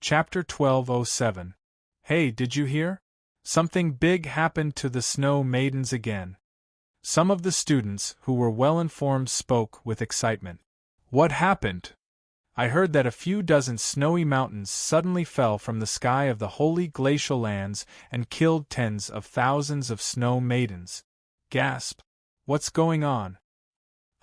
Chapter 1207. Hey, did you hear? Something big happened to the Snow Maidens again. Some of the students, who were well-informed, spoke with excitement. What happened? I heard that a few dozen snowy mountains suddenly fell from the sky of the holy glacial lands and killed tens of thousands of Snow Maidens. Gasp! What's going on?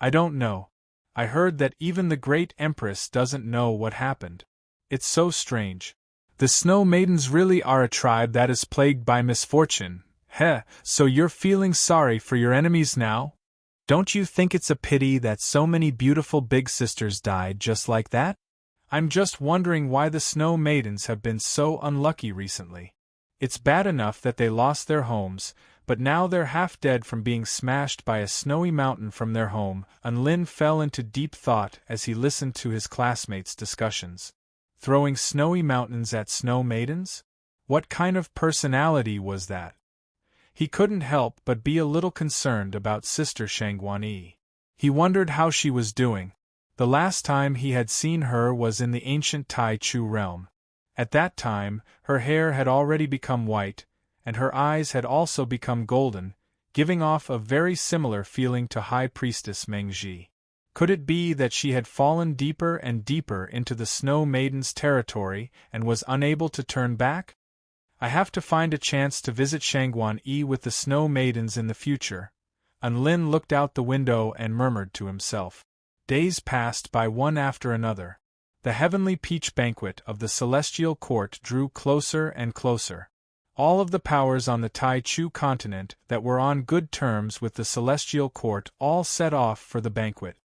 I don't know. I heard that even the great Empress doesn't know what happened. It's so strange. The Snow Maidens really are a tribe that is plagued by misfortune. Heh, so you're feeling sorry for your enemies now? Don't you think it's a pity that so many beautiful big sisters died just like that? I'm just wondering why the Snow Maidens have been so unlucky recently. It's bad enough that they lost their homes, but now they're half dead from being smashed by a snowy mountain from their home. Unlin fell into deep thought as he listened to his classmates' discussions. Throwing snowy mountains at Snow Maidens? What kind of personality was that? He couldn't help but be a little concerned about Sister Shangguan-yi. He wondered how she was doing. The last time he had seen her was in the ancient Tai Chu realm. At that time, her hair had already become white, and her eyes had also become golden, giving off a very similar feeling to High Priestess Mengji. Could it be that she had fallen deeper and deeper into the Snow Maiden's territory and was unable to turn back? I have to find a chance to visit Shangguan-yi with the Snow Maidens in the future. Unlin looked out the window and murmured to himself. Days passed by one after another. The heavenly peach banquet of the celestial court drew closer and closer. All of the powers on the Tai Chu continent that were on good terms with the celestial court all set off for the banquet.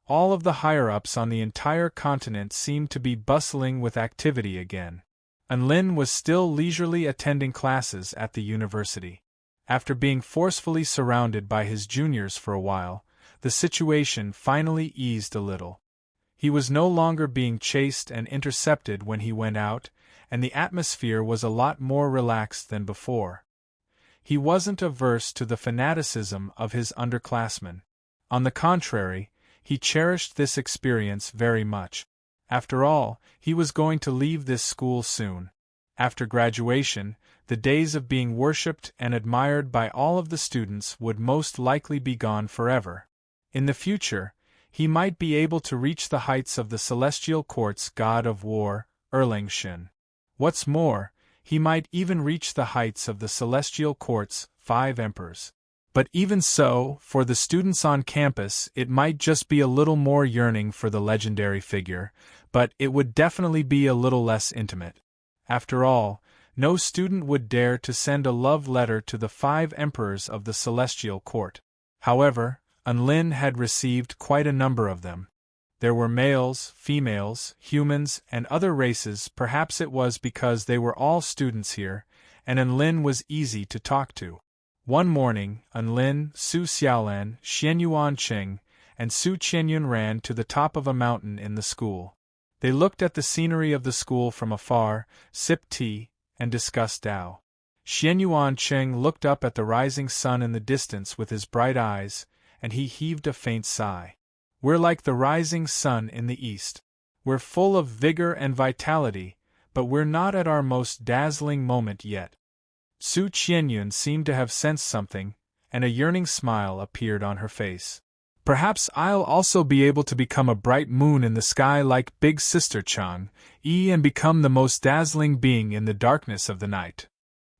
All of the higher-ups on the entire continent seemed to be bustling with activity again. Unlin was still leisurely attending classes at the university. After being forcefully surrounded by his juniors for a while, the situation finally eased a little. He was no longer being chased and intercepted when he went out, and the atmosphere was a lot more relaxed than before. He wasn't averse to the fanaticism of his underclassmen. On the contrary, he cherished this experience very much. After all, he was going to leave this school soon. After graduation, the days of being worshipped and admired by all of the students would most likely be gone forever. In the future, he might be able to reach the heights of the Celestial Court's god of war, Erlangshun. What's more, he might even reach the heights of the Celestial Court's 5 emperors. But even so, for the students on campus, it might just be a little more yearning for the legendary figure, but it would definitely be a little less intimate. After all, no student would dare to send a love letter to the 5 emperors of the Celestial Court. However, Unlin had received quite a number of them. There were males, females, humans, and other races. Perhaps it was because they were all students here, and Unlin was easy to talk to. One morning, Unlin, Su Xiaolan, Xianyuan Qing, and Su Qianyun ran to the top of a mountain in the school. They looked at the scenery of the school from afar, sipped tea, and discussed Tao. Xianyuan Qing looked up at the rising sun in the distance with his bright eyes, and he heaved a faint sigh. We're like the rising sun in the east. We're full of vigor and vitality, but we're not at our most dazzling moment yet. Su Qianyun seemed to have sensed something, and a yearning smile appeared on her face. Perhaps I'll also be able to become a bright moon in the sky like Big Sister Chang-yi and become the most dazzling being in the darkness of the night.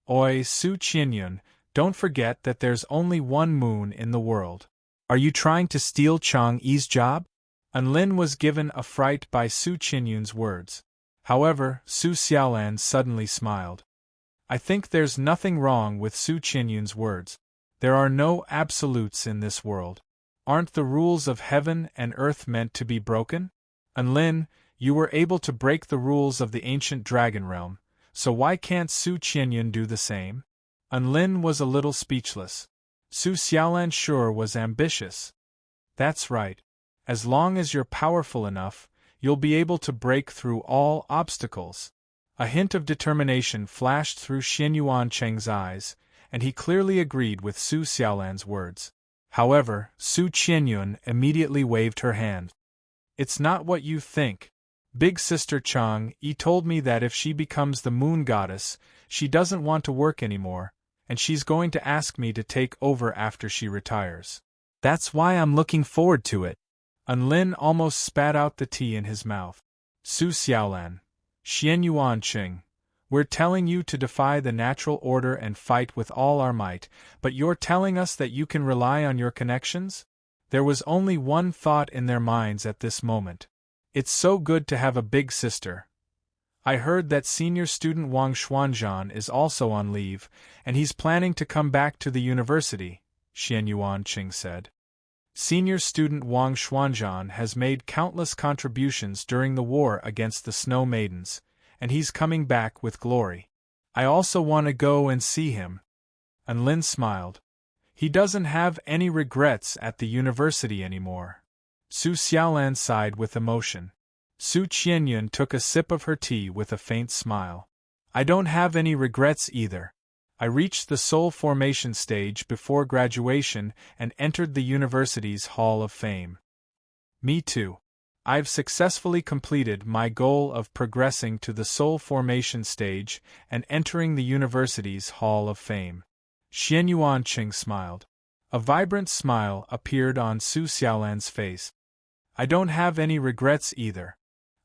Oi, Su Qianyun, don't forget that there's only one moon in the world. Are you trying to steal Chang-yi's job? Unlin was given a fright by Su Qianyun's words. However, Su Xiaolan suddenly smiled. I think there's nothing wrong with Su Qianyun's words. There are no absolutes in this world. Aren't the rules of heaven and earth meant to be broken? Unlin, you were able to break the rules of the ancient dragon realm, so why can't Su Qianyun do the same? Unlin was a little speechless. Su Xiaolan sure was ambitious. That's right. As long as you're powerful enough, you'll be able to break through all obstacles. A hint of determination flashed through Xianyuan Cheng's eyes, and he clearly agreed with Su Xiaolan's words. However, Su Qianyun immediately waved her hand. It's not what you think. Big Sister Chang Yi told me that if she becomes the moon goddess, she doesn't want to work anymore, and she's going to ask me to take over after she retires. That's why I'm looking forward to it. Lin almost spat out the tea in his mouth. Su Xiaolan, Xian Yuan Qing, we're telling you to defy the natural order and fight with all our might, but you're telling us that you can rely on your connections? There was only one thought in their minds at this moment. It's so good to have a big sister. I heard that senior student Wang Xuanzhan is also on leave, and he's planning to come back to the university, Xian Yuan Qing said. Senior student Wang Xuanzhan has made countless contributions during the war against the Snow Maidens, and he's coming back with glory. I also want to go and see him. Lin smiled. He doesn't have any regrets at the university anymore. Su Xiaolan sighed with emotion. Su Qianyun took a sip of her tea with a faint smile. I don't have any regrets either. I reached the soul formation stage before graduation and entered the university's Hall of Fame. Me too. I've successfully completed my goal of progressing to the soul formation stage and entering the university's Hall of Fame. Xian Yuanqing smiled. A vibrant smile appeared on Su Xiaolan's face. I don't have any regrets either.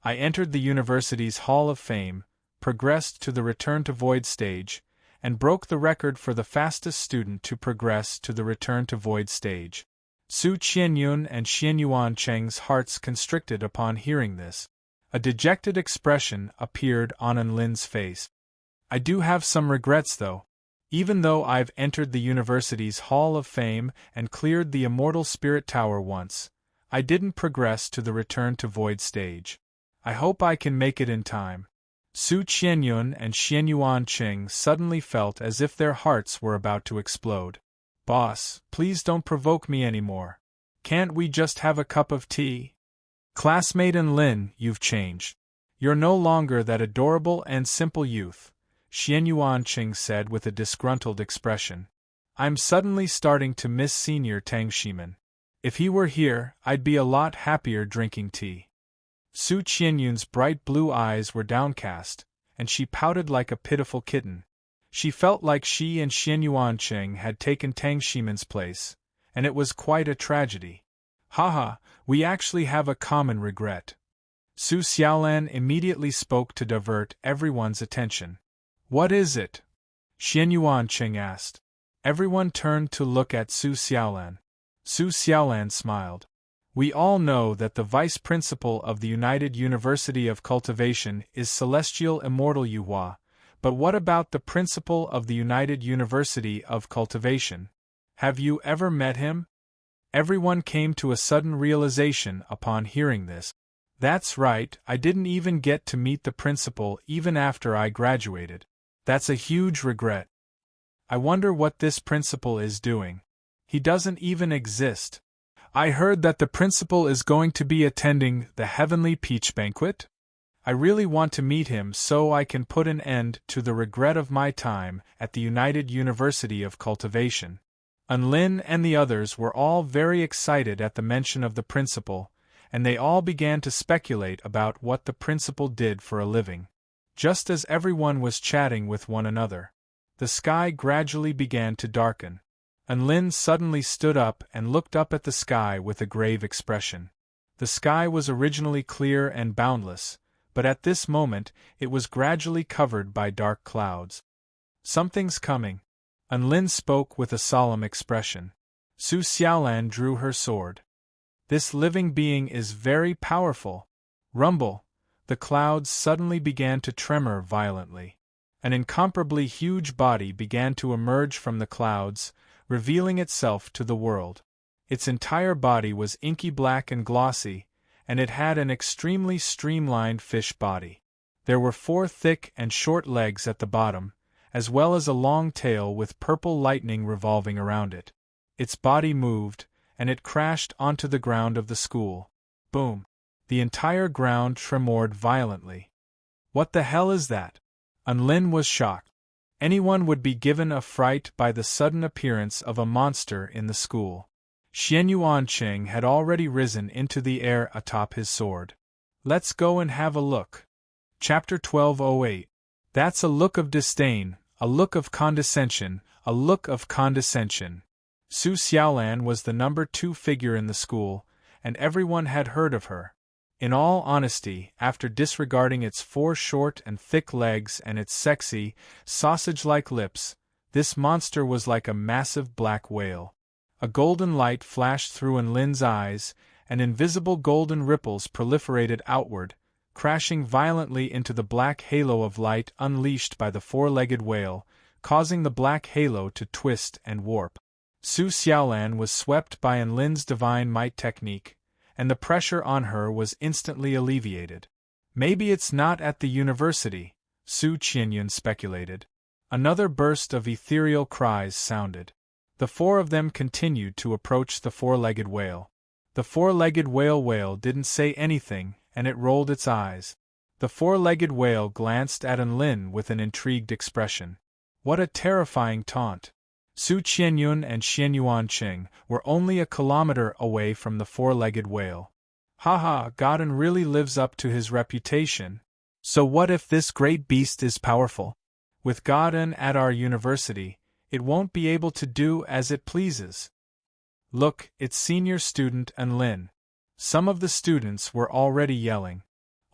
I entered the university's Hall of Fame, progressed to the Return to Void stage, and broke the record for the fastest student to progress to the Return to Void stage. Su Qianyun and Xian Yuanqing's hearts constricted upon hearing this. A dejected expression appeared on Lin's face. I do have some regrets though. Even though I've entered the university's Hall of Fame and cleared the Immortal Spirit Tower once, I didn't progress to the Return to Void stage. I hope I can make it in time. Su Qianyun and Xian Yuanqing suddenly felt as if their hearts were about to explode. Boss, please don't provoke me anymore. Can't we just have a cup of tea? Classmate Lin, you've changed. You're no longer that adorable and simple youth, Xian Yuanqing said with a disgruntled expression. I'm suddenly starting to miss Senior Tang Shimin. If he were here, I'd be a lot happier drinking tea. Su Qianyun's bright blue eyes were downcast, and she pouted like a pitiful kitten. She felt like she and Xian Yuanqing had taken Tang Shimin's place, and it was quite a tragedy. Haha, we actually have a common regret. Su Xiaolan immediately spoke to divert everyone's attention. What is it? Xian Yuanqing asked. Everyone turned to look at Su Xiaolan. Su Xiaolan smiled. We all know that the vice principal of the United University of Cultivation is Celestial Immortal Yuhua, but what about the principal of the United University of Cultivation? Have you ever met him? Everyone came to a sudden realization upon hearing this. That's right, I didn't even get to meet the principal even after I graduated. That's a huge regret. I wonder what this principal is doing. He doesn't even exist. I heard that the principal is going to be attending the Heavenly Peach Banquet. I really want to meet him so I can put an end to the regret of my time at the United University of Cultivation. Lin and the others were all very excited at the mention of the principal, and they all began to speculate about what the principal did for a living. Just as everyone was chatting with one another, the sky gradually began to darken. Lin suddenly stood up and looked up at the sky with a grave expression. The sky was originally clear and boundless, but at this moment it was gradually covered by dark clouds. Something's coming. Lin spoke with a solemn expression. Su Xiaolan drew her sword. This living being is very powerful. Rumble. The clouds suddenly began to tremor violently. An incomparably huge body began to emerge from the clouds, revealing itself to the world. Its entire body was inky black and glossy, and it had an extremely streamlined fish body. There were 4 thick and short legs at the bottom, as well as a long tail with purple lightning revolving around it. Its body moved, and it crashed onto the ground of the school. Boom! The entire ground tremored violently. What the hell is that? Lin was shocked. Anyone would be given a fright by the sudden appearance of a monster in the school. Xian Yuanqing had already risen into the air atop his sword. Let's go and have a look. Chapter 1208. That's a look of disdain, a look of condescension, a look of condescension. Su Xiaolan was the number 2 figure in the school, and everyone had heard of her. In all honesty, after disregarding its 4 short and thick legs and its sexy, sausage-like lips, this monster was like a massive black whale. A golden light flashed through Enlin's eyes, and invisible golden ripples proliferated outward, crashing violently into the black halo of light unleashed by the 4-legged whale, causing the black halo to twist and warp. Su Xiaolan was swept by Enlin's divine might technique, and the pressure on her was instantly alleviated. Maybe it's not at the university, Su Qianyun speculated. Another burst of ethereal cries sounded. The 4 of them continued to approach the 4-legged whale. The 4-legged whale didn't say anything, and it rolled its eyes. The 4-legged whale glanced at Enlin with an intrigued expression. What a terrifying taunt! Su Qianyun and Xianyuan Qing were only a kilometer away from the 4-legged whale. Haha, Godin really lives up to his reputation. So what if this great beast is powerful? With Godin at our university, it won't be able to do as it pleases. Look, it's senior student Enlin. Some of the students were already yelling.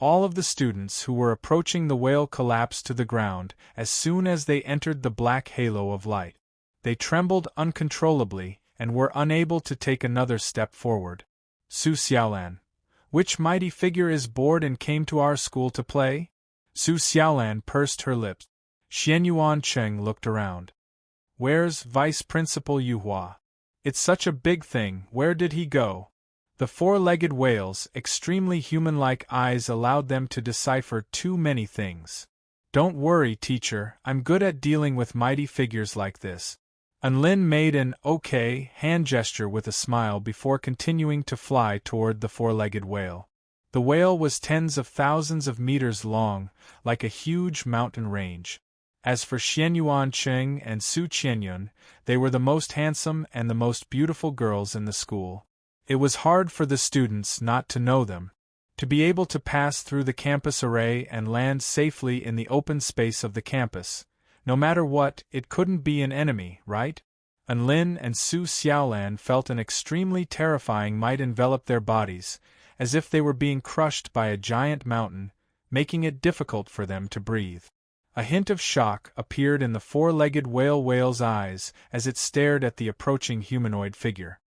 All of the students who were approaching the whale collapsed to the ground as soon as they entered the black halo of light. They trembled uncontrollably and were unable to take another step forward. Su Xiaolan. Which mighty figure is bored and came to our school to play? Su Xiaolan pursed her lips. Xianyuan Cheng looked around. Where's Vice Principal Yuhua? It's such a big thing, where did he go? The 4-legged whale's extremely human-like eyes allowed them to decipher too many things. Don't worry, teacher, I'm good at dealing with mighty figures like this. Enlin made an okay hand gesture with a smile before continuing to fly toward the 4-legged whale. The whale was tens of thousands of meters long, like a huge mountain range. As for Xianyuan Cheng and Su Qianyun, they were the most handsome and the most beautiful girls in the school. It was hard for the students not to know them. To be able to pass through the campus array and land safely in the open space of the campus, no matter what, it couldn't be an enemy, right? Enlin and Su Xiaolan felt an extremely terrifying might envelop their bodies, as if they were being crushed by a giant mountain, making it difficult for them to breathe. A hint of shock appeared in the 4-legged whale's eyes as it stared at the approaching humanoid figure.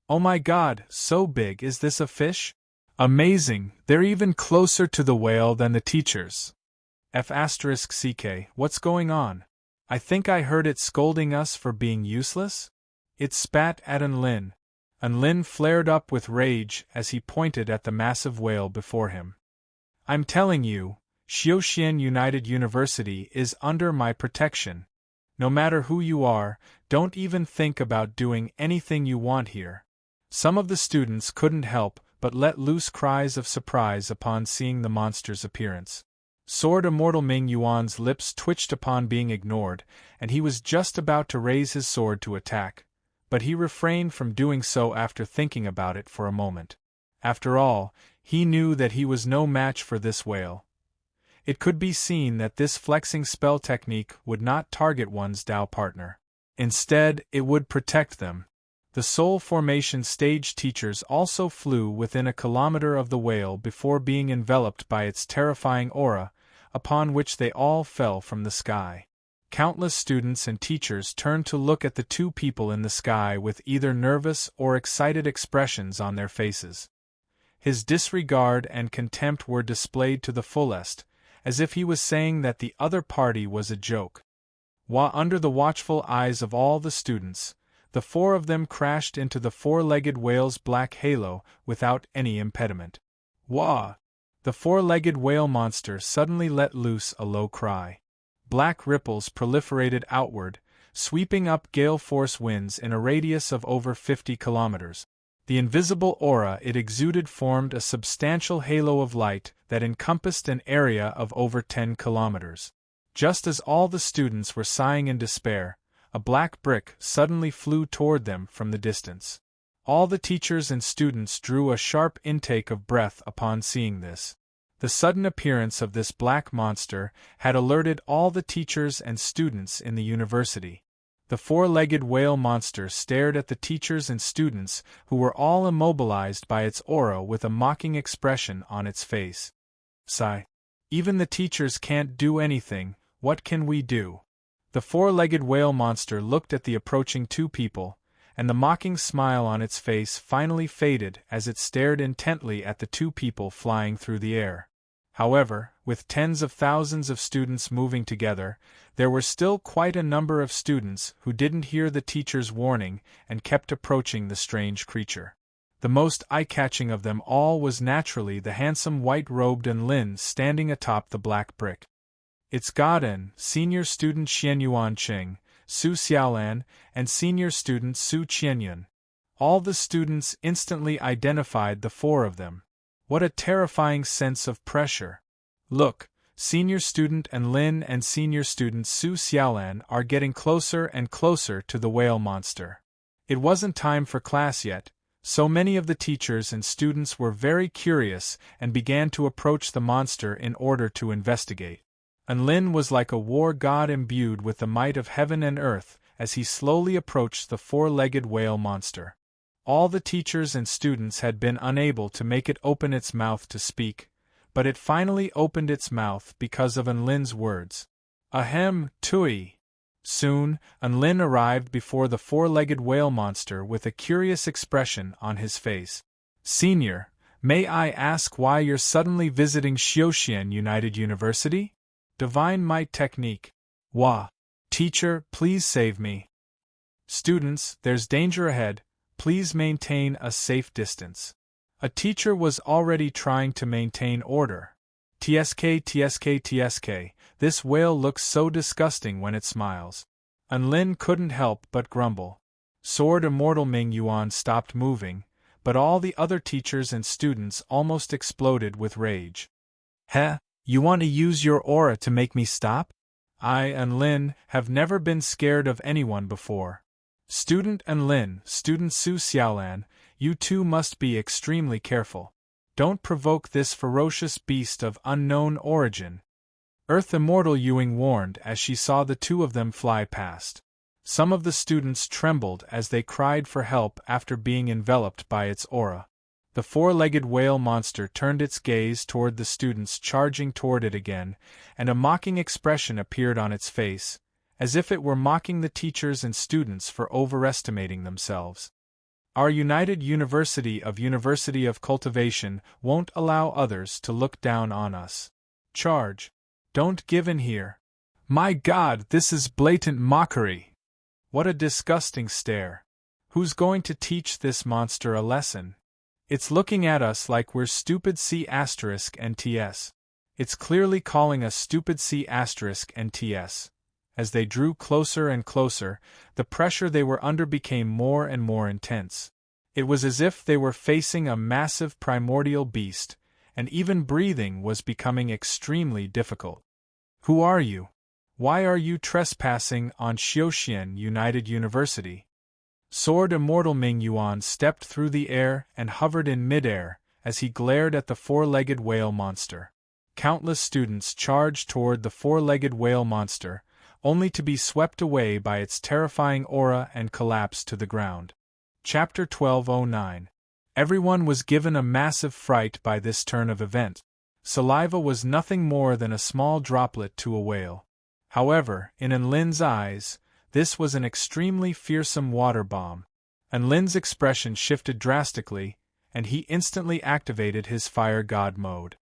Oh my God, so big, is this a fish? Amazing, they're even closer to the whale than the teachers. F***CK, what's going on? I think I heard it scolding us for being useless? It spat at Enlin. Enlin flared up with rage as he pointed at the massive whale before him. I'm telling you, Xiaoxian United University is under my protection. No matter who you are, don't even think about doing anything you want here. Some of the students couldn't help but let loose cries of surprise upon seeing the monster's appearance. Sword Immortal Ming Yuan's lips twitched upon being ignored, and he was just about to raise his sword to attack, but he refrained from doing so after thinking about it for a moment. After all, he knew that he was no match for this whale. It could be seen that this flexing spell technique would not target one's Dao partner. Instead, it would protect them. The Soul Formation stage teachers also flew within a kilometer of the whale before being enveloped by its terrifying aura, upon which they all fell from the sky. Countless students and teachers turned to look at the 2 people in the sky with either nervous or excited expressions on their faces. His disregard and contempt were displayed to the fullest, as if he was saying that the other party was a joke. While under the watchful eyes of all the students, the 4 of them crashed into the 4-legged whale's black halo without any impediment. Wah! The 4-legged whale monster suddenly let loose a low cry. Black ripples proliferated outward, sweeping up gale-force winds in a radius of over 50 kilometers. The invisible aura it exuded formed a substantial halo of light that encompassed an area of over 10 kilometers. Just as all the students were sighing in despair, a black brick suddenly flew toward them from the distance. All the teachers and students drew a sharp intake of breath upon seeing this. The sudden appearance of this black monster had alerted all the teachers and students in the university. The four-legged whale monster stared at the teachers and students, who were all immobilized by its aura with a mocking expression on its face. Sigh. Even the teachers can't do anything, what can we do? The four-legged whale monster looked at the approaching two people, and the mocking smile on its face finally faded as it stared intently at the two people flying through the air. However, with tens of thousands of students moving together, there were still quite a number of students who didn't hear the teacher's warning and kept approaching the strange creature. The most eye-catching of them all was naturally the handsome white-robed Lin standing atop the black brick. It's Godin, senior student Xianyuan Qing, Su Xiaolan, and senior student Su Qianyun. All the students instantly identified the four of them. What a terrifying sense of pressure. Look, senior student Lin and senior student Su Xiaolan are getting closer and closer to the whale monster. It wasn't time for class yet, so many of the teachers and students were very curious and began to approach the monster in order to investigate. Lin was like a war god imbued with the might of heaven and earth as he slowly approached the four-legged whale monster. All the teachers and students had been unable to make it open its mouth to speak, but it finally opened its mouth because of Lin's words. Ahem, tui. Soon, Lin arrived before the four-legged whale monster with a curious expression on his face. Senior, may I ask why you're suddenly visiting Xiaoxian United University? Divine Might Technique. Wah. Teacher, please save me. Students, there's danger ahead. Please maintain a safe distance. A teacher was already trying to maintain order. TSK, this whale looks so disgusting when it smiles. Lin couldn't help but grumble. Sword Immortal Ming Yuan stopped moving, but all the other teachers and students almost exploded with rage. Heh, you want to use your aura to make me stop? I and Lin have never been scared of anyone before. Student Lin, student Su Xiaolan, you two must be extremely careful. Don't provoke this ferocious beast of unknown origin. Earth Immortal Yuing warned as she saw the two of them fly past. Some of the students trembled as they cried for help after being enveloped by its aura. The four-legged whale monster turned its gaze toward the students charging toward it again, and a mocking expression appeared on its face, as if it were mocking the teachers and students for overestimating themselves. Our United University of Cultivation won't allow others to look down on us. Charge. Don't give in here. My God, this is blatant mockery. What a disgusting stare. Who's going to teach this monster a lesson? It's looking at us like we're stupid C***NTS. It's clearly calling us stupid C***NTS. As they drew closer and closer, the pressure they were under became more and more intense. It was as if they were facing a massive primordial beast, and even breathing was becoming extremely difficult. Who are you? Why are you trespassing on Xiaoxian United University? Sword Immortal Ming Yuan stepped through the air and hovered in midair as he glared at the four-legged whale monster. Countless students charged toward the four-legged whale monster, only to be swept away by its terrifying aura and collapse to the ground. Chapter 1209. Everyone was given a massive fright by this turn of event. Saliva was nothing more than a small droplet to a whale. However, in Lin's eyes, this was an extremely fearsome water bomb. Lin's expression shifted drastically, and he instantly activated his fire god mode.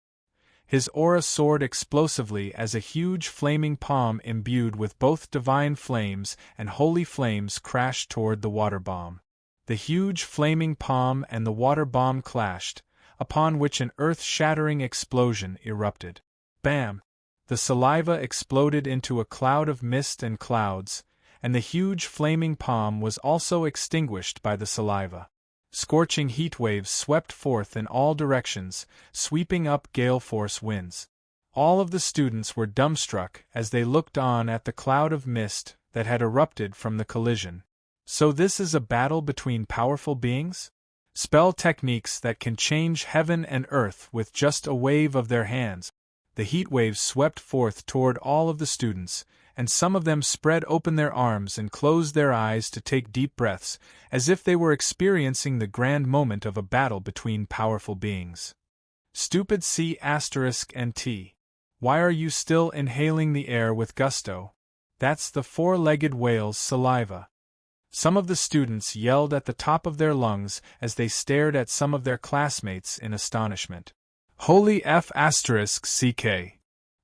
His aura soared explosively as a huge flaming palm imbued with both divine flames and holy flames crashed toward the water bomb. The huge flaming palm and the water bomb clashed, upon which an earth-shattering explosion erupted. Bam! The saliva exploded into a cloud of mist and clouds, and the huge flaming palm was also extinguished by the saliva. Scorching heat waves swept forth in all directions, sweeping up gale-force winds. All of the students were dumbstruck as they looked on at the cloud of mist that had erupted from the collision. So this is a battle between powerful beings? Spell techniques that can change heaven and earth with just a wave of their hands. The heat waves swept forth toward all of the students, and some of them spread open their arms and closed their eyes to take deep breaths, as if they were experiencing the grand moment of a battle between powerful beings. Stupid C** and T. Why are you still inhaling the air with gusto? That's the four-legged whale's saliva. Some of the students yelled at the top of their lungs as they stared at some of their classmates in astonishment. Holy F** CK.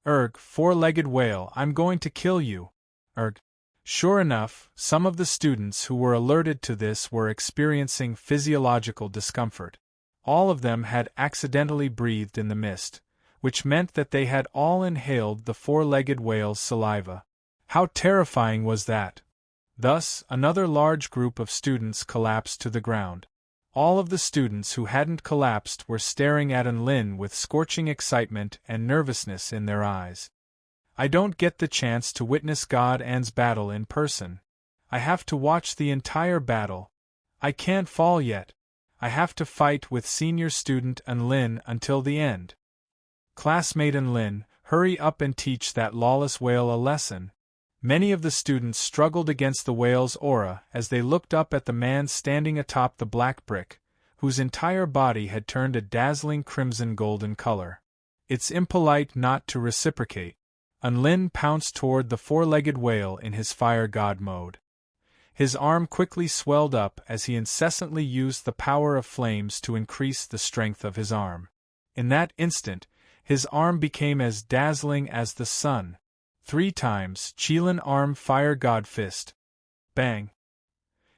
Erg, four-legged whale, I'm going to kill you. Erg. Sure enough, some of the students who were alerted to this were experiencing physiological discomfort. All of them had accidentally breathed in the mist, which meant that they had all inhaled the four-legged whale's saliva. How terrifying was that? Thus, another large group of students collapsed to the ground. All of the students who hadn't collapsed were staring at Lin with scorching excitement and nervousness in their eyes. I don't get the chance to witness God and's battle in person. I have to watch the entire battle. I can't fall yet. I have to fight with senior student Lin until the end. Classmate Lin, hurry up and teach that lawless whale a lesson. Many of the students struggled against the whale's aura as they looked up at the man standing atop the black brick, whose entire body had turned a dazzling crimson-golden color. It's impolite not to reciprocate. Lin pounced toward the four-legged whale in his fire god mode. His arm quickly swelled up as he incessantly used the power of flames to increase the strength of his arm. In that instant, his arm became as dazzling as the sun. 3 times, Qilin arm fire god fist. Bang!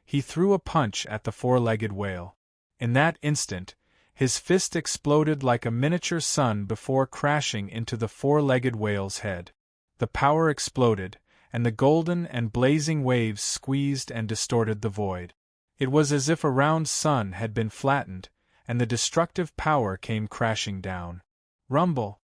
He threw a punch at the four-legged whale. In that instant, his fist exploded like a miniature sun before crashing into the four-legged whale's head. The power exploded, and the golden and blazing waves squeezed and distorted the void. It was as if a round sun had been flattened, and the destructive power came crashing down. Rumble!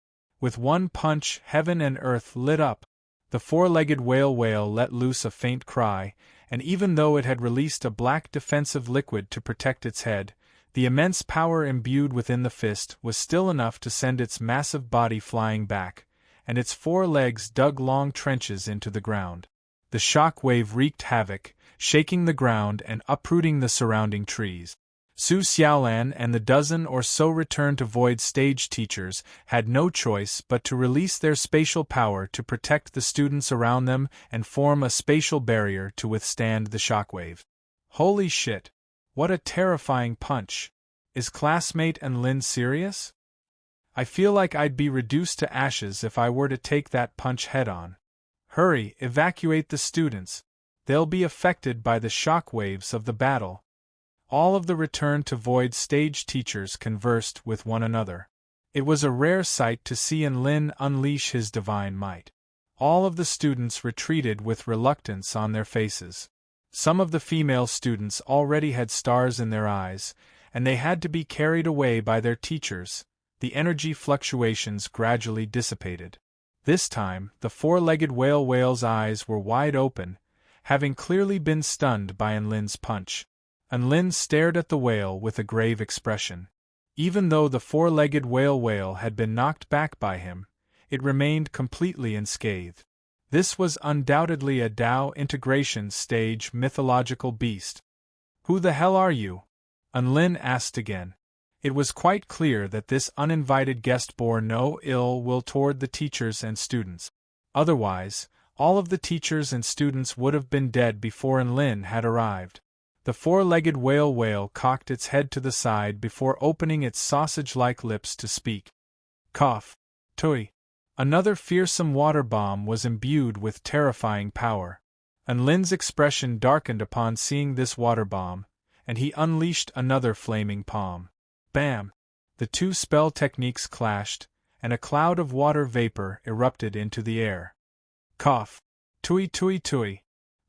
With one punch, heaven and earth lit up. The four-legged whale let loose a faint cry, and even though it had released a black defensive liquid to protect its head, the immense power imbued within the fist was still enough to send its massive body flying back, and its 4 legs dug long trenches into the ground. The shock wave wreaked havoc, shaking the ground and uprooting the surrounding trees. Su Xiaolan and the dozen or so return-to-void stage teachers had no choice but to release their spatial power to protect the students around them and form a spatial barrier to withstand the shockwave. Holy shit! What a terrifying punch! Is classmate Lin serious? I feel like I'd be reduced to ashes if I were to take that punch head-on. Hurry, evacuate the students. They'll be affected by the shockwaves of the battle. All of the return-to-void stage teachers conversed with one another. It was a rare sight to see Lin unleash his divine might. All of the students retreated with reluctance on their faces. Some of the female students already had stars in their eyes, and they had to be carried away by their teachers. The energy fluctuations gradually dissipated. This time, the four-legged whale's eyes were wide open, having clearly been stunned by Lin's punch. Lin stared at the whale with a grave expression. Even though the four-legged whale had been knocked back by him, it remained completely unscathed. This was undoubtedly a Tao integration stage mythological beast. Who the hell are you? Lin asked again. It was quite clear that this uninvited guest bore no ill will toward the teachers and students. Otherwise, all of the teachers and students would have been dead before Lin had arrived. The four-legged whale cocked its head to the side before opening its sausage-like lips to speak. Cough. Tui. Another fearsome water bomb was imbued with terrifying power. Lin's expression darkened upon seeing this water bomb, and he unleashed another flaming palm. Bam! The 2 spell techniques clashed, and a cloud of water vapor erupted into the air. Cough. Tui tui tui.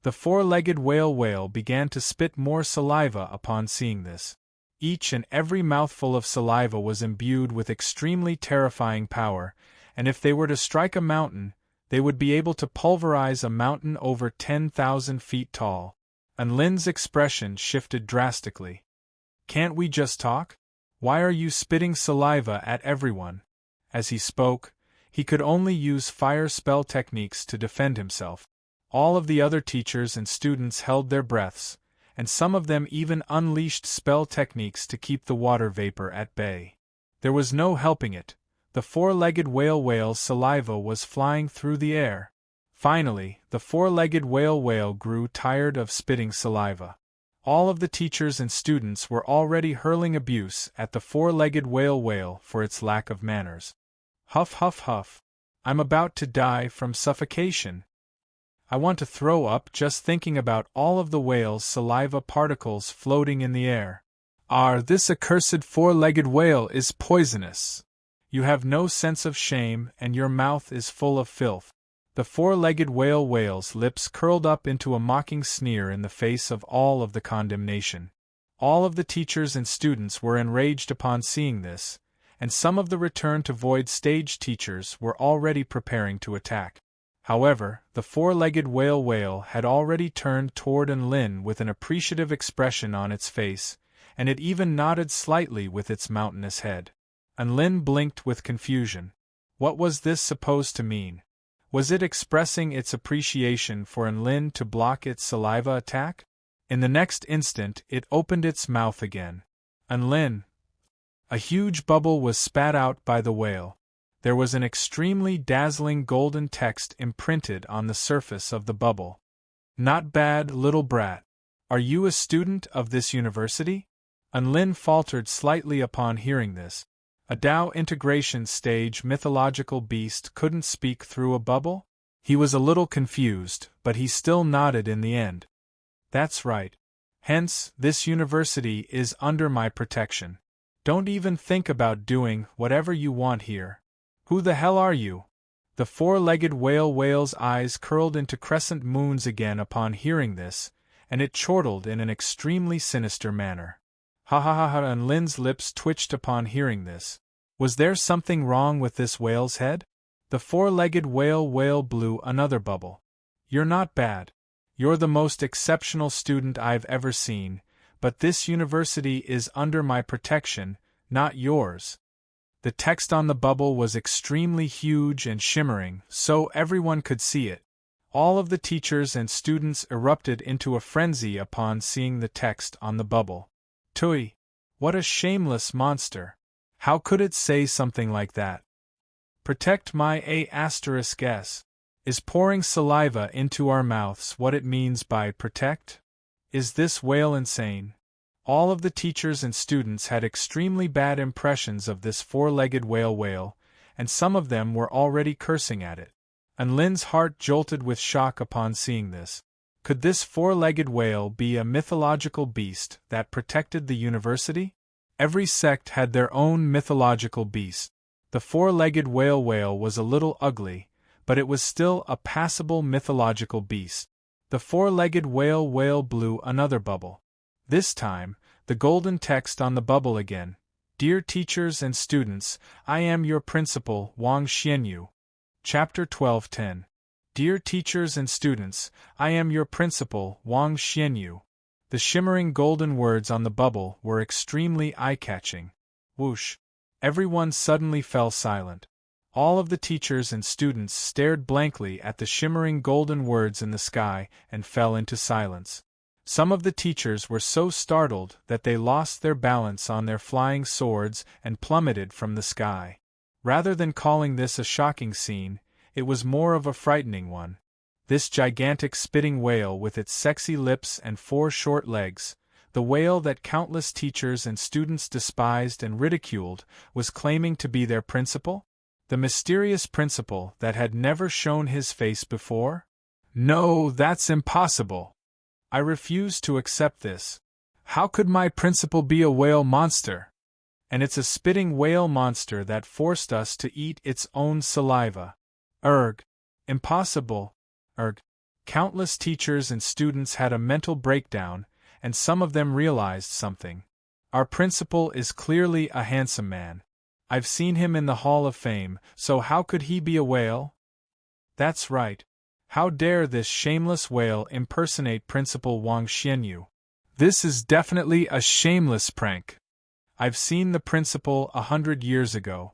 The four-legged whale began to spit more saliva upon seeing this. Each and every mouthful of saliva was imbued with extremely terrifying power, and if they were to strike a mountain, they would be able to pulverize a mountain over 10,000 feet tall. Lin's expression shifted drastically. Can't we just talk? Why are you spitting saliva at everyone? As he spoke, he could only use fire spell techniques to defend himself. All of the other teachers and students held their breaths, and some of them even unleashed spell techniques to keep the water vapor at bay. There was no helping it. The four-legged whale's saliva was flying through the air. Finally, the four-legged whale grew tired of spitting saliva. All of the teachers and students were already hurling abuse at the four-legged whale for its lack of manners. Huff, huff, huff. I'm about to die from suffocation. I want to throw up just thinking about all of the whale's saliva particles floating in the air. This accursed four-legged whale is poisonous. You have no sense of shame and your mouth is full of filth. The four-legged whale's lips curled up into a mocking sneer in the face of all of the condemnation. All of the teachers and students were enraged upon seeing this, and some of the return-to-void stage teachers were already preparing to attack. However, the four-legged whale had already turned toward Lin with an appreciative expression on its face, and it even nodded slightly with its mountainous head. Lin blinked with confusion. What was this supposed to mean? Was it expressing its appreciation for Lin to block its saliva attack? In the next instant it opened its mouth again. Lin. A huge bubble was spat out by the whale. There was an extremely dazzling golden text imprinted on the surface of the bubble. Not bad, little brat. Are you a student of this university? Lin faltered slightly upon hearing this. A Tao integration stage mythological beast couldn't speak through a bubble? He was a little confused, but he still nodded in the end. That's right. Hence, this university is under my protection. Don't even think about doing whatever you want here. Who the hell are you? The four-legged whale's eyes curled into crescent moons again upon hearing this, and it chortled in an extremely sinister manner. Ha ha ha ha, and Lin's lips twitched upon hearing this. Was there something wrong with this whale's head? The four-legged whale blew another bubble. You're not bad. You're the most exceptional student I've ever seen, but this university is under my protection, not yours. The text on the bubble was extremely huge and shimmering, so everyone could see it. All of the teachers and students erupted into a frenzy upon seeing the text on the bubble. Tui! What a shameless monster! How could it say something like that? Protect my *s. Is pouring saliva into our mouths what it means by protect? Is this whale insane? All of the teachers and students had extremely bad impressions of this four-legged whale, and some of them were already cursing at it. Lin's heart jolted with shock upon seeing this. Could this four-legged whale be a mythological beast that protected the university? Every sect had their own mythological beast. The four-legged whale was a little ugly, but it was still a passable mythological beast. The four-legged whale blew another bubble. This time, the golden text on the bubble again. Dear teachers and students, I am your principal, Wang Xianyu. Chapter 12:10. Dear teachers and students, I am your principal, Wang Xianyu. The shimmering golden words on the bubble were extremely eye-catching. Whoosh! Everyone suddenly fell silent. All of the teachers and students stared blankly at the shimmering golden words in the sky and fell into silence. Some of the teachers were so startled that they lost their balance on their flying swords and plummeted from the sky. Rather than calling this a shocking scene, it was more of a frightening one. This gigantic spitting whale with its sexy lips and four short legs, the whale that countless teachers and students despised and ridiculed, was claiming to be their principal? The mysterious principal that had never shown his face before? No, that's impossible. I refuse to accept this. How could my principal be a whale monster? And it's a spitting whale monster that forced us to eat its own saliva. Impossible. Countless teachers and students had a mental breakdown, and some of them realized something. Our principal is clearly a handsome man. I've seen him in the Hall of Fame, so how could he be a whale? That's right. How dare this shameless whale impersonate Principal Wang Xianyu? This is definitely a shameless prank. I've seen the principal 100 years ago.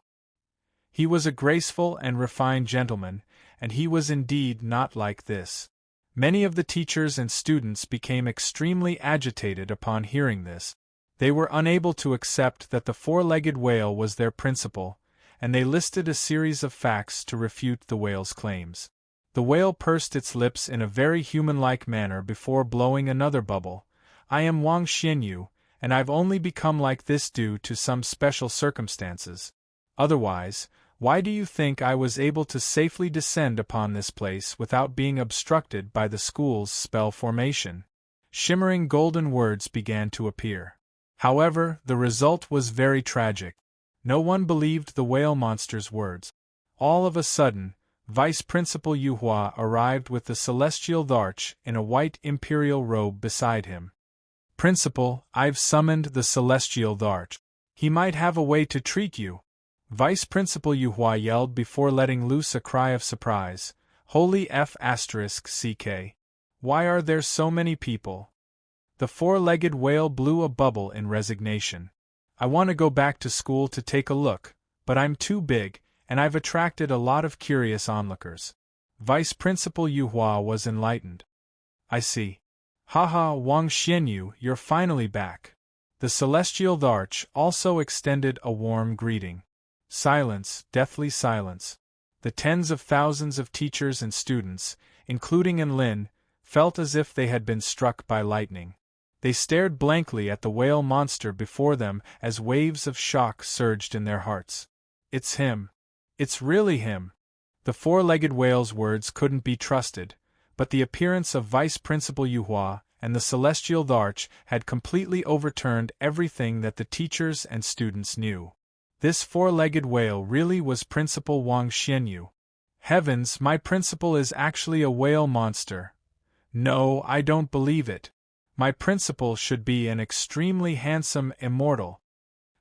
He was a graceful and refined gentleman, and he was indeed not like this. Many of the teachers and students became extremely agitated upon hearing this. They were unable to accept that the four-legged whale was their principal, and they listed a series of facts to refute the whale's claims. The whale pursed its lips in a very human-like manner before blowing another bubble. I am Wang Xianyu, and I've only become like this due to some special circumstances. Otherwise, why do you think I was able to safely descend upon this place without being obstructed by the school's spell formation? Shimmering golden words began to appear. However, the result was very tragic. No one believed the whale monster's words. All of a sudden, Vice Principal Yuhua arrived with the celestial Dharch in a white imperial robe beside him. Principal, I've summoned the celestial Dharch. He might have a way to treat you. Vice Principal Yuhua yelled before letting loose a cry of surprise. Holy F***CK. Why are there so many people? The four-legged whale blew a bubble in resignation. I want to go back to school to take a look, but I'm too big, and I've attracted a lot of curious onlookers. Vice Principal Yuhua was enlightened. I see. Haha, Wang Xianyu, you're finally back. The celestial Dharch also extended a warm greeting. Silence, deathly silence. The tens of thousands of teachers and students, including Enlin, felt as if they had been struck by lightning. They stared blankly at the whale monster before them as waves of shock surged in their hearts. It's him. It's really him. The four-legged whale's words couldn't be trusted, but the appearance of Vice Principal Yuhua and the celestial Dharch had completely overturned everything that the teachers and students knew. This four-legged whale really was Principal Wang Xianyu. Heavens, my principal is actually a whale monster. No, I don't believe it. My principal should be an extremely handsome immortal.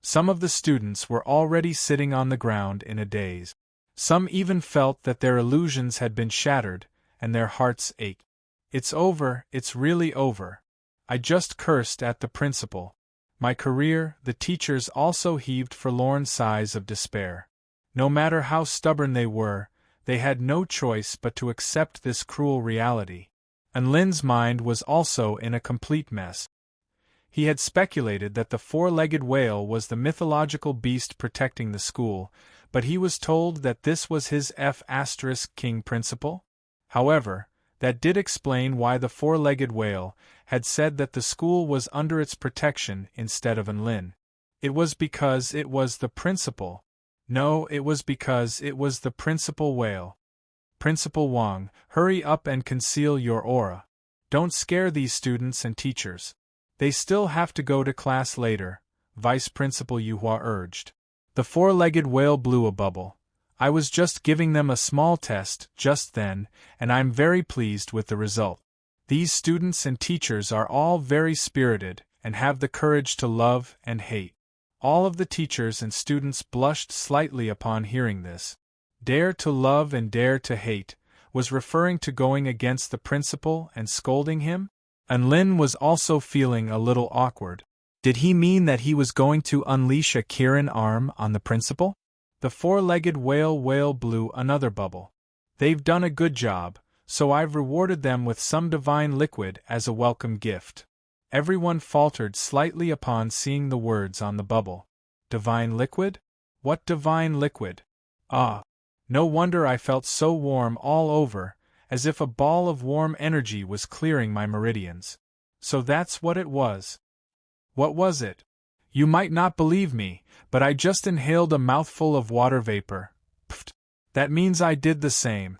Some of the students were already sitting on the ground in a daze. Some even felt that their illusions had been shattered, and their hearts ached. It's over, it's really over. I just cursed at the principal. My career, the teachers also heaved forlorn sighs of despair. No matter how stubborn they were, they had no choice but to accept this cruel reality. And Lin's mind was also in a complete mess. He had speculated that the four-legged whale was the mythological beast protecting the school, but he was told that this was his F***king principal? However, that did explain why the four-legged whale had said that the school was under its protection instead of Enlin. It was because it was the principal. No, it was because it was the principal whale. Principal Wang, hurry up and conceal your aura. Don't scare these students and teachers. They still have to go to class later, Vice Principal Yuhua urged. The four-legged whale blew a bubble. I was just giving them a small test just then, and I'm very pleased with the result. These students and teachers are all very spirited and have the courage to love and hate. All of the teachers and students blushed slightly upon hearing this. Dare to love and dare to hate, was referring to going against the principal and scolding him? And Lin was also feeling a little awkward. Did he mean that he was going to unleash a Kirin arm on the principal? The four-legged whale blew another bubble. They've done a good job, so I've rewarded them with some divine liquid as a welcome gift. Everyone faltered slightly upon seeing the words on the bubble. Divine liquid? What divine liquid? Ah! No wonder I felt so warm all over, as if a ball of warm energy was clearing my meridians. So that's what it was. What was it? You might not believe me, but I just inhaled a mouthful of water vapor. Pfft. That means I did the same.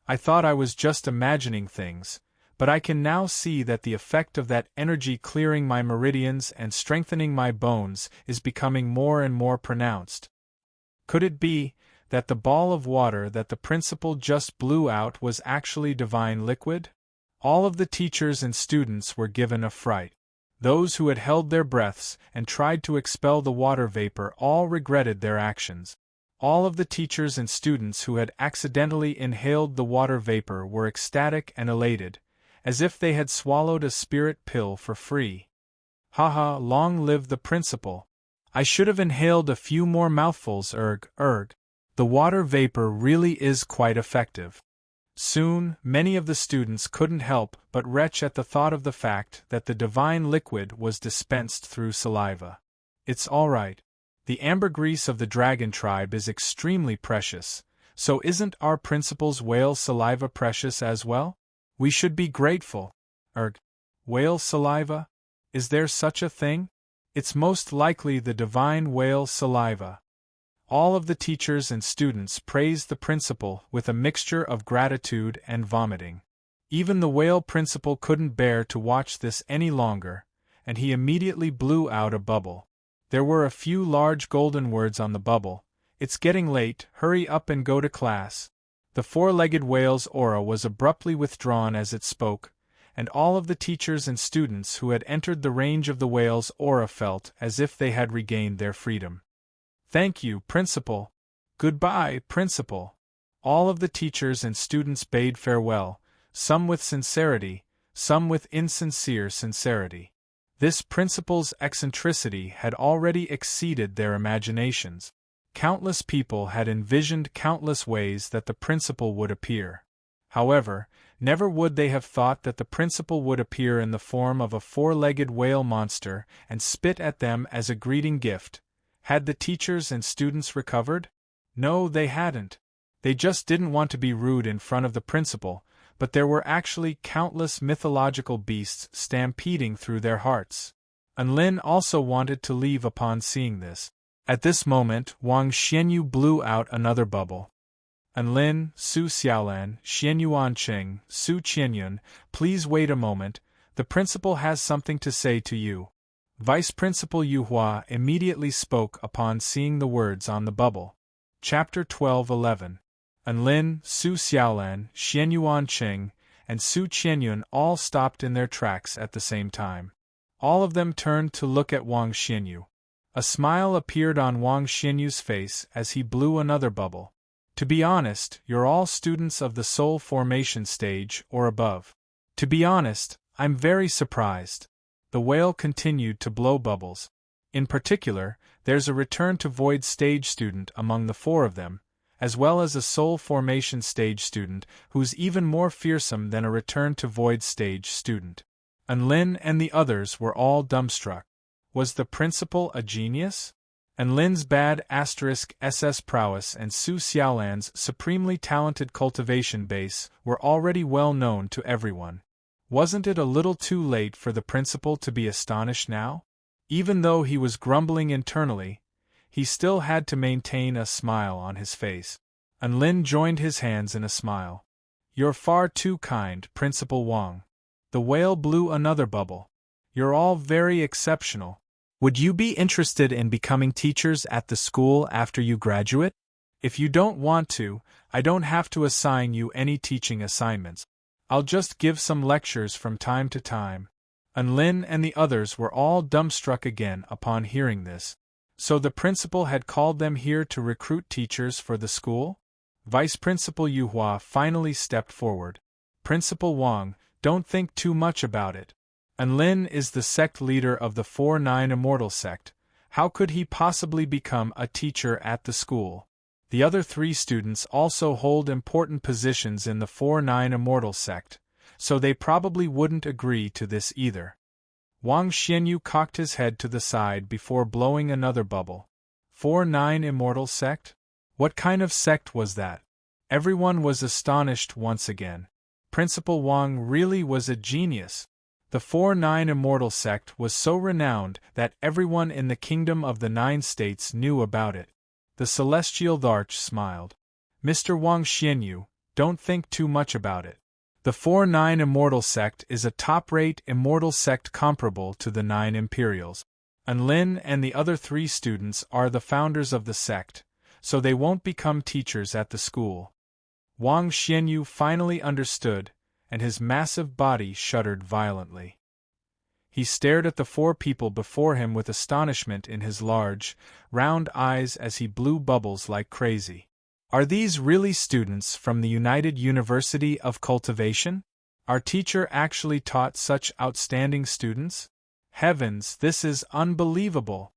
I thought I was just imagining things, but I can now see that the effect of that energy clearing my meridians and strengthening my bones is becoming more and more pronounced. Could it be that the ball of water that the principal just blew out was actually divine liquid? All of the teachers and students were given a fright. Those who had held their breaths and tried to expel the water vapor all regretted their actions. All of the teachers and students who had accidentally inhaled the water vapor were ecstatic and elated, as if they had swallowed a spirit pill for free. Haha, long live the principal. I should have inhaled a few more mouthfuls, erg. The water vapor really is quite effective. Soon, many of the students couldn't help but retch at the thought of the fact that the divine liquid was dispensed through saliva. It's all right. The ambergris of the dragon tribe is extremely precious, so isn't our principal's whale saliva precious as well? We should be grateful. Whale saliva? Is there such a thing? It's most likely the divine whale saliva. All of the teachers and students praised the principal with a mixture of gratitude and vomiting. Even the whale principal couldn't bear to watch this any longer, and he immediately blew out a bubble. There were a few large golden words on the bubble. It's getting late, hurry up and go to class. The four-legged whale's aura was abruptly withdrawn as it spoke, and all of the teachers and students who had entered the range of the whale's aura felt as if they had regained their freedom. Thank you, Principal. Goodbye, Principal. All of the teachers and students bade farewell, some with sincerity, some with insincere sincerity. This principal's eccentricity had already exceeded their imaginations. Countless people had envisioned countless ways that the principal would appear. However, never would they have thought that the principal would appear in the form of a four-legged whale monster and spit at them as a greeting gift. Had the teachers and students recovered? No, they hadn't. They just didn't want to be rude in front of the principal, but there were actually countless mythological beasts stampeding through their hearts. Anlin also wanted to leave upon seeing this. At this moment, Wang Xianyu blew out another bubble. Anlin, Su Xiaolan, Xianyuan Qing, Su Qianyun, please wait a moment, the principal has something to say to you. Vice Principal Yu Hua immediately spoke upon seeing the words on the bubble. Chapter 12:11. Anlin, Su Xiaolan, Xianyuan Qing, and Su Qianyun all stopped in their tracks at the same time. All of them turned to look at Wang Xianyu. A smile appeared on Wang Xianyu's face as he blew another bubble. To be honest, you're all students of the soul formation stage or above. To be honest, I'm very surprised. The whale continued to blow bubbles. In particular, there's a return to void stage student among the four of them, as well as a soul formation stage student who's even more fearsome than a return to void stage student. Anlin and the others were all dumbstruck. Was the principal a genius? Anlin's bad *SS prowess and Su Xiaolan's supremely talented cultivation base were already well known to everyone. Wasn't it a little too late for the principal to be astonished now? Even though he was grumbling internally, he still had to maintain a smile on his face. Anlin joined his hands in a smile. You're far too kind, Principal Wang. The whale blew another bubble. You're all very exceptional. Would you be interested in becoming teachers at the school after you graduate? If you don't want to, I don't have to assign you any teaching assignments. I'll just give some lectures from time to time. Anlin and the others were all dumbstruck again upon hearing this. So the principal had called them here to recruit teachers for the school? Vice Principal Yu Hua finally stepped forward. Principal Wang, don't think too much about it. Anlin is the sect leader of the 4-9 Immortal sect. How could he possibly become a teacher at the school? The other three students also hold important positions in the 4-9 Immortal sect, so they probably wouldn't agree to this either. Wang Xianyu cocked his head to the side before blowing another bubble. 4-9 Immortal sect? What kind of sect was that? Everyone was astonished once again. Principal Wang really was a genius. The 4-9 Immortal sect was so renowned that everyone in the Kingdom of the Nine States knew about it. The Celestial Dharch smiled. Mr. Wang Xianyu, don't think too much about it. The 4-9 Immortal sect is a top-rate immortal sect comparable to the 9 Imperials. Anlin and the other three students are the founders of the sect, so they won't become teachers at the school. Wang Xianyu finally understood, and his massive body shuddered violently. He stared at the four people before him with astonishment in his large, round eyes as he blew bubbles like crazy. Are these really students from the United University of Cultivation? Our teacher actually taught such outstanding students? Heavens, this is unbelievable!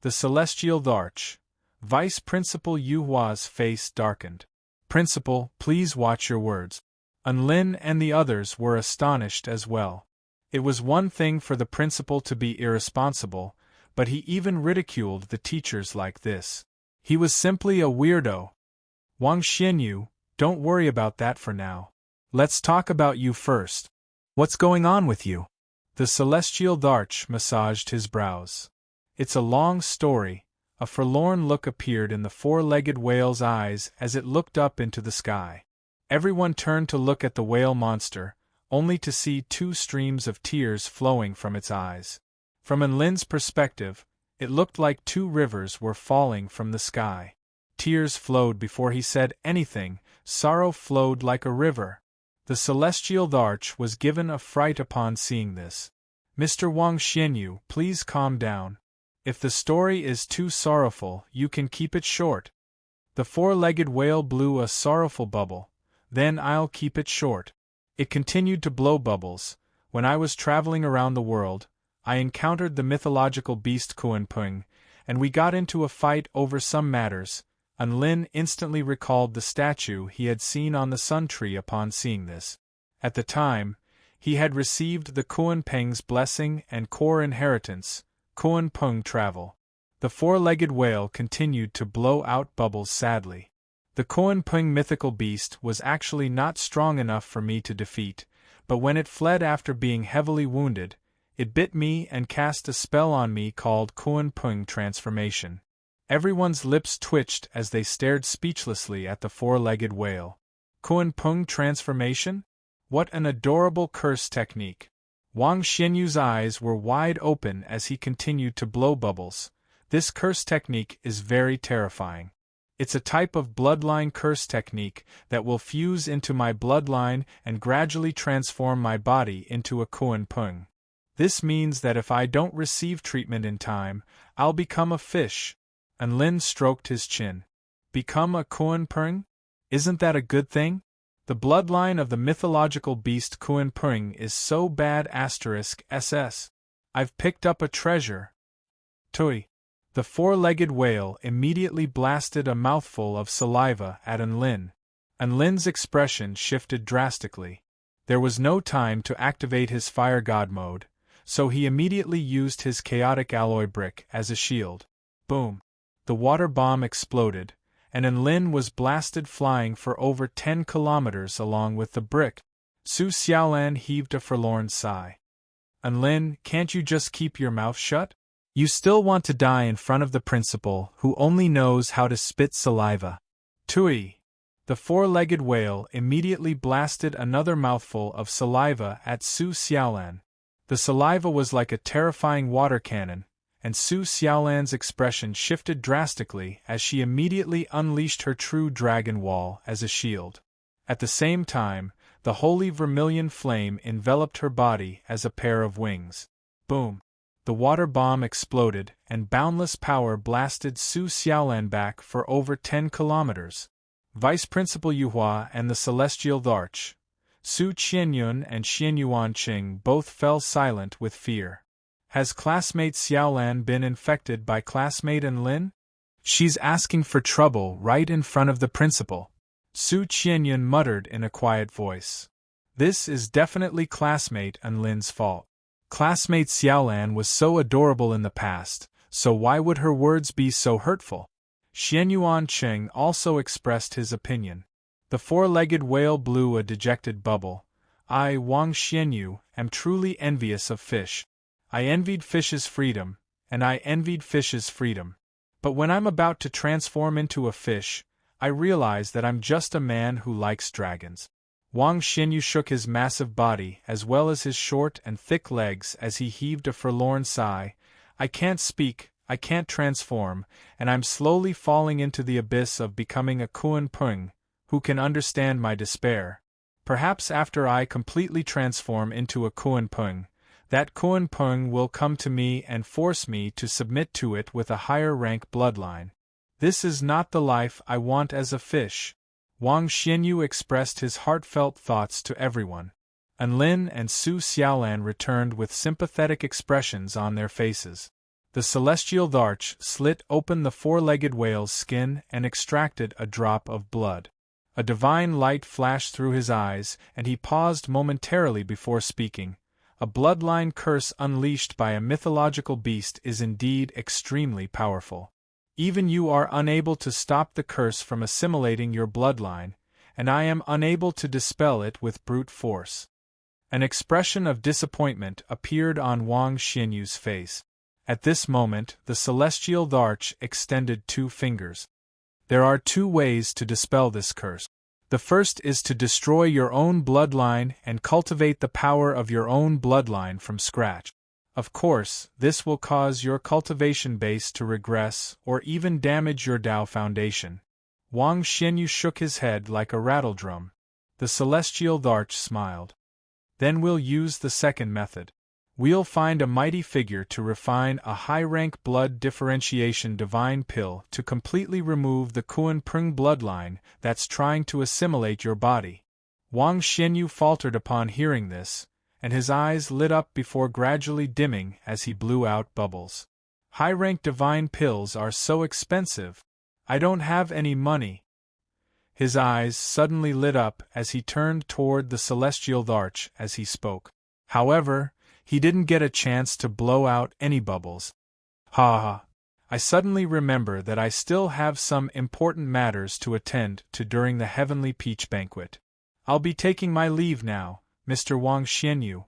The celestial Dharch. Vice Principal Yu Hua's face darkened. Principal, please watch your words. Unlin and the others were astonished as well. It was one thing for the principal to be irresponsible, but he even ridiculed the teachers like this. He was simply a weirdo. Wang Xianyu, don't worry about that for now. Let's talk about you first. What's going on with you? The celestial Dharch massaged his brows. It's a long story. A forlorn look appeared in the four-legged whale's eyes as it looked up into the sky. Everyone turned to look at the whale monster, only to see two streams of tears flowing from its eyes. From Enlin's perspective, it looked like two rivers were falling from the sky. Tears flowed before he said anything, sorrow flowed like a river. The celestial Dharch was given a fright upon seeing this. Mr. Wang Xianyu, please calm down. If the story is too sorrowful, you can keep it short. The four-legged whale blew a sorrowful bubble. Then I'll keep it short. It continued to blow bubbles. When I was traveling around the world, I encountered the mythological beast Kuan-Pung, and we got into a fight over some matters. Unlin instantly recalled the statue he had seen on the sun tree upon seeing this. At the time, he had received the Kuan-Pung's blessing and core inheritance, Kuan-Pung travel. The four-legged whale continued to blow out bubbles sadly. The Kuan-Pung mythical beast was actually not strong enough for me to defeat, but when it fled after being heavily wounded, it bit me and cast a spell on me called Kuan-Pung transformation. Everyone's lips twitched as they stared speechlessly at the four-legged whale. Kuan-Pung transformation? What an adorable curse technique! Wang Xianyu's eyes were wide open as he continued to blow bubbles. This curse technique is very terrifying. It's a type of bloodline curse technique that will fuse into my bloodline and gradually transform my body into a Kuan-Pung. This means that if I don't receive treatment in time, I'll become a fish. Enlin stroked his chin. Become a Kuan-Pung? Isn't that a good thing? The bloodline of the mythological beast Kuan-Pung is so bad *SS. I've picked up a treasure. Tui. The four-legged whale immediately blasted a mouthful of saliva at Enlin. Enlin's expression shifted drastically. There was no time to activate his fire god mode, so he immediately used his chaotic alloy brick as a shield. Boom. The water bomb exploded, and Enlin was blasted flying for over 10 kilometers along with the brick. Su Xiaolan heaved a forlorn sigh. Enlin, can't you just keep your mouth shut? You still want to die in front of the principal who only knows how to spit saliva. Tui. The four-legged whale immediately blasted another mouthful of saliva at Su Xiaolan. The saliva was like a terrifying water cannon, and Su Xiaolan's expression shifted drastically as she immediately unleashed her true dragon wall as a shield. At the same time, the holy vermilion flame enveloped her body as a pair of wings. Boom! The water bomb exploded, and boundless power blasted Su Xiaolan back for over 10 kilometers. Vice Principal Yu Hua and the Celestial Dharch, Su Qianyun and Xianyuan Qing both fell silent with fear. Has classmate Xiaolan been infected by classmate Enlin? She's asking for trouble right in front of the principal. Su Qianyun muttered in a quiet voice. This is definitely classmate Enlin's fault. Classmate Xiaolan was so adorable in the past, so why would her words be so hurtful? Xianyuan Qing also expressed his opinion. The four-legged whale blew a dejected bubble. I, Wang Xianyu, am truly envious of fish. I envied fish's freedom, and I envied fish's freedom. But when I'm about to transform into a fish, I realize that I'm just a man who likes dragons. Wang Xianyu shook his massive body as well as his short and thick legs as he heaved a forlorn sigh. I can't speak, I can't transform, and I'm slowly falling into the abyss of becoming a Kuan-Pung. Who can understand my despair? Perhaps after I completely transform into a Kuan-Pung, that Kuan-Pung will come to me and force me to submit to it with a higher rank bloodline. This is not the life I want as a fish. Wang Xianyu expressed his heartfelt thoughts to everyone. Enlin and Su Xiaolan returned with sympathetic expressions on their faces. The celestial Dharch slit open the four-legged whale's skin and extracted a drop of blood. A divine light flashed through his eyes, and he paused momentarily before speaking. A bloodline curse unleashed by a mythological beast is indeed extremely powerful. Even you are unable to stop the curse from assimilating your bloodline, and I am unable to dispel it with brute force. An expression of disappointment appeared on Wang Xianyu's face. At this moment, the celestial Dharch extended 2 fingers. There are 2 ways to dispel this curse. The first is to destroy your own bloodline and cultivate the power of your own bloodline from scratch. Of course, this will cause your cultivation base to regress or even damage your Dao foundation. Wang Xianyu shook his head like a rattledrum. The celestial Dharch smiled. Then we'll use the second method. We'll find a mighty figure to refine a high-rank blood differentiation divine pill to completely remove the Kuan Prung bloodline that's trying to assimilate your body. Wang Xianyu faltered upon hearing this, and his eyes lit up before gradually dimming as he blew out bubbles. High-rank divine pills are so expensive. I don't have any money. His eyes suddenly lit up as he turned toward the celestial Dharch as he spoke. However, he didn't get a chance to blow out any bubbles. Ha ha! I suddenly remember that I still have some important matters to attend to during the Heavenly Peach Banquet. I'll be taking my leave now, Mr. Wang Xianyu.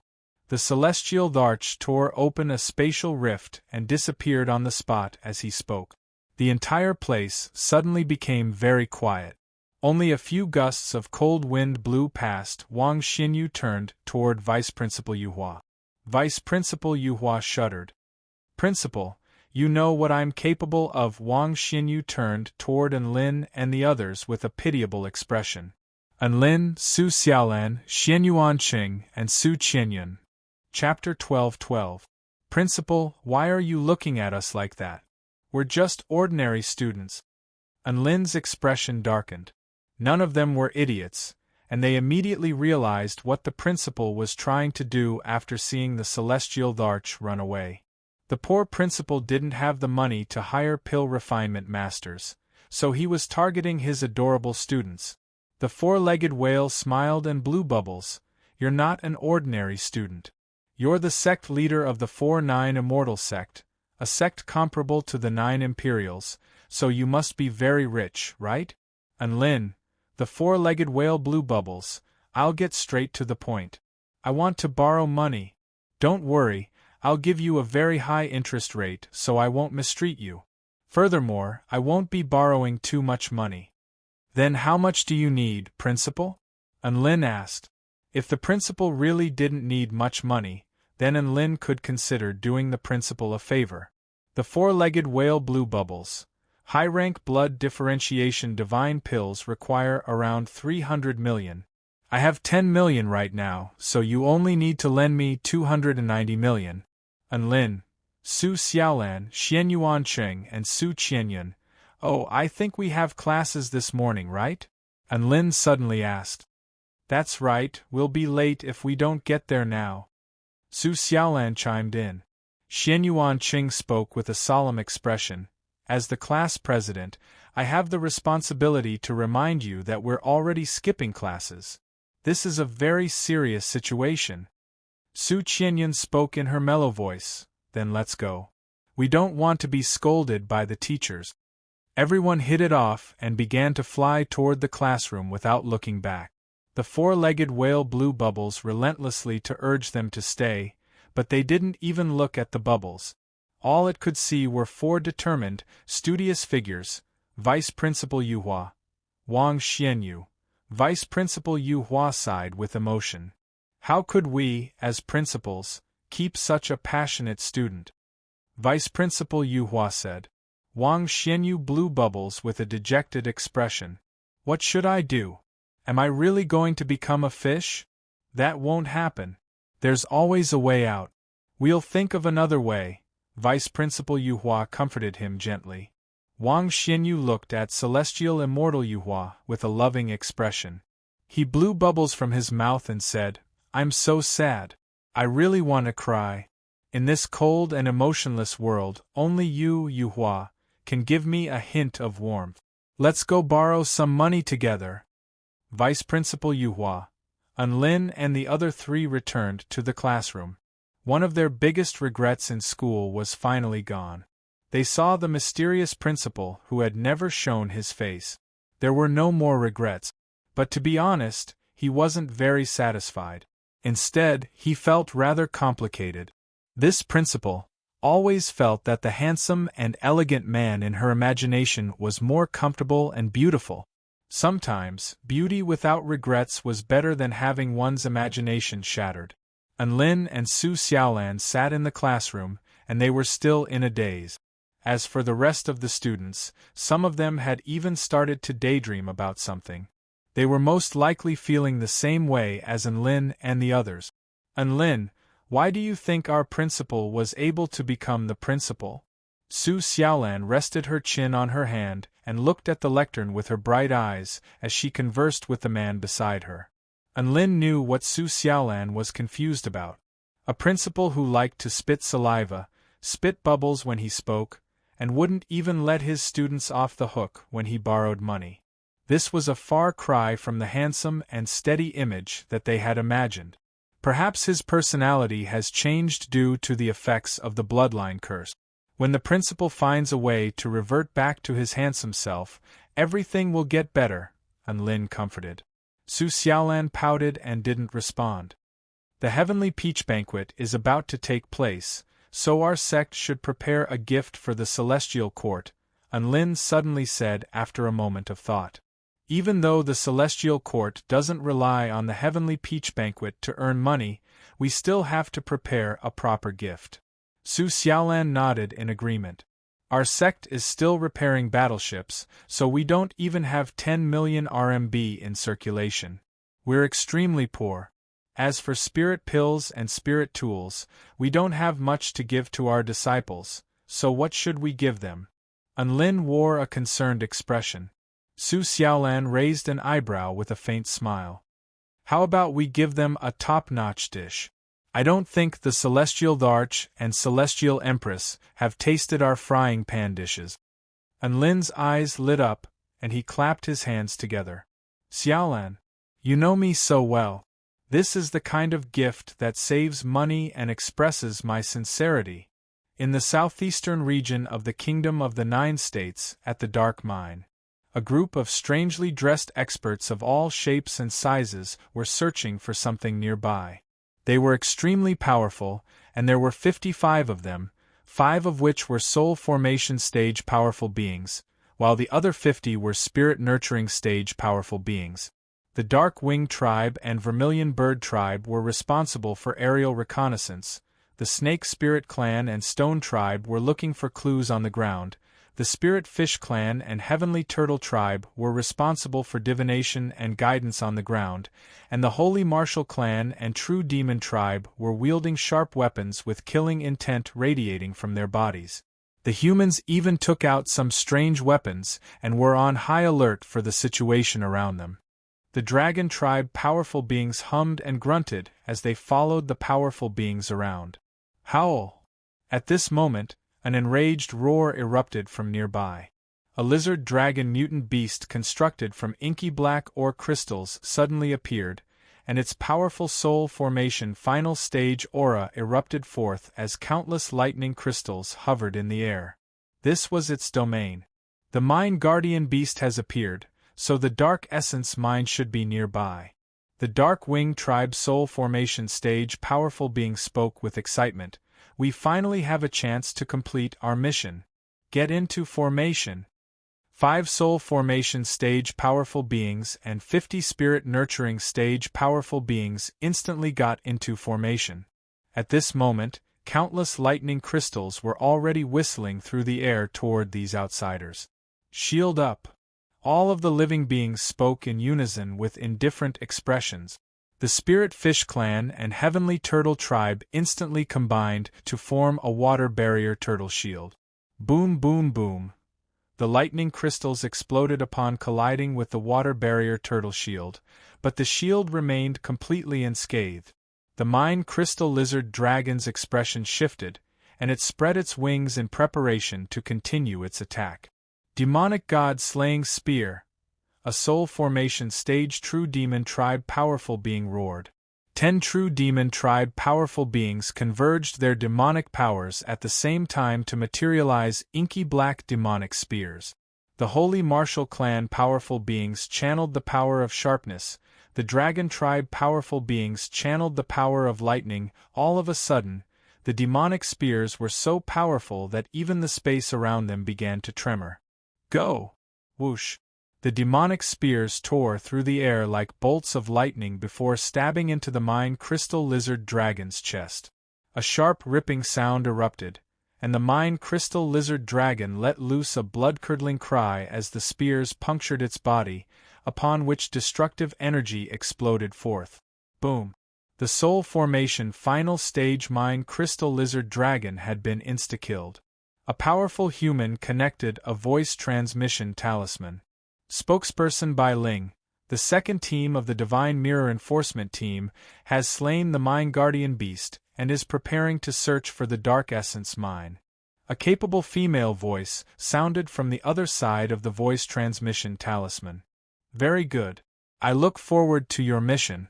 The celestial Dharch tore open a spatial rift and disappeared on the spot as he spoke. The entire place suddenly became very quiet. Only a few gusts of cold wind blew past. Wang Xianyu turned toward Vice Principal Yuhua. Vice Principal Yuhua shuddered. Principal, you know what I'm capable of. Wang Xianyu turned toward Enlin and the others with a pitiable expression. Enlin, Su Xiaolan, Xianyuan Qing, and Su Qianyun. Chapter 12:12. Principal, why are you looking at us like that? We're just ordinary students. Enlin's expression darkened. None of them were idiots, and they immediately realized what the principal was trying to do after seeing the celestial Dharch run away. The poor principal didn't have the money to hire pill refinement masters, so he was targeting his adorable students. The four-legged whale smiled and blew bubbles. You're not an ordinary student. You're the sect leader of the 4-9 Immortal sect, a sect comparable to the 9 Imperials, so you must be very rich, right? Enlin, the four-legged whale blew bubbles. I'll get straight to the point. I want to borrow money. Don't worry, I'll give you a very high interest rate so I won't mistreat you. Furthermore, I won't be borrowing too much money. Then how much do you need, Principal? Enlin asked. If the principal really didn't need much money, then Enlin could consider doing the principal a favor. The four-legged whale blew bubbles. High-rank blood differentiation divine pills require around 300 million. I have 10 million right now, so you only need to lend me 290 million. Enlin, Su Xiaolan, Xianyuan Qing, and Su Qianyun. Oh, I think we have classes this morning, right? Enlin suddenly asked. That's right, we'll be late if we don't get there now. Su Xiaolan chimed in. Xianyuan Qing spoke with a solemn expression. As the class president, I have the responsibility to remind you that we're already skipping classes. This is a very serious situation. Su Qianyun spoke in her mellow voice. Then let's go. We don't want to be scolded by the teachers. Everyone hit it off and began to fly toward the classroom without looking back. The four-legged whale blew bubbles relentlessly to urge them to stay, but they didn't even look at the bubbles. All it could see were 4 determined, studious figures: Vice Principal Yuhua. Wang Xianyu. Vice Principal Yuhua sighed with emotion. How could we, as principals, keep such a passionate student? Vice Principal Yuhua said. Wang Xianyu blew bubbles with a dejected expression. What should I do? Am I really going to become a fish? That won't happen. There's always a way out. We'll think of another way. Vice Principal Yuhua comforted him gently. Wang Xianyu looked at Celestial Immortal Yuhua with a loving expression. He blew bubbles from his mouth and said, I'm so sad. I really want to cry. In this cold and emotionless world, only you, Yuhua, can give me a hint of warmth. Let's go borrow some money together. Vice Principal Yuhua, Unlin and the other three returned to the classroom. One of their biggest regrets in school was finally gone. They saw the mysterious principal who had never shown his face. There were no more regrets. But to be honest, he wasn't very satisfied. Instead, he felt rather complicated. This principal always felt that the handsome and elegant man in her imagination was more comfortable and beautiful. Sometimes, beauty without regrets was better than having one's imagination shattered. Anlin and Su Xiaolan sat in the classroom, and they were still in a daze. As for the rest of the students, some of them had even started to daydream about something. They were most likely feeling the same way as Anlin and the others. Anlin, why do you think our principal was able to become the principal? Su Xiaolan rested her chin on her hand and looked at the lectern with her bright eyes as she conversed with the man beside her. Anlin knew what Su Xiaolan was confused about. A principal who liked to spit saliva, spit bubbles when he spoke, and wouldn't even let his students off the hook when he borrowed money. This was a far cry from the handsome and steady image that they had imagined. Perhaps his personality has changed due to the effects of the bloodline curse. When the principal finds a way to revert back to his handsome self, everything will get better, Anlin comforted. Su Xiaolan pouted and didn't respond. The Heavenly Peach Banquet is about to take place, so our sect should prepare a gift for the Celestial Court, Anlin suddenly said after a moment of thought. Even though the Celestial Court doesn't rely on the Heavenly Peach Banquet to earn money, we still have to prepare a proper gift. Su Xiaolan nodded in agreement. Our sect is still repairing battleships, so we don't even have 10 million RMB in circulation. We're extremely poor. As for spirit pills and spirit tools, we don't have much to give to our disciples, so what should we give them? Anlin wore a concerned expression. Su Xiaolan raised an eyebrow with a faint smile. How about we give them a top-notch dish? I don't think the Celestial Dharch and Celestial Empress have tasted our frying pan dishes. Anlin's eyes lit up, and he clapped his hands together. Xiaolan, you know me so well. This is the kind of gift that saves money and expresses my sincerity. In the southeastern region of the Kingdom of the Nine States, at the Dark Mine, a group of strangely dressed experts of all shapes and sizes were searching for something nearby. They were extremely powerful, and there were 55 of them, 5 of which were soul formation stage powerful beings, while the other 50 were spirit nurturing stage powerful beings. The Dark Wing Tribe and Vermilion Bird Tribe were responsible for aerial reconnaissance, the Snake Spirit Clan and Stone Tribe were looking for clues on the ground, the Spirit Fish Clan and Heavenly Turtle Tribe were responsible for divination and guidance on the ground, and the Holy Martial Clan and True Demon Tribe were wielding sharp weapons with killing intent radiating from their bodies. The humans even took out some strange weapons and were on high alert for the situation around them. The Dragon Tribe powerful beings hummed and grunted as they followed the powerful beings around. Howl! At this moment, an enraged roar erupted from nearby. A lizard dragon mutant beast constructed from inky black ore crystals suddenly appeared, and its powerful soul formation final stage aura erupted forth as countless lightning crystals hovered in the air. This was its domain. The Mine Guardian beast has appeared, so the Dark Essence Mine should be nearby. The Dark Wing Tribe soul formation stage powerful being spoke with excitement. We finally have a chance to complete our mission. Get into formation. 5 soul formation stage powerful beings and 50 spirit nurturing stage powerful beings instantly got into formation. At this moment, countless lightning crystals were already whistling through the air toward these outsiders. Shield up! All of the living beings spoke in unison with indifferent expressions. The Spirit Fish Clan and Heavenly Turtle Tribe instantly combined to form a water barrier turtle shield. Boom boom boom. The lightning crystals exploded upon colliding with the water barrier turtle shield, but the shield remained completely unscathed. The Mind Crystal Lizard Dragon's expression shifted, and it spread its wings in preparation to continue its attack. Demonic God Slaying Spear. A soul formation stage. True Demon Tribe Powerful Being roared. 10 true Demon Tribe powerful beings converged their demonic powers at the same time to materialize inky black demonic spears. The Holy Martial Clan powerful beings channeled the power of sharpness. The Dragon Tribe powerful beings channeled the power of lightning. All of a sudden, the demonic spears were so powerful that even the space around them began to tremor. Go! Whoosh! The demonic spears tore through the air like bolts of lightning before stabbing into the Mind Crystal Lizard Dragon's chest. A sharp ripping sound erupted, and the Mind Crystal Lizard Dragon let loose a blood-curdling cry as the spears punctured its body, upon which destructive energy exploded forth. Boom! The Soul Formation Final Stage Mind Crystal Lizard Dragon had been insta-killed. A powerful human connected a voice transmission talisman. Spokesperson Bai Ling, the second team of the Divine Mirror Enforcement Team, has slain the Mind Guardian Beast and is preparing to search for the Dark Essence Mine. A capable female voice sounded from the other side of the voice transmission talisman. Very good. I look forward to your mission.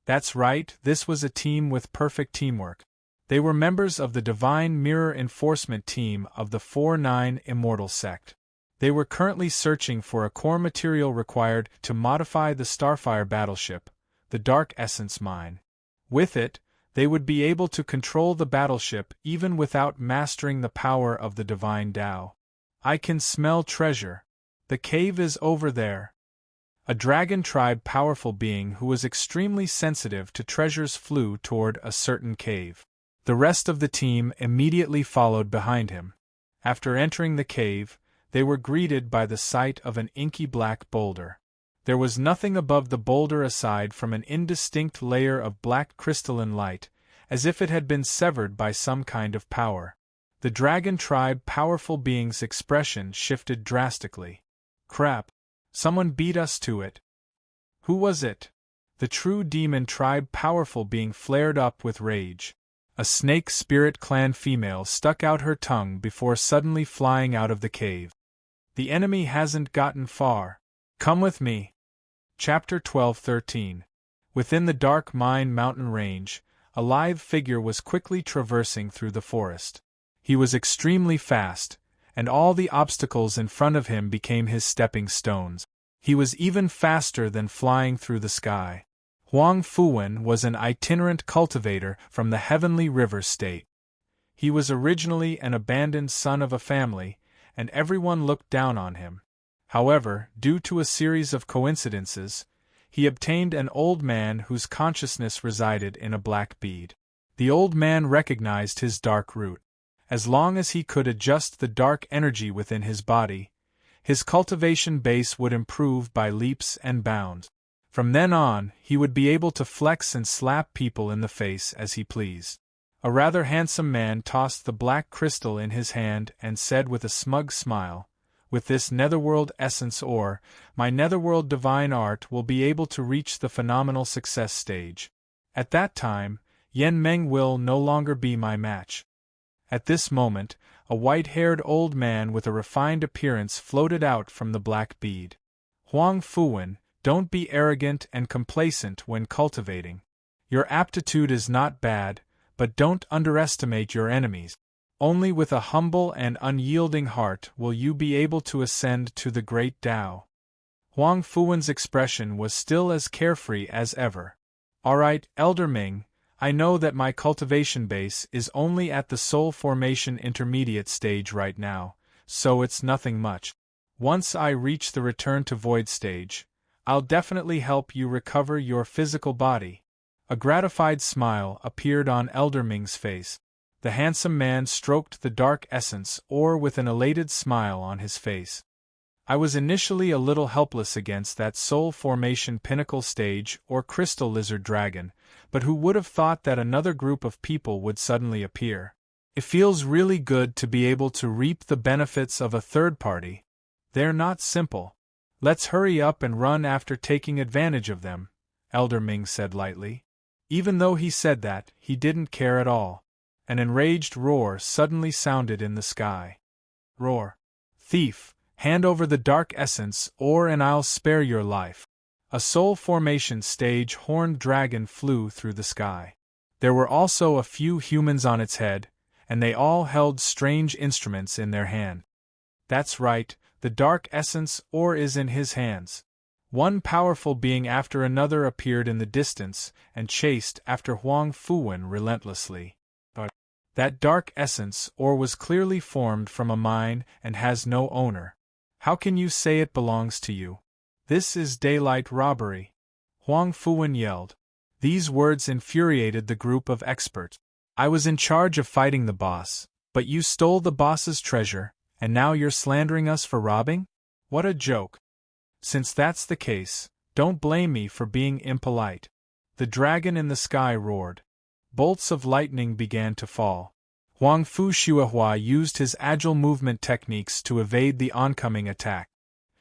That's right, this was a team with perfect teamwork. They were members of the Divine Mirror Enforcement Team of the 4-9 Immortal Sect. They were currently searching for a core material required to modify the Starfire battleship, the Dark Essence Mine. With it, they would be able to control the battleship even without mastering the power of the Divine Tao. I can smell treasure. The cave is over there. A Dragon Tribe powerful being who was extremely sensitive to treasures flew toward a certain cave. The rest of the team immediately followed behind him. After entering the cave, they were greeted by the sight of an inky black boulder. There was nothing above the boulder aside from an indistinct layer of black crystalline light, as if it had been severed by some kind of power. The Dragon Tribe powerful being's expression shifted drastically. Crap! Someone beat us to it. Who was it? The True Demon Tribe powerful being flared up with rage. A Snake Spirit Clan female stuck out her tongue before suddenly flying out of the cave. The enemy hasn't gotten far. Come with me. Chapter 12-13. Within the dark Mine Mountain Range, a lithe figure was quickly traversing through the forest. He was extremely fast, and all the obstacles in front of him became his stepping stones. He was even faster than flying through the sky. Huang Fuwen was an itinerant cultivator from the Heavenly River State. He was originally an abandoned son of a family, and everyone looked down on him. However, due to a series of coincidences, he obtained an old man whose consciousness resided in a black bead. The old man recognized his dark root. As long as he could adjust the dark energy within his body, his cultivation base would improve by leaps and bounds. From then on, he would be able to flex and slap people in the face as he pleased. A rather handsome man tossed the black crystal in his hand and said with a smug smile, "With this netherworld essence ore, my netherworld divine art will be able to reach the phenomenal success stage. At that time, Yen Meng will no longer be my match." At this moment, a white-haired old man with a refined appearance floated out from the black bead. Huang Fuwen, don't be arrogant and complacent when cultivating. Your aptitude is not bad, but don't underestimate your enemies. Only with a humble and unyielding heart will you be able to ascend to the great Tao. Huang Fuwen's expression was still as carefree as ever. Alright, Elder Ming, I know that my cultivation base is only at the soul formation intermediate stage right now, so it's nothing much. Once I reach the return to void stage, I'll definitely help you recover your physical body. A gratified smile appeared on Elder Ming's face. The handsome man stroked the dark essence ore with an elated smile on his face. I was initially a little helpless against that soul formation pinnacle stage or crystal lizard dragon, but who would have thought that another group of people would suddenly appear? It feels really good to be able to reap the benefits of a third party. They're not simple. Let's hurry up and run after taking advantage of them, Elder Ming said lightly. Even though he said that, he didn't care at all. An enraged roar suddenly sounded in the sky. Roar. Thief, hand over the dark essence, and I'll spare your life. A soul formation stage horned dragon flew through the sky. There were also a few humans on its head, and they all held strange instruments in their hand. That's right, the dark essence is in his hands. One powerful being after another appeared in the distance and chased after Huang Fuwen relentlessly. But that dark essence was clearly formed from a mine and has no owner. How can you say it belongs to you? This is daylight robbery. Huang Fuwen yelled. These words infuriated the group of experts. I was in charge of fighting the boss, but you stole the boss's treasure, and now you're slandering us for robbing? What a joke. Since that's the case, don't blame me for being impolite. The dragon in the sky roared. Bolts of lightning began to fall. Huang Fu Shuahua used his agile movement techniques to evade the oncoming attack.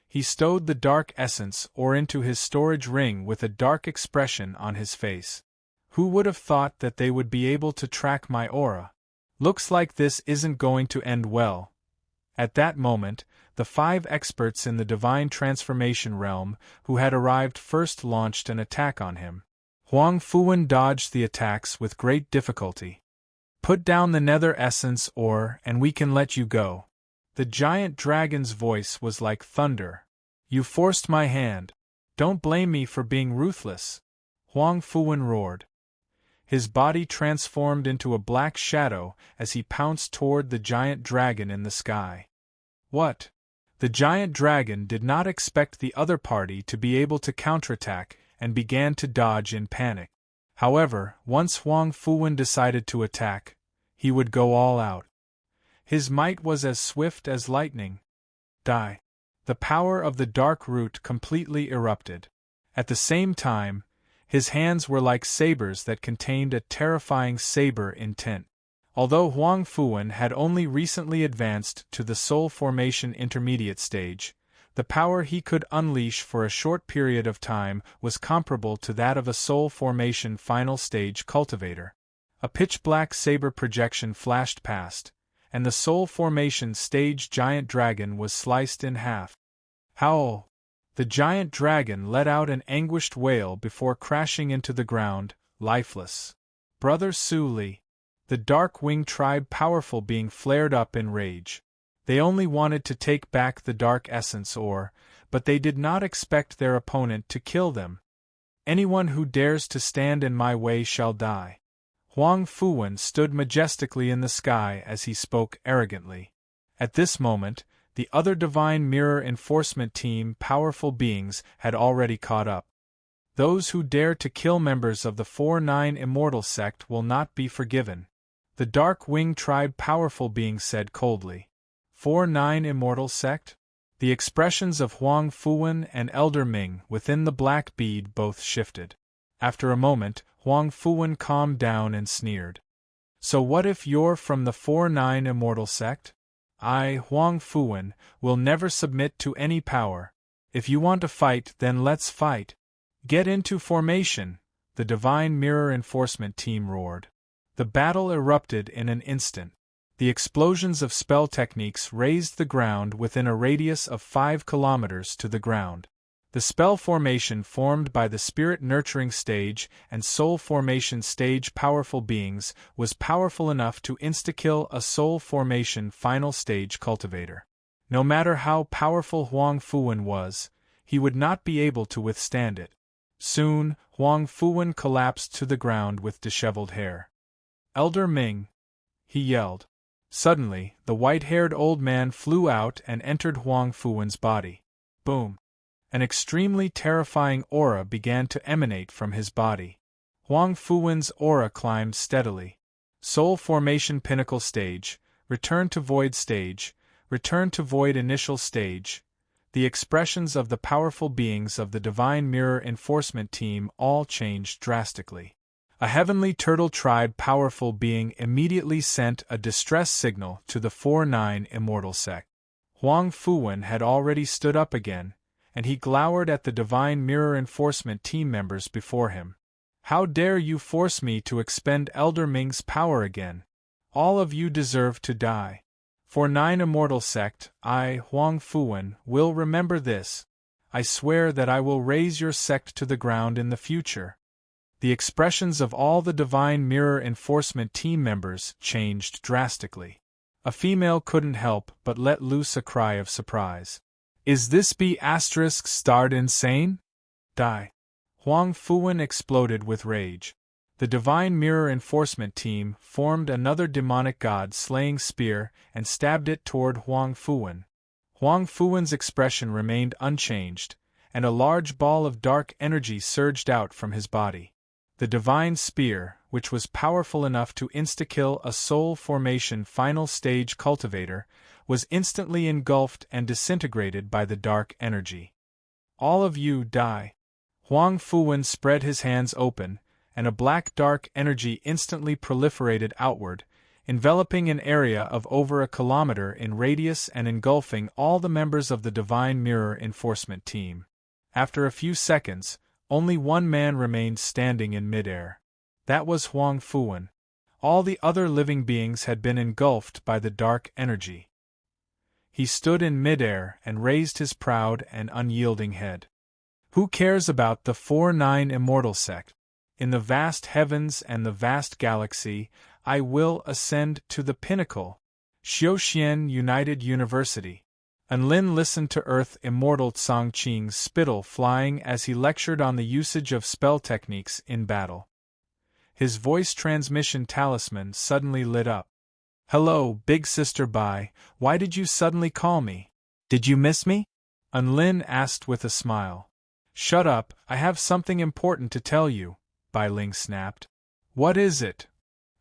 He stowed the dark essence into his storage ring with a dark expression on his face. Who would have thought that they would be able to track my aura? Looks like this isn't going to end well. At that moment, the 5 experts in the divine transformation realm who had arrived first launched an attack on him. Huang Fuwen dodged the attacks with great difficulty. Put down the nether essence and we can let you go. The giant dragon's voice was like thunder. You forced my hand. Don't blame me for being ruthless. Huang Fuwen roared. His body transformed into a black shadow as he pounced toward the giant dragon in the sky. What? The giant dragon did not expect the other party to be able to counterattack and began to dodge in panic. However, once Huang Fuwen decided to attack, he would go all out. His might was as swift as lightning. Die. The power of the dark root completely erupted. At the same time, his hands were like sabers that contained a terrifying saber intent. Although Huang Fuwen had only recently advanced to the soul formation intermediate stage, the power he could unleash for a short period of time was comparable to that of a soul formation final stage cultivator. A pitch-black saber projection flashed past, and the soul formation stage giant dragon was sliced in half. Howl! The giant dragon let out an anguished wail before crashing into the ground, lifeless. Brother Su Li. The Dark Wing tribe powerful being flared up in rage. They only wanted to take back the dark essence but they did not expect their opponent to kill them. Anyone who dares to stand in my way shall die. Huang Fuwen stood majestically in the sky as he spoke arrogantly. At this moment, the other Divine Mirror Enforcement Team powerful beings had already caught up. Those who dare to kill members of the 4-9 Immortal Sect will not be forgiven. The Dark Wing tribe powerful being said coldly. 4-9 Immortal Sect? The expressions of Huang Fuwen and Elder Ming within the black bead both shifted. After a moment, Huang Fuwen calmed down and sneered. So what if you're from the 4-9 Immortal Sect? I, Huang Fuwen, will never submit to any power. If you want to fight, then let's fight. Get into formation, the Divine Mirror Enforcement Team roared. The battle erupted in an instant. The explosions of spell techniques razed the ground within a radius of 5 kilometers to the ground. The spell formation formed by the Spirit Nurturing Stage and Soul Formation Stage powerful beings was powerful enough to insta-kill a Soul Formation Final Stage Cultivator. No matter how powerful Huang Fuwen was, he would not be able to withstand it. Soon, Huang Fuwen collapsed to the ground with disheveled hair. Elder Ming, he yelled. Suddenly, the white-haired old man flew out and entered Huang Fuwen's body. Boom! An extremely terrifying aura began to emanate from his body. Huang Fuwen's aura climbed steadily. Soul Formation Pinnacle Stage, Return to Void Stage, Return to Void Initial Stage. The expressions of the powerful beings of the Divine Mirror Enforcement Team all changed drastically. A heavenly turtle tribe powerful being immediately sent a distress signal to the 4-9 Immortal Sect. Huang Fuwen had already stood up again, and he glowered at the Divine Mirror Enforcement Team members before him. How dare you force me to expend Elder Ming's power again? All of you deserve to die. For 9 immortal sect, I, Huang Fuwen, will remember this. I swear that I will raise your sect to the ground in the future. The expressions of all the Divine Mirror Enforcement team members changed drastically. A female couldn't help but let loose a cry of surprise. Is this B***starred insane? Die. Huang Fuwen exploded with rage. The Divine Mirror Enforcement team formed another demonic god-slaying spear and stabbed it toward Huang Fuwen. Huang Fuwen's expression remained unchanged, and a large ball of dark energy surged out from his body. The divine spear, which was powerful enough to insta-kill a soul formation final stage cultivator, was instantly engulfed and disintegrated by the dark energy. All of you die. Huang Fuwen spread his hands open, and a black dark energy instantly proliferated outward, enveloping an area of over a kilometer in radius and engulfing all the members of the Divine Mirror Enforcement team. After a few seconds, only one man remained standing in midair. That was Huang Fuwen. All the other living beings had been engulfed by the dark energy. He stood in midair and raised his proud and unyielding head. Who cares about the 4-9 immortal sect? In the vast heavens and the vast galaxy, I will ascend to the pinnacle. Xiaoxian United University. Anlin listened to Earth Immortal Tsang Qing's spittle flying as he lectured on the usage of spell techniques in battle. His voice transmission talisman suddenly lit up. Hello, Big Sister Bai, why did you suddenly call me? Did you miss me? Anlin asked with a smile. Shut up, I have something important to tell you, Bai Ling snapped. What is it?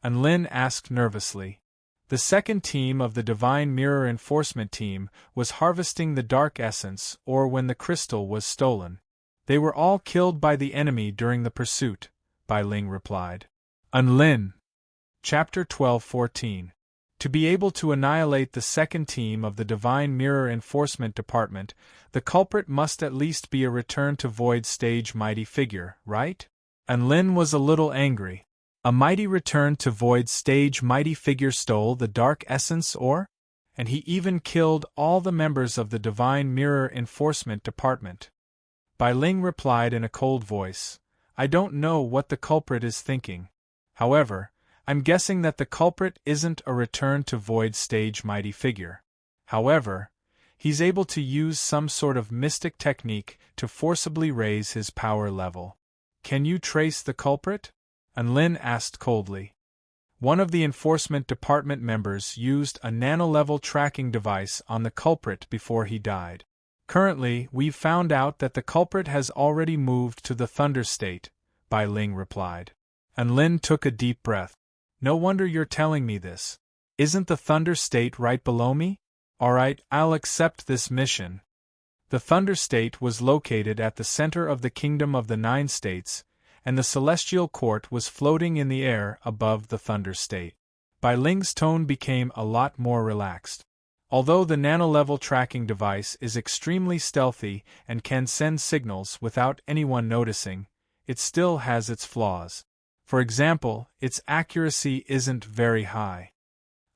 Anlin asked nervously. The second team of the Divine Mirror Enforcement team was harvesting the Dark Essence or when the crystal was stolen. They were all killed by the enemy during the pursuit, Bai Ling replied. Anlin. Chapter 12-14. To be able to annihilate the second team of the Divine Mirror Enforcement Department, the culprit must at least be a return to Void stage mighty figure, right? Anlin was a little angry. A mighty return to Void stage mighty figure stole the Dark Essence or? And he even killed all the members of the Divine Mirror Enforcement Department. Bai Ling replied in a cold voice, I don't know what the culprit is thinking. However, I'm guessing that the culprit isn't a return to Void stage mighty figure. However, he's able to use some sort of mystic technique to forcibly raise his power level. Can you trace the culprit? Anlin asked coldly. One of the enforcement department members used a nano-level tracking device on the culprit before he died. Currently, we've found out that the culprit has already moved to the Thunder State, Bai Ling replied. Anlin took a deep breath. No wonder you're telling me this. Isn't the Thunder State right below me? Alright, I'll accept this mission. The Thunder State was located at the center of the Kingdom of the Nine States, and the Celestial Court was floating in the air above the Thunder State. Bai Ling's tone became a lot more relaxed. Although the nano-level tracking device is extremely stealthy and can send signals without anyone noticing, it still has its flaws. For example, its accuracy isn't very high.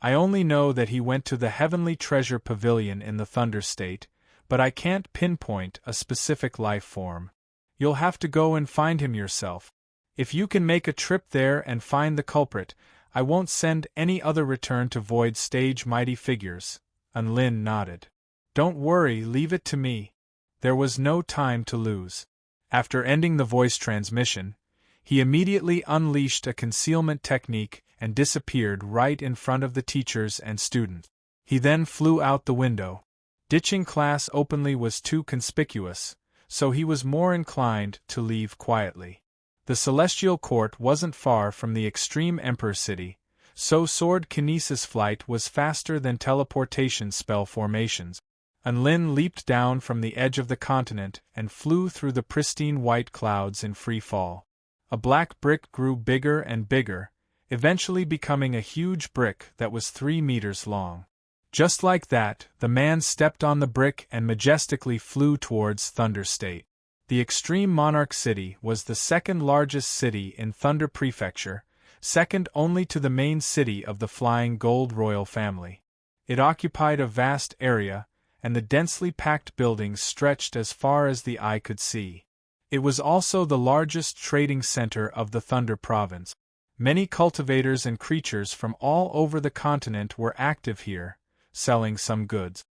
I only know that he went to the Heavenly Treasure Pavilion in the Thunder State, but I can't pinpoint a specific life form. You'll have to go and find him yourself. If you can make a trip there and find the culprit, I won't send any other return to Void stage mighty figures. Anlin nodded. Don't worry, leave it to me. There was no time to lose. After ending the voice transmission, he immediately unleashed a concealment technique and disappeared right in front of the teachers and students. He then flew out the window. Ditching class openly was too conspicuous, so he was more inclined to leave quietly. The Celestial Court wasn't far from the Extreme Emperor City, so sword kinesis flight was faster than teleportation spell formations. Anlin leaped down from the edge of the continent and flew through the pristine white clouds in free fall. A black brick grew bigger and bigger, eventually becoming a huge brick that was 3 meters long. Just like that, the man stepped on the brick and majestically flew towards Thunder State. The Extreme Monarch City was the second largest city in Thunder Prefecture, second only to the main city of the Flying Gold royal family. It occupied a vast area, and the densely packed buildings stretched as far as the eye could see. It was also the largest trading center of the Thunder Province. Many cultivators and creatures from all over the continent were active here, selling some goods.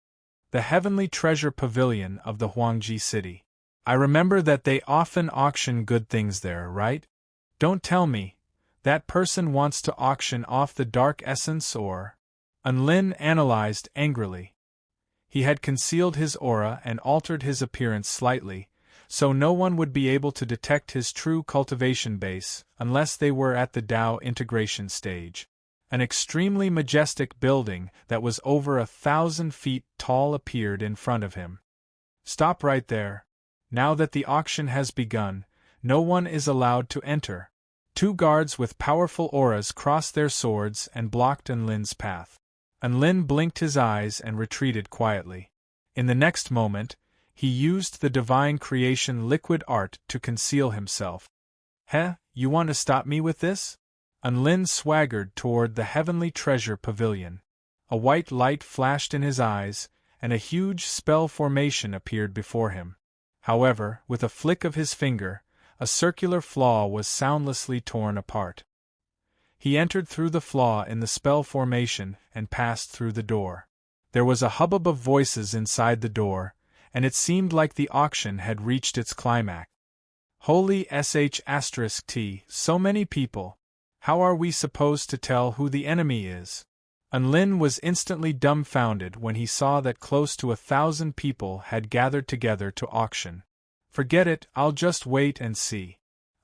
The Heavenly Treasure Pavilion of the Huangji City. I remember that they often auction good things there, right? Don't tell me. That person wants to auction off the dark essence or? Unlin analyzed angrily. He had concealed his aura and altered his appearance slightly, so no one would be able to detect his true cultivation base unless they were at the Dao integration stage. An extremely majestic building that was over 1,000 feet tall appeared in front of him. Stop right there. Now that the auction has begun, no one is allowed to enter. 2 guards with powerful auras crossed their swords and blocked Enlin's path. Enlin blinked his eyes and retreated quietly. In the next moment, he used the divine creation liquid art to conceal himself. Heh, you want to stop me with this? Enlin swaggered toward the Heavenly Treasure Pavilion. A white light flashed in his eyes, and a huge spell formation appeared before him. However, with a flick of his finger, a circular flaw was soundlessly torn apart. He entered through the flaw in the spell formation and passed through the door. There was a hubbub of voices inside the door, and it seemed like the auction had reached its climax. Holy sh*t, so many people. How are we supposed to tell who the enemy is? Enlin was instantly dumbfounded when he saw that close to 1,000 people had gathered together to auction. Forget it, I'll just wait and see.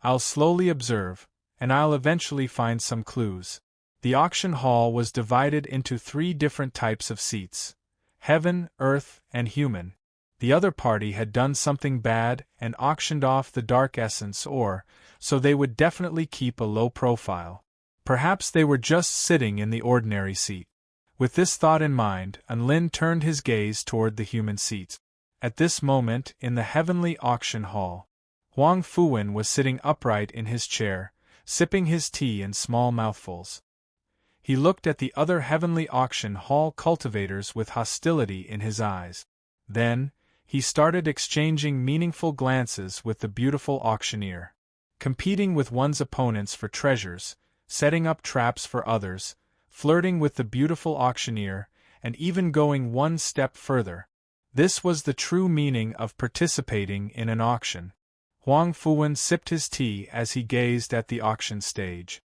I'll slowly observe, and I'll eventually find some clues. The auction hall was divided into 3 different types of seats: heaven, earth, and human. The other party had done something bad and auctioned off the dark essence ore, so they would definitely keep a low profile. Perhaps they were just sitting in the ordinary seat. With this thought in mind, Enlin turned his gaze toward the human seats. At this moment, in the heavenly auction hall, Huang Fuwen was sitting upright in his chair, sipping his tea in small mouthfuls. He looked at the other heavenly auction hall cultivators with hostility in his eyes. Then, he started exchanging meaningful glances with the beautiful auctioneer. Competing with one's opponents for treasures, setting up traps for others, flirting with the beautiful auctioneer, and even going one step further. This was the true meaning of participating in an auction. Huang Fuwen sipped his tea as he gazed at the auction stage.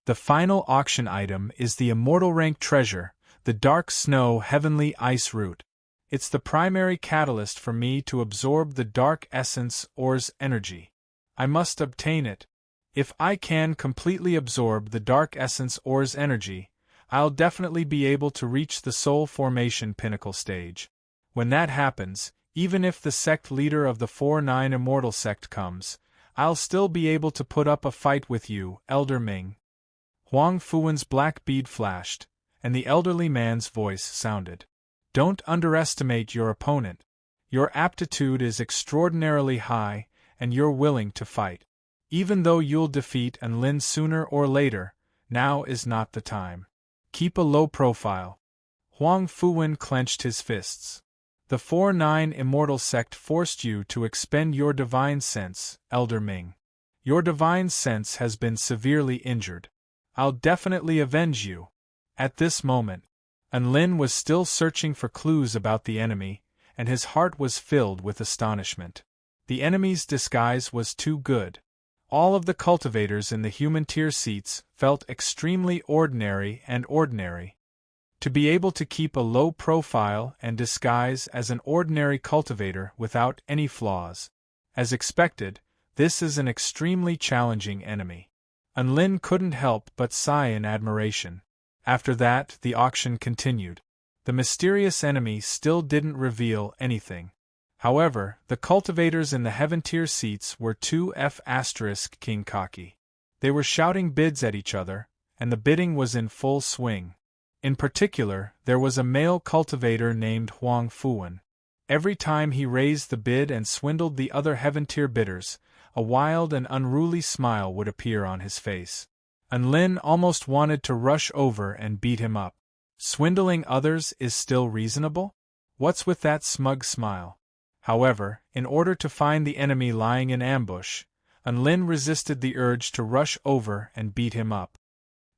The final auction item is the immortal rank treasure, the Dark Snow Heavenly Ice Root. It's the primary catalyst for me to absorb the Dark Essence Ore's energy. I must obtain it. If I can completely absorb the Dark Essence Ore's energy, I'll definitely be able to reach the Soul Formation Pinnacle stage. When that happens, even if the sect leader of the 4-9 Immortal Sect comes, I'll still be able to put up a fight with you, Elder Ming. Huang Fuwen's black bead flashed, and the elderly man's voice sounded. Don't underestimate your opponent. Your aptitude is extraordinarily high, and you're willing to fight. Even though you'll defeat Enlin sooner or later, now is not the time. Keep a low profile. Huang Fuwen clenched his fists. The 4-9 Immortal Sect forced you to expend your divine sense, Elder Ming. Your divine sense has been severely injured. I'll definitely avenge you. At this moment, Enlin was still searching for clues about the enemy, and his heart was filled with astonishment. The enemy's disguise was too good. All of the cultivators in the human tier seats felt extremely ordinary and ordinary. To be able to keep a low profile and disguise as an ordinary cultivator without any flaws. As expected, this is an extremely challenging enemy. Enlin couldn't help but sigh in admiration. After that, the auction continued. The mysterious enemy still didn't reveal anything. However, the cultivators in the heaven tier seats were 2F** King cocky. They were shouting bids at each other, and the bidding was in full swing. In particular, there was a male cultivator named Huang Fuwen. Every time he raised the bid and swindled the other heaven-tier bidders, a wild and unruly smile would appear on his face. Unlin almost wanted to rush over and beat him up. Swindling others is still reasonable? What's with that smug smile? However, in order to find the enemy lying in ambush, Unlin resisted the urge to rush over and beat him up.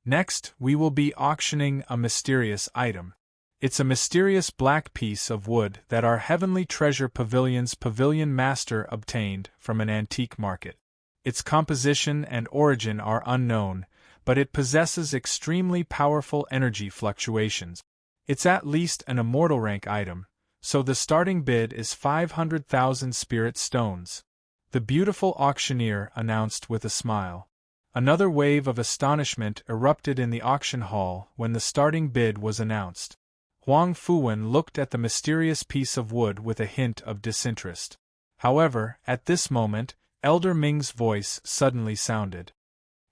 Next, we will be auctioning a mysterious item. It's a mysterious black piece of wood that our Heavenly Treasure Pavilion's pavilion master obtained from an antique market. Its composition and origin are unknown, but it possesses extremely powerful energy fluctuations. It's at least an immortal rank item, so the starting bid is 500,000 spirit stones. The beautiful auctioneer announced with a smile. Another wave of astonishment erupted in the auction hall when the starting bid was announced. Huang Fuwen looked at the mysterious piece of wood with a hint of disinterest. However, at this moment, Elder Ming's voice suddenly sounded.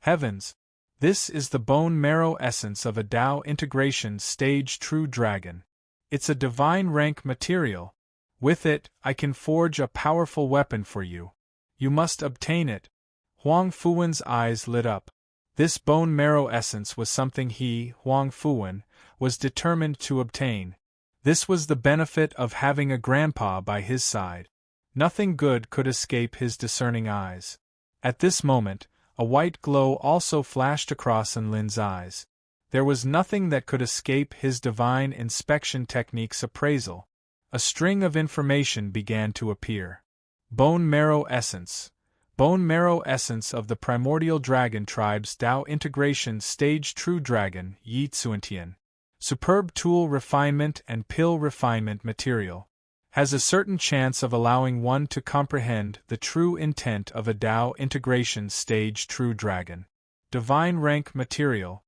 Heavens! This is the bone marrow essence of a Tao integration stage true dragon. It's a divine rank material. With it, I can forge a powerful weapon for you. You must obtain it. Huang Fuwen's eyes lit up. This bone marrow essence was something he, Huang Fuwen, was determined to obtain. This was the benefit of having a grandpa by his side. Nothing good could escape his discerning eyes. At this moment, a white glow also flashed across Enlin's eyes. There was nothing that could escape his divine inspection technique's appraisal. A string of information began to appear. Bone marrow essence. Bone marrow essence of the primordial dragon tribe's Tao integration stage true dragon, Yi Tsuantian. Superb tool refinement and pill refinement material. Has a certain chance of allowing one to comprehend the true intent of a Tao integration stage true dragon. Divine rank material.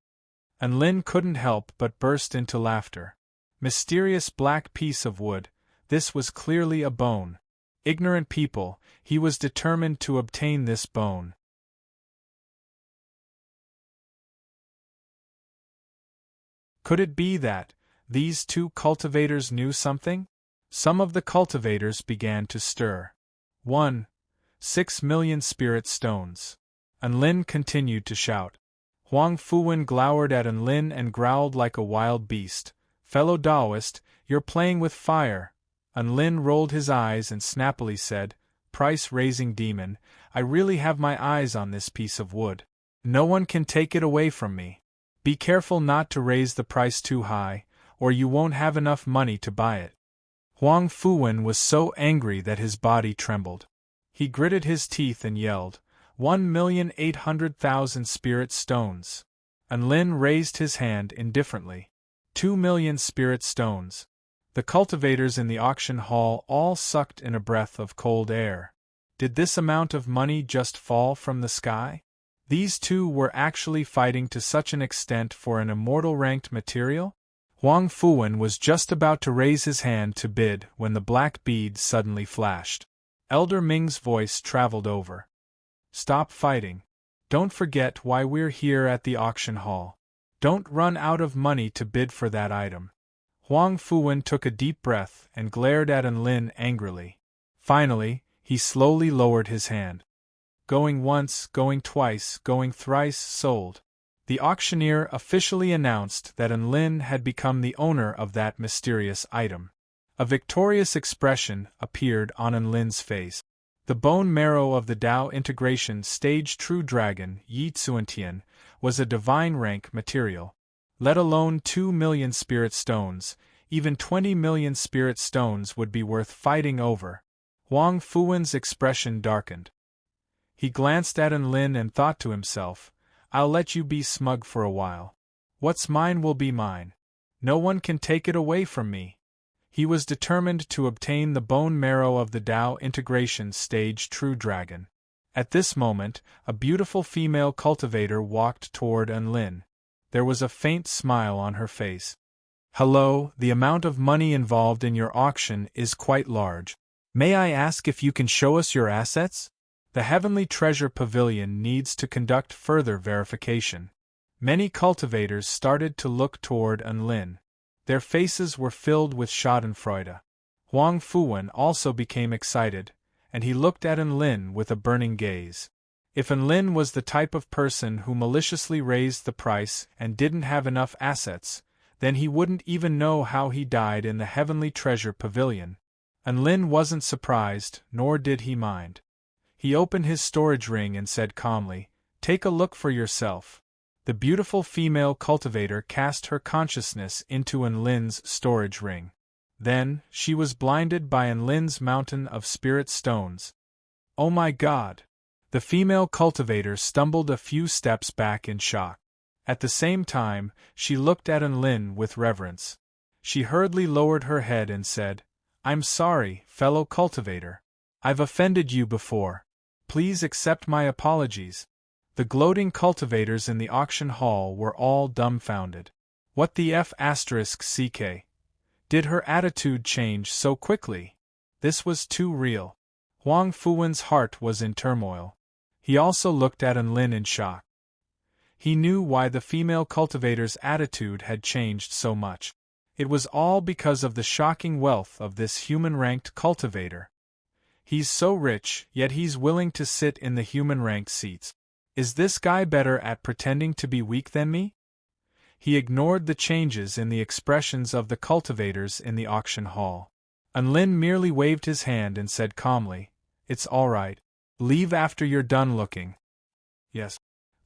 Enlin couldn't help but burst into laughter. Mysterious black piece of wood, this was clearly a bone. Ignorant people, he was determined to obtain this bone. Could it be that these two cultivators knew something? Some of the cultivators began to stir. 6 million spirit stones. Enlin continued to shout. Huang Fuwen glowered at Enlin and growled like a wild beast. Fellow Taoist, you're playing with fire. Enlin rolled his eyes and snappily said, Price-raising demon, I really have my eyes on this piece of wood. No one can take it away from me. Be careful not to raise the price too high, or you won't have enough money to buy it. Huang Fuwen was so angry that his body trembled. He gritted his teeth and yelled, 1,800,000 spirit stones. Enlin raised his hand indifferently. 2 million spirit stones. The cultivators in the auction hall all sucked in a breath of cold air. Did this amount of money just fall from the sky? These two were actually fighting to such an extent for an immortal ranked material? Huang Fuwen was just about to raise his hand to bid when the black bead suddenly flashed. Elder Ming's voice traveled over. Stop fighting. Don't forget why we're here at the auction hall. Don't run out of money to bid for that item. Huang Fuwen took a deep breath and glared at Enlin angrily. Finally, he slowly lowered his hand. Going once, going twice, going thrice, sold. The auctioneer officially announced that Enlin had become the owner of that mysterious item. A victorious expression appeared on Enlin's face. The bone marrow of the Tao integration stage true dragon, Yi Tsuantian, was a divine rank material. Let alone 2 million spirit stones, even 20 million spirit stones would be worth fighting over. Huang Fuwen's expression darkened. He glanced at Enlin and thought to himself, I'll let you be smug for a while. What's mine will be mine. No one can take it away from me. He was determined to obtain the bone marrow of the Tao integration stage true dragon. At this moment, a beautiful female cultivator walked toward Enlin. There was a faint smile on her face. Hello, the amount of money involved in your auction is quite large. May I ask if you can show us your assets? The Heavenly Treasure Pavilion needs to conduct further verification. Many cultivators started to look toward Enlin. Their faces were filled with schadenfreude. Huang Fuwen also became excited, and he looked at Enlin with a burning gaze. If Enlin was the type of person who maliciously raised the price and didn't have enough assets, then he wouldn't even know how he died in the Heavenly Treasure Pavilion. Enlin wasn't surprised, nor did he mind. He opened his storage ring and said calmly, "Take a look for yourself." The beautiful female cultivator cast her consciousness into Enlin's storage ring. Then, she was blinded by Enlin's mountain of spirit stones. Oh my God! The female cultivator stumbled a few steps back in shock. At the same time, she looked at Enlin with reverence. She hurriedly lowered her head and said, "I'm sorry, fellow cultivator. I've offended you before. Please accept my apologies." The gloating cultivators in the auction hall were all dumbfounded. What the F***ck? Did her attitude change so quickly? This was too real. Huang Fuwen's heart was in turmoil. He also looked at Enlin in shock. He knew why the female cultivator's attitude had changed so much. It was all because of the shocking wealth of this human-ranked cultivator. He's so rich, yet he's willing to sit in the human-ranked seats. Is this guy better at pretending to be weak than me? He ignored the changes in the expressions of the cultivators in the auction hall. Enlin merely waved his hand and said calmly, "It's all right. Leave after you're done looking." Yes.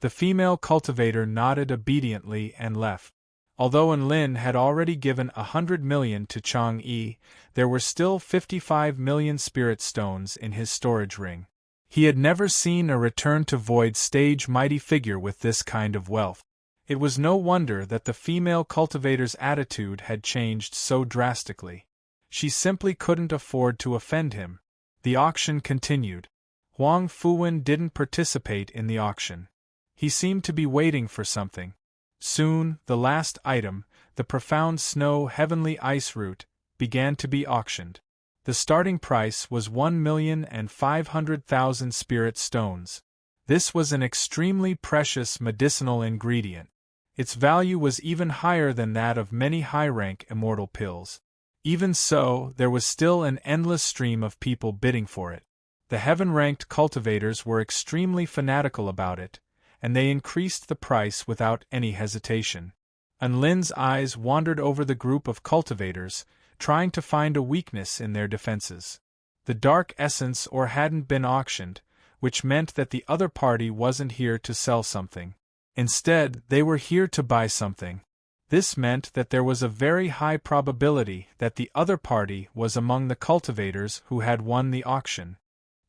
The female cultivator nodded obediently and left. Although Enlin had already given 100 million to Chang'e, there were still 55 million spirit stones in his storage ring. He had never seen a return-to-void stage mighty figure with this kind of wealth. It was no wonder that the female cultivator's attitude had changed so drastically. She simply couldn't afford to offend him. The auction continued. Huang Fuwen didn't participate in the auction. He seemed to be waiting for something. Soon, the last item, the profound snow heavenly ice root, began to be auctioned. The starting price was 1,500,000 spirit stones. This was an extremely precious medicinal ingredient. Its value was even higher than that of many high-rank immortal pills. Even so, there was still an endless stream of people bidding for it. The heaven-ranked cultivators were extremely fanatical about it, and they increased the price without any hesitation. Enlin's eyes wandered over the group of cultivators, trying to find a weakness in their defenses. The dark essence or hadn't been auctioned, which meant that the other party wasn't here to sell something. Instead, they were here to buy something. This meant that there was a very high probability that the other party was among the cultivators who had won the auction.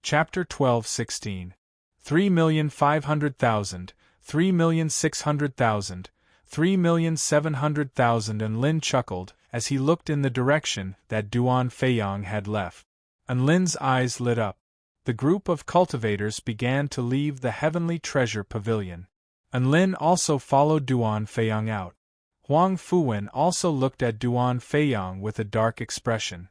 Chapter 12:16. 3,500,000, 3,600,000, 3,700,000. Enlin chuckled as he looked in the direction that Duan Feiyang had left. Enlin's eyes lit up. The group of cultivators began to leave the Heavenly Treasure Pavilion. Enlin also followed Duan Feiyang out. Huang Fuwen also looked at Duan Feiyang with a dark expression.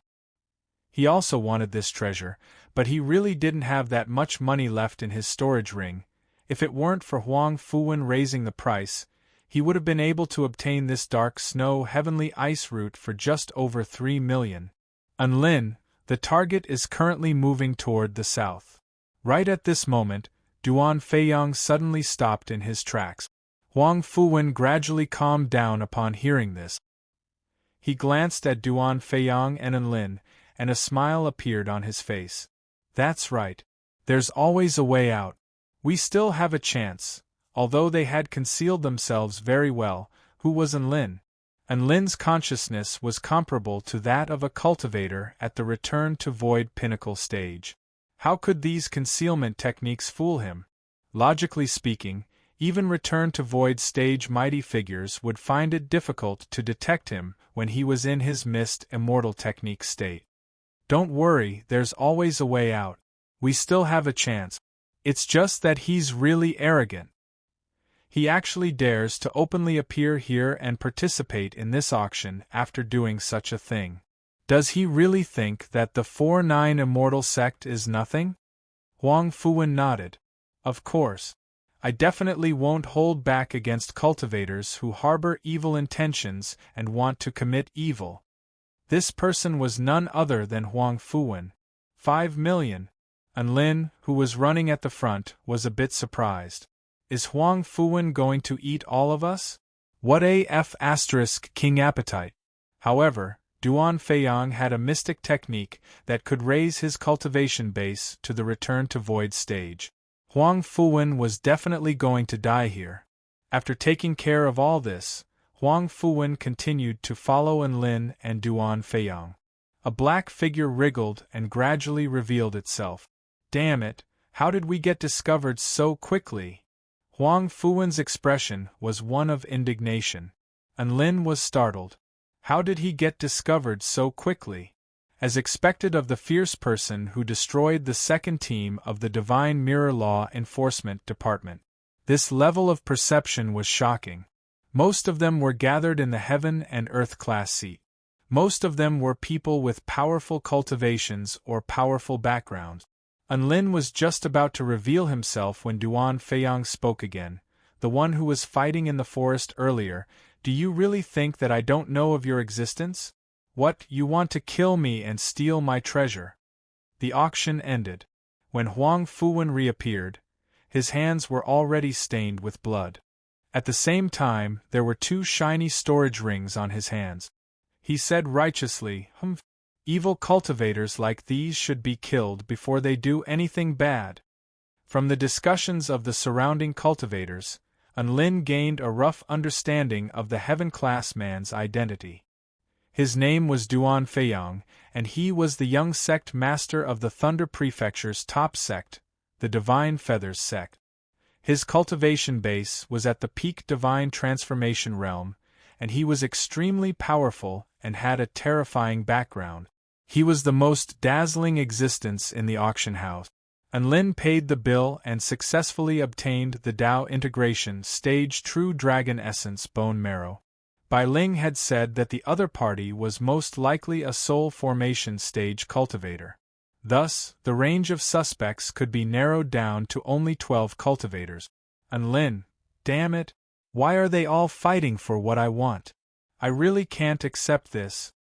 He also wanted this treasure, but he really didn't have that much money left in his storage ring. If it weren't for Huang Fuwen raising the price, he would have been able to obtain this dark snow heavenly ice root for just over 3 million. Enlin, the target is currently moving toward the south. Right at this moment, Duan Feiyang suddenly stopped in his tracks. Huang Fuwen gradually calmed down upon hearing this. He glanced at Duan Feiyang and Enlin, and a smile appeared on his face. That's right. There's always a way out. We still have a chance. Although they had concealed themselves very well, who was Enlin? Enlin's consciousness was comparable to that of a cultivator at the return-to-void pinnacle stage. How could these concealment techniques fool him? Logically speaking, even return-to-void stage mighty figures would find it difficult to detect him when he was in his mist immortal technique state. Don't worry, there's always a way out. We still have a chance. It's just that he's really arrogant. He actually dares to openly appear here and participate in this auction after doing such a thing. Does he really think that the 4-9 immortal sect is nothing? Huang Fuwen nodded. Of course. I definitely won't hold back against cultivators who harbor evil intentions and want to commit evil. This person was none other than Huang Fuwen. 5 million. Lin, who was running at the front, was a bit surprised. Is Huang Fuwen going to eat all of us? What AF * king appetite? However, Duan Feiyang had a mystic technique that could raise his cultivation base to the return to void stage. Huang Fuwen was definitely going to die here. After taking care of all this, Huang Fuwen continued to follow Lin and Duan Feiyang. A black figure wriggled and gradually revealed itself. Damn it, how did we get discovered so quickly? Huang Fuwen's expression was one of indignation. Lin was startled. How did he get discovered so quickly? As expected of the fierce person who destroyed the second team of the Divine Mirror Law Enforcement Department. This level of perception was shocking. Most of them were gathered in the Heaven and Earth class seat. Most of them were people with powerful cultivations or powerful backgrounds. Lin was just about to reveal himself when Duan Feiyang spoke again. The one who was fighting in the forest earlier. Do you really think that I don't know of your existence? What, you want to kill me and steal my treasure? The auction ended. When Huang Fuwen reappeared, his hands were already stained with blood. At the same time, there were 2 shiny storage rings on his hands. He said righteously, evil cultivators like these should be killed before they do anything bad. From the discussions of the surrounding cultivators, Lin gained a rough understanding of the Heaven-class man's identity. His name was Duan Feiyang, and he was the young sect master of the Thunder Prefecture's top sect, the Divine Feathers sect. His cultivation base was at the peak divine transformation realm, and he was extremely powerful and had a terrifying background. He was the most dazzling existence in the auction house. Lin paid the bill and successfully obtained the Dao Integration Stage True Dragon Essence Bone Marrow. Bai Ling had said that the other party was most likely a Soul Formation Stage cultivator. Thus, the range of suspects could be narrowed down to only 12 cultivators. Lin, damn it, why are they all fighting for what I want? I really can't accept this.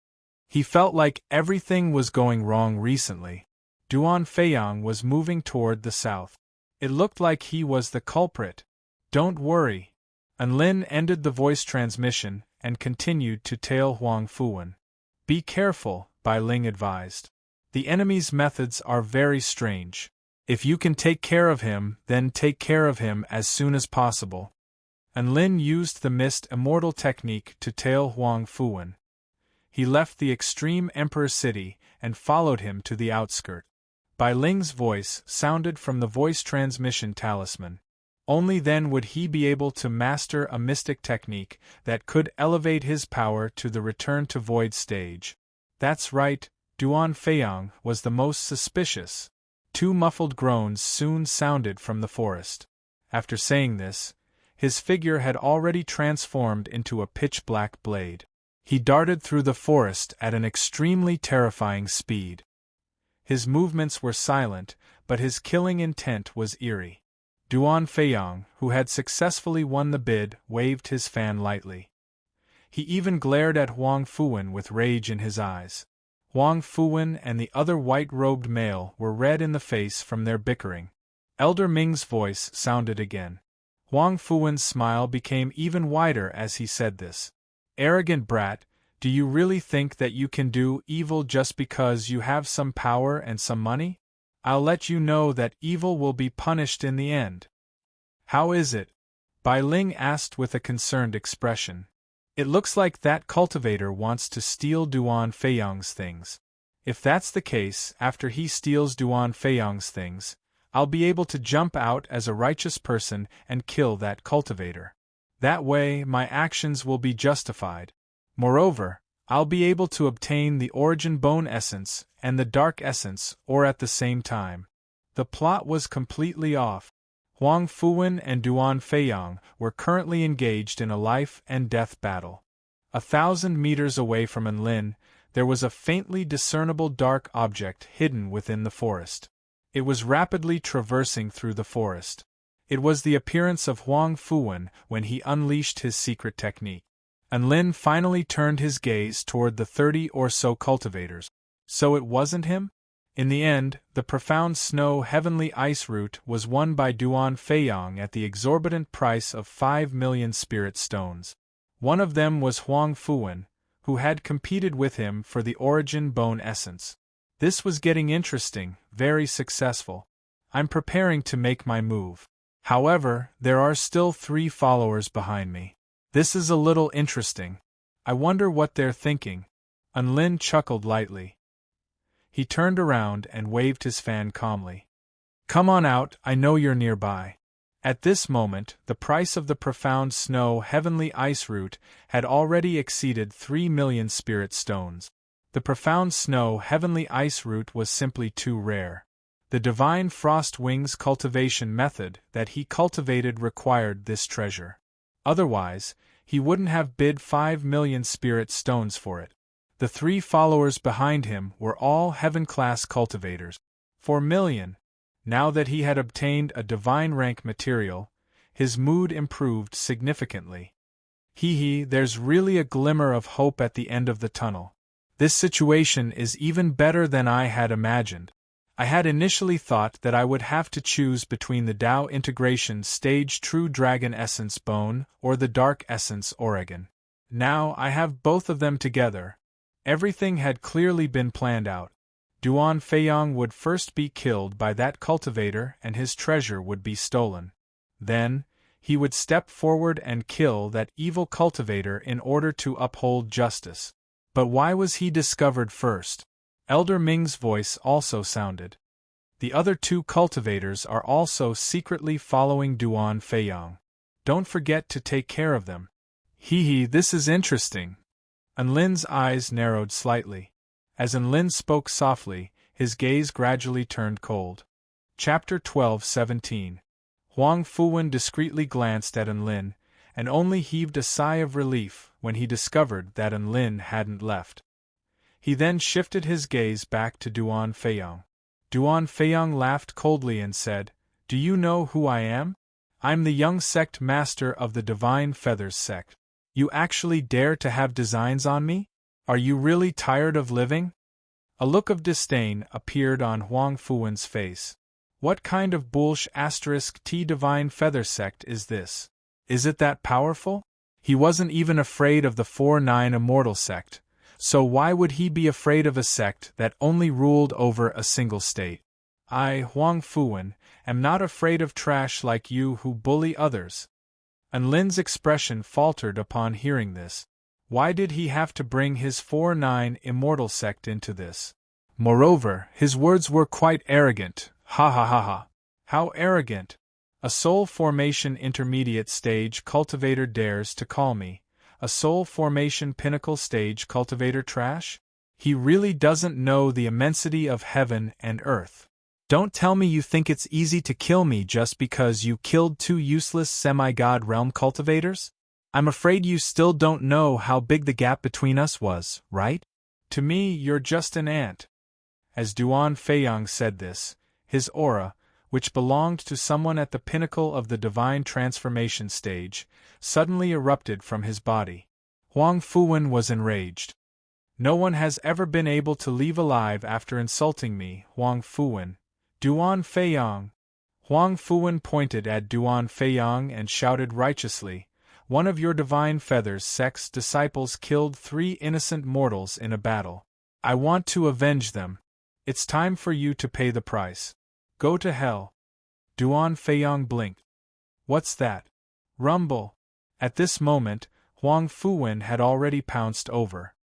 He felt like everything was going wrong recently. Duan Feiyang was moving toward the south. It looked like he was the culprit. Don't worry. Lin ended the voice transmission and continued to tail Huang Fuwen. Be careful, Bai Ling advised. The enemy's methods are very strange. If you can take care of him, then take care of him as soon as possible. Lin used the Mist Immortal technique to tail Huang Fuwen. He left the extreme Emperor City and followed him to the outskirt. Bai Ling's voice sounded from the voice transmission talisman. Only then would he be able to master a mystic technique that could elevate his power to the return to void stage. That's right, Duan Feiyang was the most suspicious. 2 muffled groans soon sounded from the forest. After saying this, his figure had already transformed into a pitch-black blade. He darted through the forest at an extremely terrifying speed. His movements were silent, but his killing intent was eerie. Duan Feiyang, who had successfully won the bid, waved his fan lightly. He even glared at Huang Fuwen with rage in his eyes. Huang Fuwen and the other white-robed male were red in the face from their bickering. Elder Ming's voice sounded again. Huang Fuwen's smile became even wider as he said this. Arrogant brat, do you really think that you can do evil just because you have some power and some money? I'll let you know that evil will be punished in the end. How is it? Bai Ling asked with a concerned expression. It looks like that cultivator wants to steal Duan Feiyang's things. If that's the case, after he steals Duan Feiyang's things, I'll be able to jump out as a righteous person and kill that cultivator. That way, my actions will be justified. Moreover, I'll be able to obtain the Origin Bone Essence and the Dark Essence or at the same time. The plot was completely off. Huang Fuwen and Duan Feiyang were currently engaged in a life-and-death battle. 1,000 meters away from Lin, there was a faintly discernible dark object hidden within the forest. It was rapidly traversing through the forest. It was the appearance of Huang Fuwen when he unleashed his secret technique. Anlin finally turned his gaze toward the 30 or so cultivators. So it wasn't him? In the end, the profound snow heavenly ice root was won by Duan Feiyang at the exorbitant price of 5 million spirit stones. One of them was Huang Fuwen, who had competed with him for the origin bone essence. This was getting interesting, very successful. I'm preparing to make my move. However, there are still 3 followers behind me. This is a little interesting. I wonder what they're thinking. Anlin chuckled lightly. He turned around and waved his fan calmly. Come on out, I know you're nearby. At this moment, the price of the profound snow heavenly ice root had already exceeded 3 million spirit stones. The profound snow heavenly ice root was simply too rare. The divine frost wings cultivation method that he cultivated required this treasure. Otherwise, he wouldn't have bid 5 million spirit stones for it. The 3 followers behind him were all heaven-class cultivators. 4 million. Now that he had obtained a divine rank material, his mood improved significantly. There's really a glimmer of hope at the end of the tunnel. This situation is even better than I had imagined. I had initially thought that I would have to choose between the Tao integration stage True Dragon Essence Bone or the Dark Essence Oregon. Now I have both of them together. Everything had clearly been planned out. Duan Feiyang would first be killed by that cultivator and his treasure would be stolen. Then, he would step forward and kill that evil cultivator in order to uphold justice. But why was he discovered first? Elder Ming's voice also sounded. The other 2 cultivators are also secretly following Duan Feiyang. Don't forget to take care of them. This is interesting. Anlin's eyes narrowed slightly. As Anlin spoke softly, his gaze gradually turned cold. Chapter 12:17. Huang Fuwen discreetly glanced at Anlin, and only heaved a sigh of relief when he discovered that Anlin hadn't left. He then shifted his gaze back to Duan Feiyang. Duan Feiyang laughed coldly and said, Do you know who I am? I'm the young sect master of the Divine Feathers sect. You actually dare to have designs on me? Are you really tired of living? A look of disdain appeared on Huang Fuwen's face. What kind of *T Divine Feather sect is this? Is it that powerful? He wasn't even afraid of the 4-9 Immortal sect. So why would he be afraid of a sect that only ruled over a single state? I, Huang Fuwen, am not afraid of trash like you who bully others. Anlin's expression faltered upon hearing this. Why did he have to bring his 4-9 Immortal sect into this? Moreover, his words were quite arrogant. Ha ha ha ha. How arrogant. A soul formation intermediate stage cultivator dares to call me a soul formation pinnacle stage cultivator trash? He really doesn't know the immensity of heaven and earth. Don't tell me you think it's easy to kill me just because you killed 2 useless semi-god realm cultivators? I'm afraid you still don't know how big the gap between us was, right? To me, you're just an ant. As Duan Feiyang said this, his aura, which belonged to someone at the pinnacle of the divine transformation stage, suddenly erupted from his body. Huang Fuwen was enraged. No one has ever been able to leave alive after insulting me, Huang Fuwen. Duan Feiyang. Huang Fuwen pointed at Duan Feiyang and shouted righteously, One of your Divine Feathers sect's disciples killed 3 innocent mortals in a battle. I want to avenge them. It's time for you to pay the price. Go to hell. Duan Feiyang blinked. What's that? Rumble. At this moment, Huang Fuwen had already pounced over.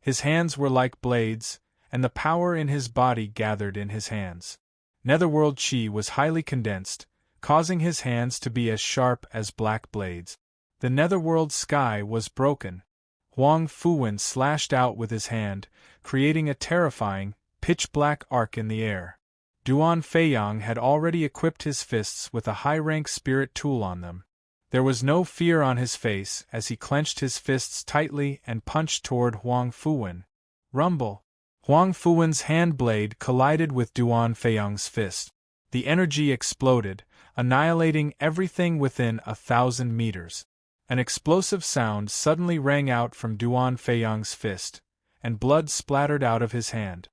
His hands were like blades, and the power in his body gathered in his hands. Netherworld chi was highly condensed, causing his hands to be as sharp as black blades. The netherworld sky was broken. Huang Fuwen slashed out with his hand, creating a terrifying, pitch-black arc in the air. Duan Feiyang had already equipped his fists with a high-rank spirit tool on them. There was no fear on his face as he clenched his fists tightly and punched toward Huang Fuwen. Rumble! Huang Fuwen's hand blade collided with Duan Feiyang's fist. The energy exploded, annihilating everything within 1,000 meters. An explosive sound suddenly rang out from Duan Feiyang's fist, and blood splattered out of his hand.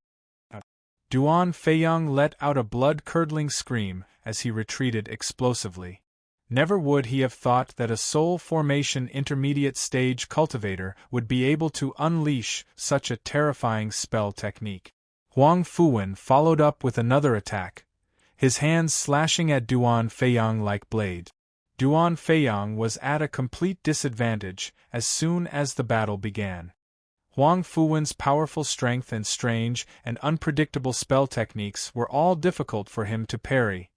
Duan Feiyang let out a blood-curdling scream as he retreated explosively. Never would he have thought that a soul formation intermediate stage cultivator would be able to unleash such a terrifying spell technique. Huang Fuwen followed up with another attack, his hands slashing at Duan Feiyang like blades. Duan Feiyang was at a complete disadvantage as soon as the battle began. Huang Fuwen's powerful strength and strange and unpredictable spell techniques were all difficult for him to parry.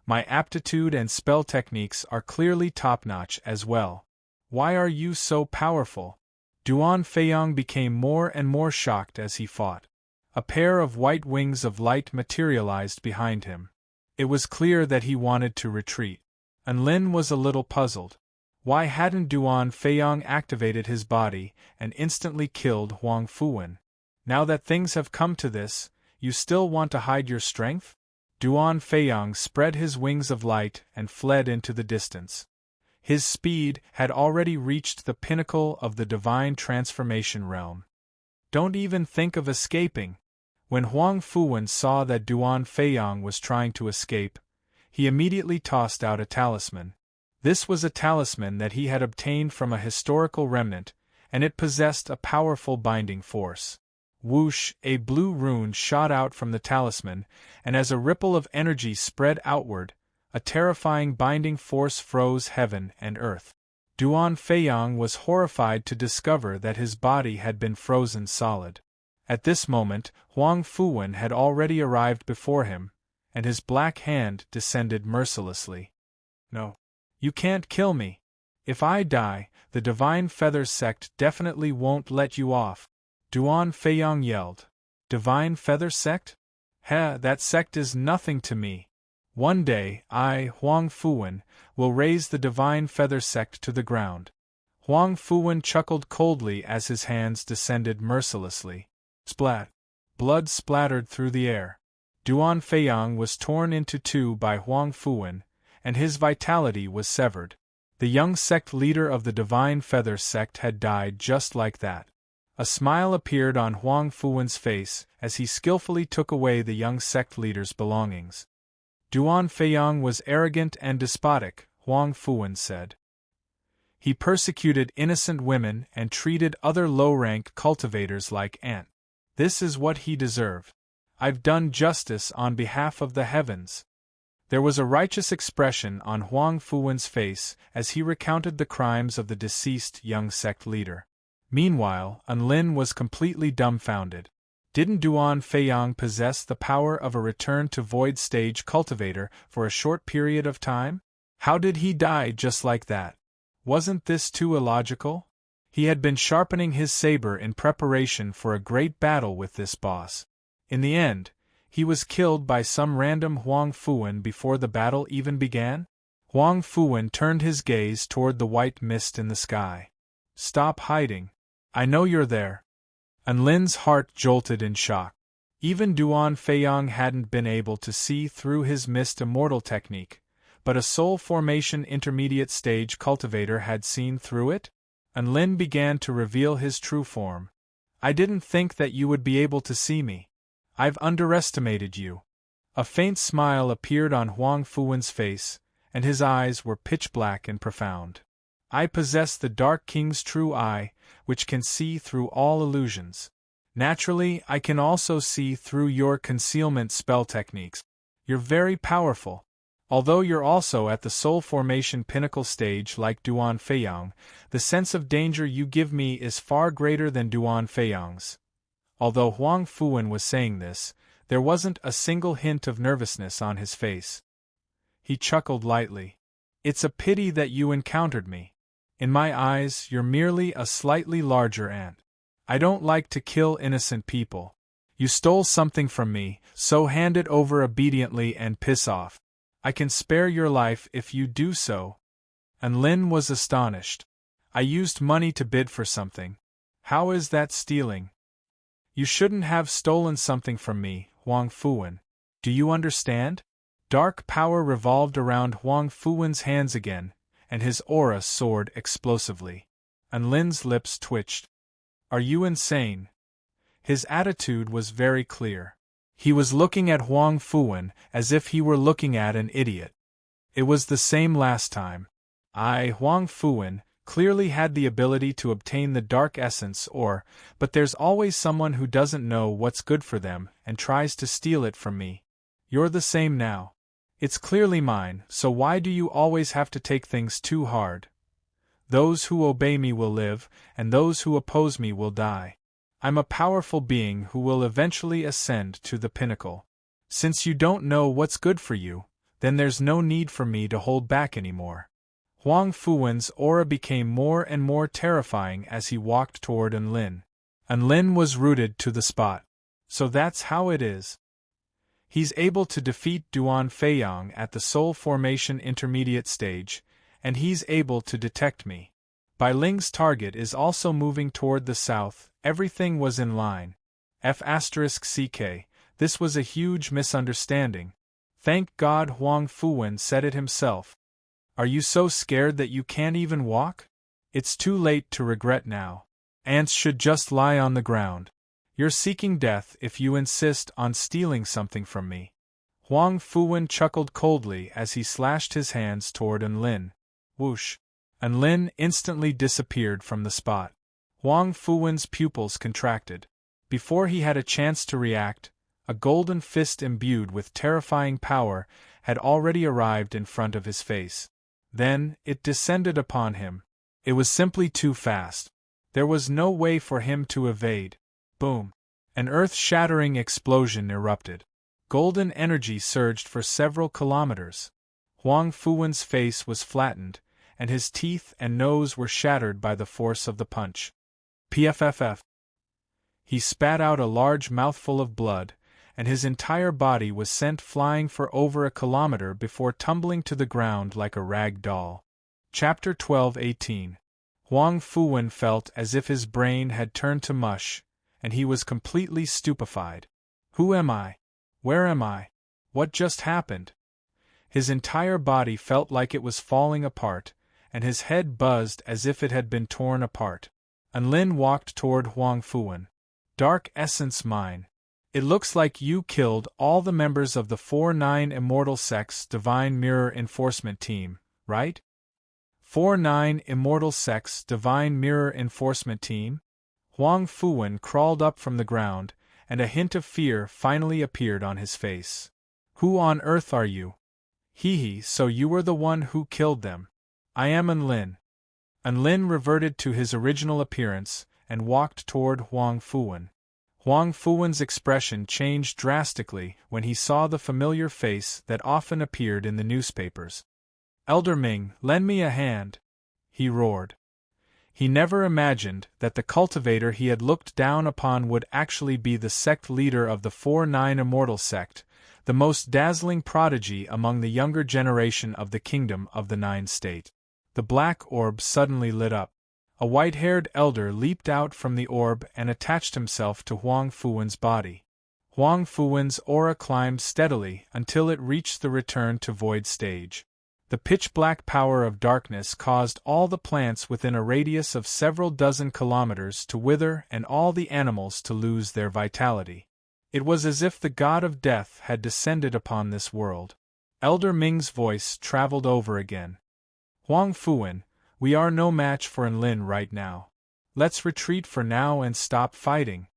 My aptitude and spell techniques are clearly top-notch as well. Why are you so powerful? Duan Feiyang became more and more shocked as he fought. A pair of white wings of light materialized behind him. It was clear that he wanted to retreat. Anlin was a little puzzled. Why hadn't Duan Feiyang activated his body and instantly killed Huang Fuwen? Now that things have come to this, you still want to hide your strength? Duan Feiyang spread his wings of light and fled into the distance. His speed had already reached the pinnacle of the divine transformation realm. Don't even think of escaping. When Huang Fuwen saw that Duan Feiyang was trying to escape, he immediately tossed out a talisman. This was a talisman that he had obtained from a historical remnant, and it possessed a powerful binding force. Whoosh, a blue rune shot out from the talisman, and as a ripple of energy spread outward, a terrifying binding force froze heaven and earth. Duan Feiyang was horrified to discover that his body had been frozen solid. At this moment, Huang Fuwen had already arrived before him, and his black hand descended mercilessly. No. You can't kill me. If I die, the Divine Feather Sect definitely won't let you off. Duan Feiyang yelled. Divine Feather Sect? Heh, that sect is nothing to me. One day, I, Huang Fuwen, will raise the Divine Feather Sect to the ground. Huang Fuwen chuckled coldly as his hands descended mercilessly. Splat! Blood splattered through the air. Duan Feiyang was torn into two by Huang Fuwen, and his vitality was severed. The young sect leader of the Divine Feather Sect had died just like that. A smile appeared on Huang Fuwen's face as he skillfully took away the young sect leader's belongings. Duan Feiyang was arrogant and despotic, Huang Fuwen said. He persecuted innocent women and treated other low-rank cultivators like ants. This is what he deserved. I've done justice on behalf of the heavens. There was a righteous expression on Huang Fuwen's face as he recounted the crimes of the deceased young sect leader. Meanwhile, Anlin was completely dumbfounded. Didn't Duan Feiyang possess the power of a return-to-void stage cultivator for a short period of time? How did he die just like that? Wasn't this too illogical? He had been sharpening his saber in preparation for a great battle with this boss. In the end, he was killed by some random Huang Fuwen before the battle even began? Huang Fuwen turned his gaze toward the white mist in the sky. Stop hiding. I know you're there. Anlin's heart jolted in shock. Even Duan Feiyang hadn't been able to see through his mist immortal technique, but a soul formation intermediate stage cultivator had seen through it? Anlin began to reveal his true form. I didn't think that you would be able to see me. I've underestimated you. A faint smile appeared on Huang Fuwen's face, and his eyes were pitch black and profound. I possess the Dark King's true eye, which can see through all illusions. Naturally, I can also see through your concealment spell techniques. You're very powerful. Although you're also at the soul formation pinnacle stage like Duan Feiyang, the sense of danger you give me is far greater than Duan Feiyang's. Although Huang Fuwen was saying this, there wasn't a single hint of nervousness on his face. He chuckled lightly. It's a pity that you encountered me. In my eyes, you're merely a slightly larger ant. I don't like to kill innocent people. You stole something from me, so hand it over obediently and piss off. I can spare your life if you do so. Anlin was astonished. I used money to bid for something. How is that stealing? You shouldn't have stolen something from me, Huang Fuwen. Do you understand? Dark power revolved around Huang Fuwen's hands again, and his aura soared explosively. Unlin's lips twitched. Are you insane? His attitude was very clear. He was looking at Huang Fuwen as if he were looking at an idiot. It was the same last time. Huang Fuwen, clearly had the ability to obtain the dark essence but there's always someone who doesn't know what's good for them and tries to steal it from me. You're the same now. It's clearly mine, so why do you always have to take things too hard? Those who obey me will live, and those who oppose me will die. I'm a powerful being who will eventually ascend to the pinnacle. Since you don't know what's good for you, then there's no need for me to hold back anymore. Huang Fuwen's aura became more and more terrifying as he walked toward Unlin. Unlin was rooted to the spot. So that's how it is. He's able to defeat Duan Feiyang at the Soul Formation Intermediate stage, and he's able to detect me. Bai Ling's target is also moving toward the south. Everything was in line. F***CK, this was a huge misunderstanding. Thank God Huang Fuwen said it himself. Are you so scared that you can't even walk? It's too late to regret now. Ants should just lie on the ground. You're seeking death if you insist on stealing something from me. Huang Fuwen chuckled coldly as he slashed his hands toward Unlin. Whoosh! Unlin instantly disappeared from the spot. Huang Fuwen's pupils contracted. Before he had a chance to react, a golden fist imbued with terrifying power had already arrived in front of his face. Then, it descended upon him. It was simply too fast. There was no way for him to evade. Boom! An earth-shattering explosion erupted. Golden energy surged for several kilometers. Huang Fuwen's face was flattened, and his teeth and nose were shattered by the force of the punch. Pfff. He spat out a large mouthful of blood, and his entire body was sent flying for over a kilometer before tumbling to the ground like a rag doll. Chapter 12:18. Huang Fuwen felt as if his brain had turned to mush, and he was completely stupefied. Who am I? Where am I? What just happened? His entire body felt like it was falling apart, and his head buzzed as if it had been torn apart. Unlin walked toward Huang Fuwen. Dark Essence Mine. It looks like you killed all the members of the 4-9 Immortal Sect's Divine Mirror Enforcement Team, right? 4-9 Immortal Sect's Divine Mirror Enforcement Team? Huang Fuwen crawled up from the ground, and a hint of fear finally appeared on his face. Who on earth are you? So you were the one who killed them. I am Unlin. Unlin reverted to his original appearance and walked toward Huang Fuwen. Huang Fuwen's expression changed drastically when he saw the familiar face that often appeared in the newspapers. Elder Ming, lend me a hand, he roared. He never imagined that the cultivator he had looked down upon would actually be the sect leader of the 4-9 Immortal Sect, the most dazzling prodigy among the younger generation of the Kingdom of the Nine State. The black orb suddenly lit up. A white-haired elder leaped out from the orb and attached himself to Huang Fuwen's body. Huang Fuwen's aura climbed steadily until it reached the return to void stage. The pitch-black power of darkness caused all the plants within a radius of several dozen kilometers to wither and all the animals to lose their vitality. It was as if the god of death had descended upon this world. Elder Ming's voice traveled over again. Huang Fuwen, we are no match for Unlin right now. Let's retreat for now and stop fighting.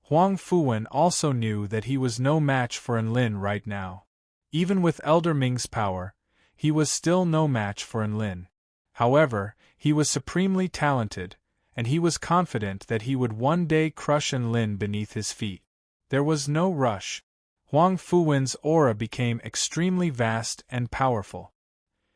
Huang Fuwen also knew that he was no match for Unlin right now. Even with Elder Ming's power, he was still no match for Unlin. However, he was supremely talented, and he was confident that he would one day crush Unlin beneath his feet. There was no rush. Huang Fuwen's aura became extremely vast and powerful.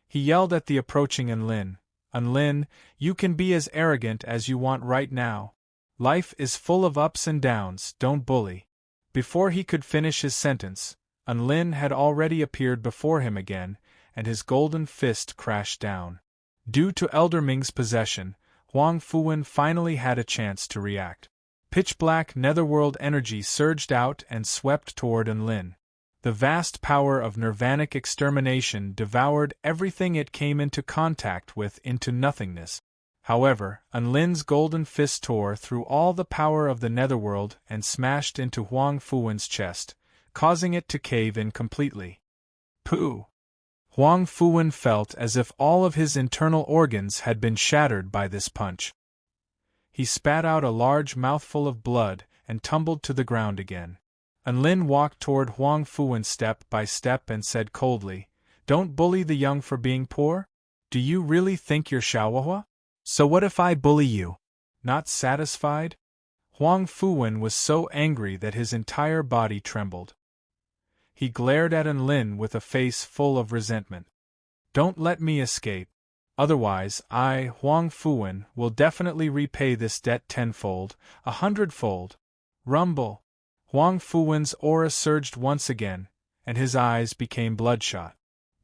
He yelled at the approaching Unlin, Unlin, you can be as arrogant as you want right now. Life is full of ups and downs, don't bully. Before he could finish his sentence, Unlin had already appeared before him again, and his golden fist crashed down. Due to Elder Ming's possession, Huang Fuwen finally had a chance to react. Pitch-black netherworld energy surged out and swept toward Unlin. The vast power of nirvanic extermination devoured everything it came into contact with into nothingness. However, Unlin's golden fist tore through all the power of the netherworld and smashed into Huang Fuwen's chest, causing it to cave in completely. Pooh! Huang Fuwen felt as if all of his internal organs had been shattered by this punch. He spat out a large mouthful of blood and tumbled to the ground again. Unlin walked toward Huang Fuwen step by step and said coldly, "Don't bully the young for being poor? Do you really think you're Xiaohua? So what if I bully you?" Not satisfied? Huang Fuwen was so angry that his entire body trembled. He glared at Unlin with a face full of resentment. "Don't let me escape. Otherwise I, Huang Fuwen, will definitely repay this debt tenfold, 100-fold. Rumble! Huang Fuwen's aura surged once again, and his eyes became bloodshot.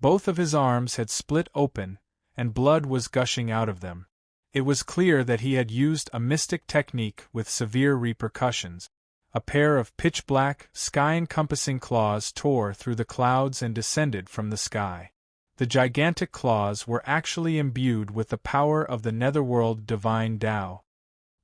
Both of his arms had split open, and blood was gushing out of them. It was clear that he had used a mystic technique with severe repercussions. A pair of pitch-black, sky-encompassing claws tore through the clouds and descended from the sky. The gigantic claws were actually imbued with the power of the Netherworld Divine Tao.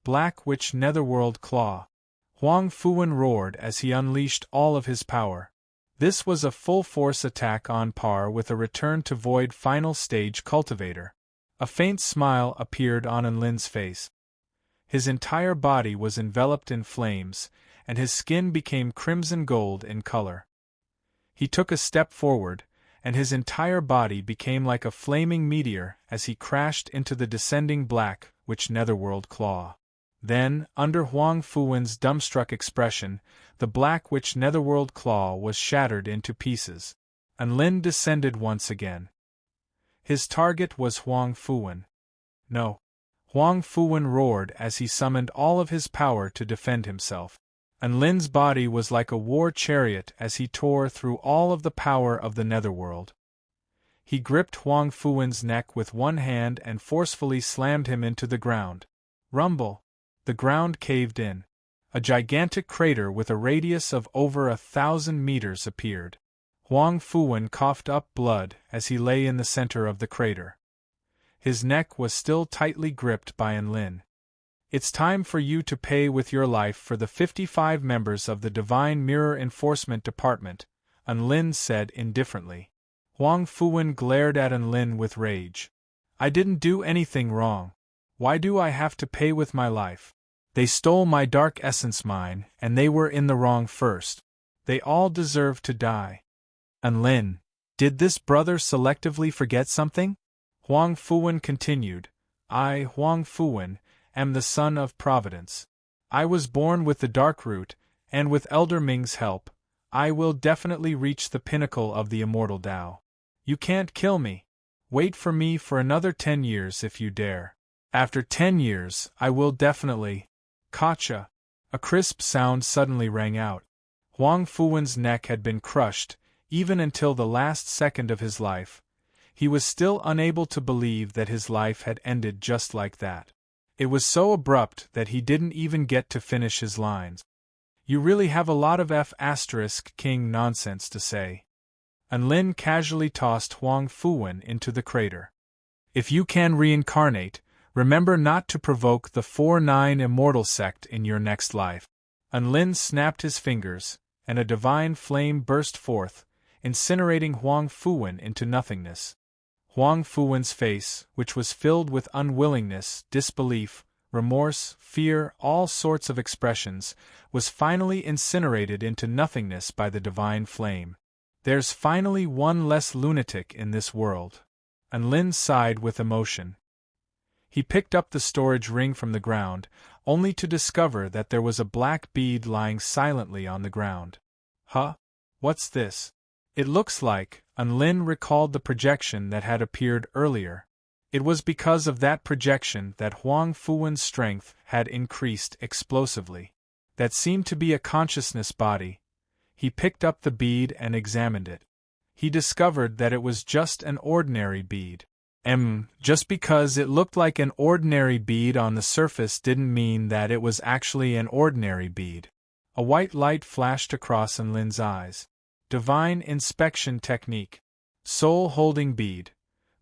Black Witch Netherworld Claw. Huang Fuwen roared as he unleashed all of his power. This was a full-force attack on par with a return to Void final stage Cultivator. A faint smile appeared on Unlin's face. His entire body was enveloped in flames, and his skin became crimson gold in color. He took a step forward, and his entire body became like a flaming meteor as he crashed into the descending Black Witch Netherworld Claw. Then, under Huang Fuwen's dumbstruck expression, the Black Witch Netherworld Claw was shattered into pieces. Unlin descended once again. His target was Huang Fuwen. No. Huang Fuwen roared as he summoned all of his power to defend himself. Unlin's body was like a war chariot as he tore through all of the power of the netherworld. He gripped Huang Fuwen's neck with one hand and forcefully slammed him into the ground. Rumble! The ground caved in. A gigantic crater with a radius of over 1,000 meters appeared. Huang Fuwen coughed up blood as he lay in the center of the crater. His neck was still tightly gripped by Unlin. "It's time for you to pay with your life for the 55 members of the Divine Mirror Enforcement Department," Unlin said indifferently. Huang Fuwen glared at Unlin with rage. "I didn't do anything wrong. Why do I have to pay with my life? They stole my dark essence mine, and they were in the wrong first. They all deserve to die." "Unlin, did this brother selectively forget something?" Huang Fuwen continued. "I, Huang Fuwen, am the son of Providence. I was born with the Dark Root, and with Elder Ming's help, I will definitely reach the pinnacle of the immortal Tao. You can't kill me. Wait for me for another 10 years if you dare. After 10 years, I will definitely—" "Gotcha!" A crisp sound suddenly rang out. Huang Fuwen's neck had been crushed, even until the last second of his life. He was still unable to believe that his life had ended just like that. It was so abrupt that he didn't even get to finish his lines. "You really have a lot of F***king nonsense to say." Unlin casually tossed Huang Fuwen into the crater. "If you can reincarnate, remember not to provoke the 4-9 immortal sect in your next life." Unlin snapped his fingers, and a divine flame burst forth, incinerating Huang Fuwen into nothingness. Huang Fuwen's face, which was filled with unwillingness, disbelief, remorse, fear, all sorts of expressions, was finally incinerated into nothingness by the divine flame. "There's finally one less lunatic in this world." Unlin sighed with emotion. He picked up the storage ring from the ground, only to discover that there was a black bead lying silently on the ground. "Huh? What's this?" "It looks like," Unlin recalled the projection that had appeared earlier. It was because of that projection that Huang Fuwen's strength had increased explosively. That seemed to be a consciousness body. He picked up the bead and examined it. He discovered that it was just an ordinary bead. Just because it looked like an ordinary bead on the surface didn't mean that it was actually an ordinary bead. A white light flashed across Unlin's eyes. Divine Inspection Technique. Soul-holding bead.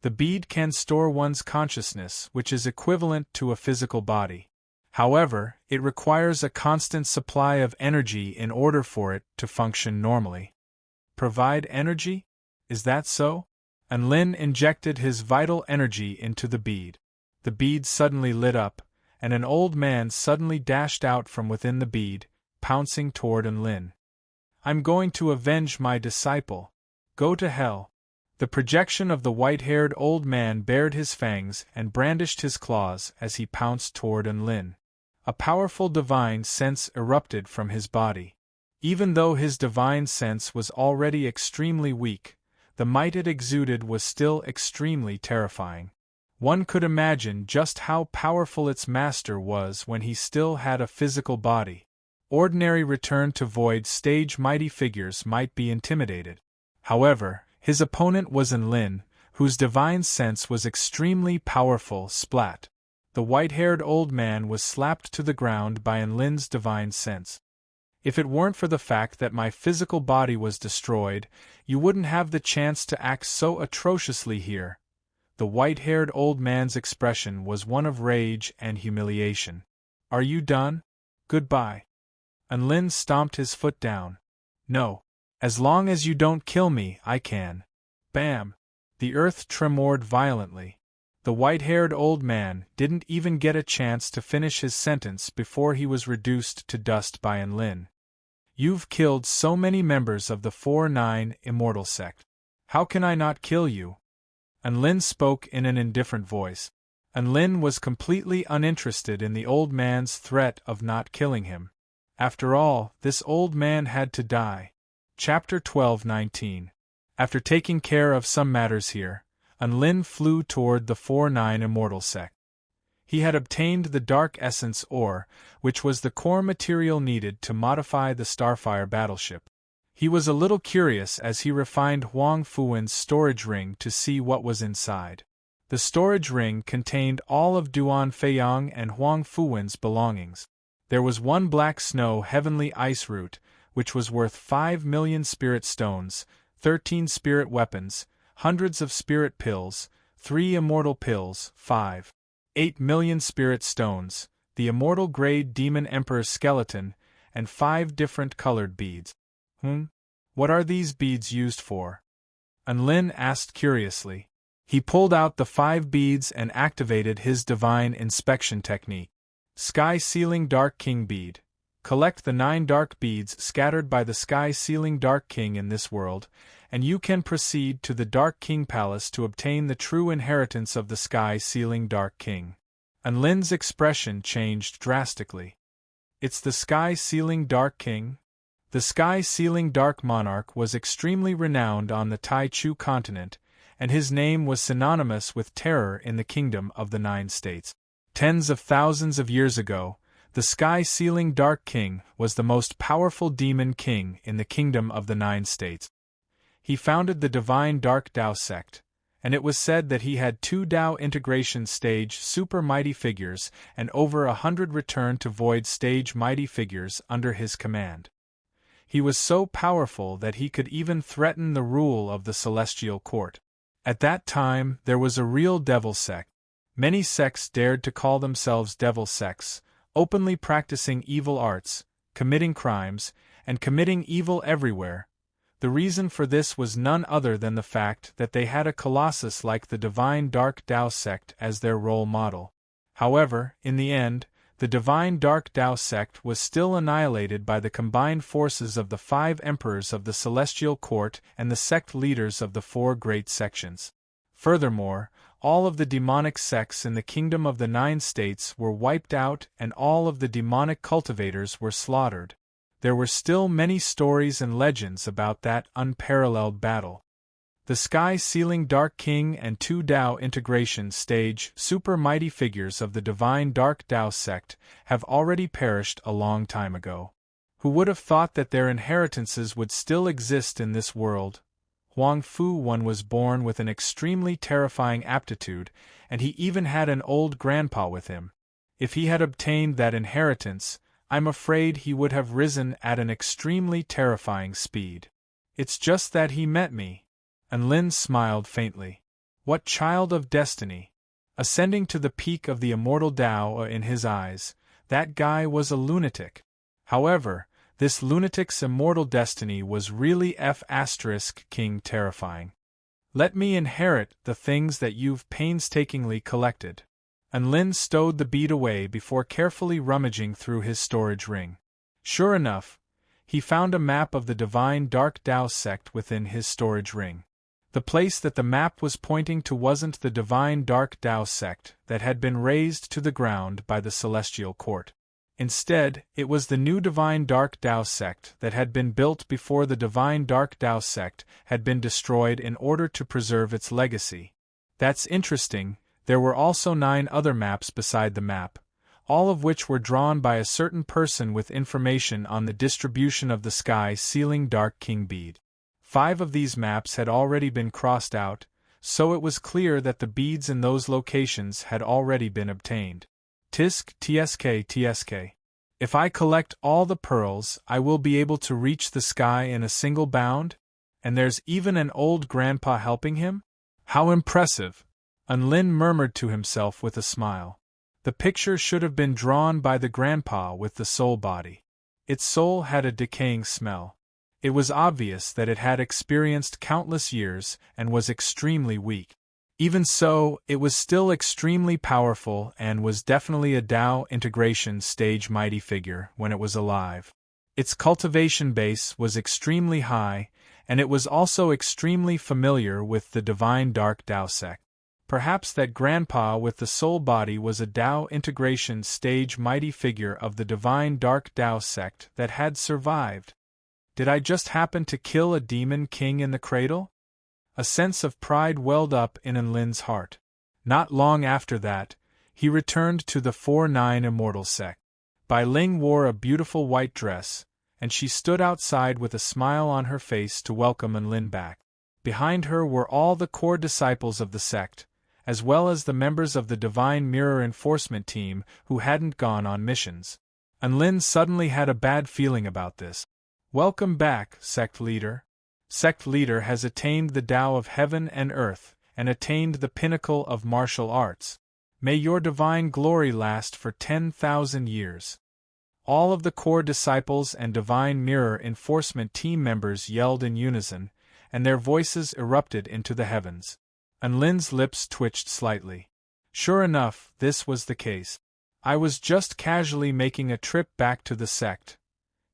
The bead can store one's consciousness, which is equivalent to a physical body. However, it requires a constant supply of energy in order for it to function normally. Provide energy? Is that so? And Lin injected his vital energy into the bead. The bead suddenly lit up, and an old man suddenly dashed out from within the bead, pouncing toward Lin. I'm going to avenge my disciple. Go to hell. The projection of the white-haired old man bared his fangs and brandished his claws as he pounced toward Lin. A powerful divine sense erupted from his body. Even though his divine sense was already extremely weak, the might it exuded was still extremely terrifying. One could imagine just how powerful its master was when he still had a physical body. Ordinary return to void stage mighty figures might be intimidated. However, his opponent was Lin, whose divine sense was extremely powerful. Splat. The white-haired old man was slapped to the ground by Lin's divine sense. If it weren't for the fact that my physical body was destroyed, you wouldn't have the chance to act so atrociously here. The white-haired old man's expression was one of rage and humiliation. Are you done? Goodbye. Lin stomped his foot down. No. As long as you don't kill me, I can. Bam! The earth tremored violently. The white-haired old man didn't even get a chance to finish his sentence before he was reduced to dust by Lin. You've killed so many members of the 4-9 Immortal Sect. How can I not kill you? Lin spoke in an indifferent voice. Lin was completely uninterested in the old man's threat of not killing him. After all, this old man had to die. Chapter 12-19. After taking care of some matters here, Lin flew toward the 4-9 Immortal Sect. He had obtained the Dark Essence ore, which was the core material needed to modify the Starfire battleship. He was a little curious as he refined Huang Fuwen's storage ring to see what was inside. The storage ring contained all of Duan Feiyang and Huang Fuwen's belongings. There was one black snow heavenly ice root, which was worth 5 million spirit stones, 13 spirit weapons, hundreds of spirit pills, 3 immortal pills, 8 million spirit stones, the immortal grade demon emperor skeleton, and 5 different colored beads. What are these beads used for? Lin asked curiously. He pulled out the 5 beads and activated his divine inspection technique. Sky Sealing Dark King Bead. Collect the 9 dark beads scattered by the Sky Sealing Dark King in this world, and you can proceed to the Dark King Palace to obtain the true inheritance of the Sky Sealing Dark King. Lin's expression changed drastically. It's the Sky Sealing Dark King? The Sky Sealing Dark Monarch was extremely renowned on the Taichu continent, and his name was synonymous with terror in the Kingdom of the 9 States. Tens of thousands of years ago, the Sky Sealing Dark King was the most powerful demon king in the Kingdom of the 9 States. He founded the Divine Dark Dao sect, and it was said that he had 2 Dao integration stage super mighty figures and over 100 return to void stage mighty figures under his command. He was so powerful that he could even threaten the rule of the celestial court. At that time, there was a real devil sect. Many sects dared to call themselves devil sects, openly practicing evil arts, committing crimes, and committing evil everywhere. The reason for this was none other than the fact that they had a colossus like the Divine Dark Dao sect as their role model. However, in the end, the Divine Dark Dao sect was still annihilated by the combined forces of the 5 emperors of the Celestial Court and the sect leaders of the 4 great sections. Furthermore, all of the demonic sects in the Kingdom of the 9 States were wiped out and all of the demonic cultivators were slaughtered. There were still many stories and legends about that unparalleled battle. The Sky Sealing Dark King and 2 Dao integration stage super mighty figures of the Divine Dark Dao sect have already perished a long time ago. Who would have thought that their inheritances would still exist in this world? Huang Fu-Wen was born with an extremely terrifying aptitude, and he even had an old grandpa with him. If he had obtained that inheritance, I'm afraid he would have risen at an extremely terrifying speed. It's just that he met me. And Lin smiled faintly. What child of destiny! Ascending to the peak of the immortal Tao in his eyes, that guy was a lunatic. However, this lunatic's immortal destiny was really King terrifying. Let me inherit the things that you've painstakingly collected. And Lin stowed the bead away before carefully rummaging through his storage ring. Sure enough, he found a map of the Divine Dark Tao sect within his storage ring. The place that the map was pointing to wasn't the Divine Dark Tao sect that had been razed to the ground by the Celestial Court. Instead, it was the new Divine Dark Tao sect that had been built before the Divine Dark Tao sect had been destroyed in order to preserve its legacy. That's interesting. There were also 9 other maps beside the map, all of which were drawn by a certain person with information on the distribution of the sky-sealing Dark King bead. 5 of these maps had already been crossed out, so it was clear that the beads in those locations had already been obtained. Tsk. If I collect all the pearls, I will be able to reach the sky in a single bound? And there's even an old grandpa helping him? How impressive! Lin murmured to himself with a smile. The picture should have been drawn by the grandpa with the soul body. Its soul had a decaying smell. It was obvious that it had experienced countless years and was extremely weak. Even so, it was still extremely powerful and was definitely a Tao integration stage mighty figure when it was alive. Its cultivation base was extremely high, and it was also extremely familiar with the Divine Dark Tao sect. Perhaps that grandpa with the soul body was a Tao integration stage mighty figure of the Divine Dark Tao sect that had survived. Did I just happen to kill a demon king in the cradle? A sense of pride welled up in Lin's heart. Not long after that, he returned to the 4-9 Immortal sect. Bai Ling wore a beautiful white dress, and she stood outside with a smile on her face to welcome Lin back. Behind her were all the core disciples of the sect, as well as the members of the Divine Mirror Enforcement Team who hadn't gone on missions. Lin suddenly had a bad feeling about this. Welcome back, Sect Leader. Sect Leader has attained the Tao of Heaven and Earth, and attained the pinnacle of martial arts. May your divine glory last for 10,000 years. All of the core disciples and Divine Mirror Enforcement Team members yelled in unison, and their voices erupted into the heavens. Lin's lips twitched slightly. Sure enough, this was the case. I was just casually making a trip back to the sect,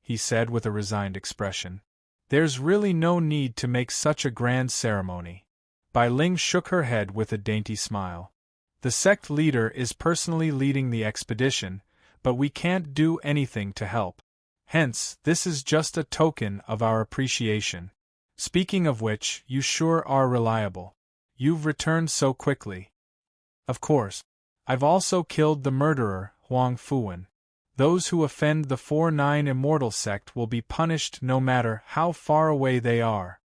he said with a resigned expression. There's really no need to make such a grand ceremony. Bai Ling shook her head with a dainty smile. The sect leader is personally leading the expedition, but we can't do anything to help. Hence, this is just a token of our appreciation. Speaking of which, you sure are reliable. You've returned so quickly. Of course. I've also killed the murderer, Huang Fuwen. Those who offend the 4-9 Immortal sect will be punished no matter how far away they are.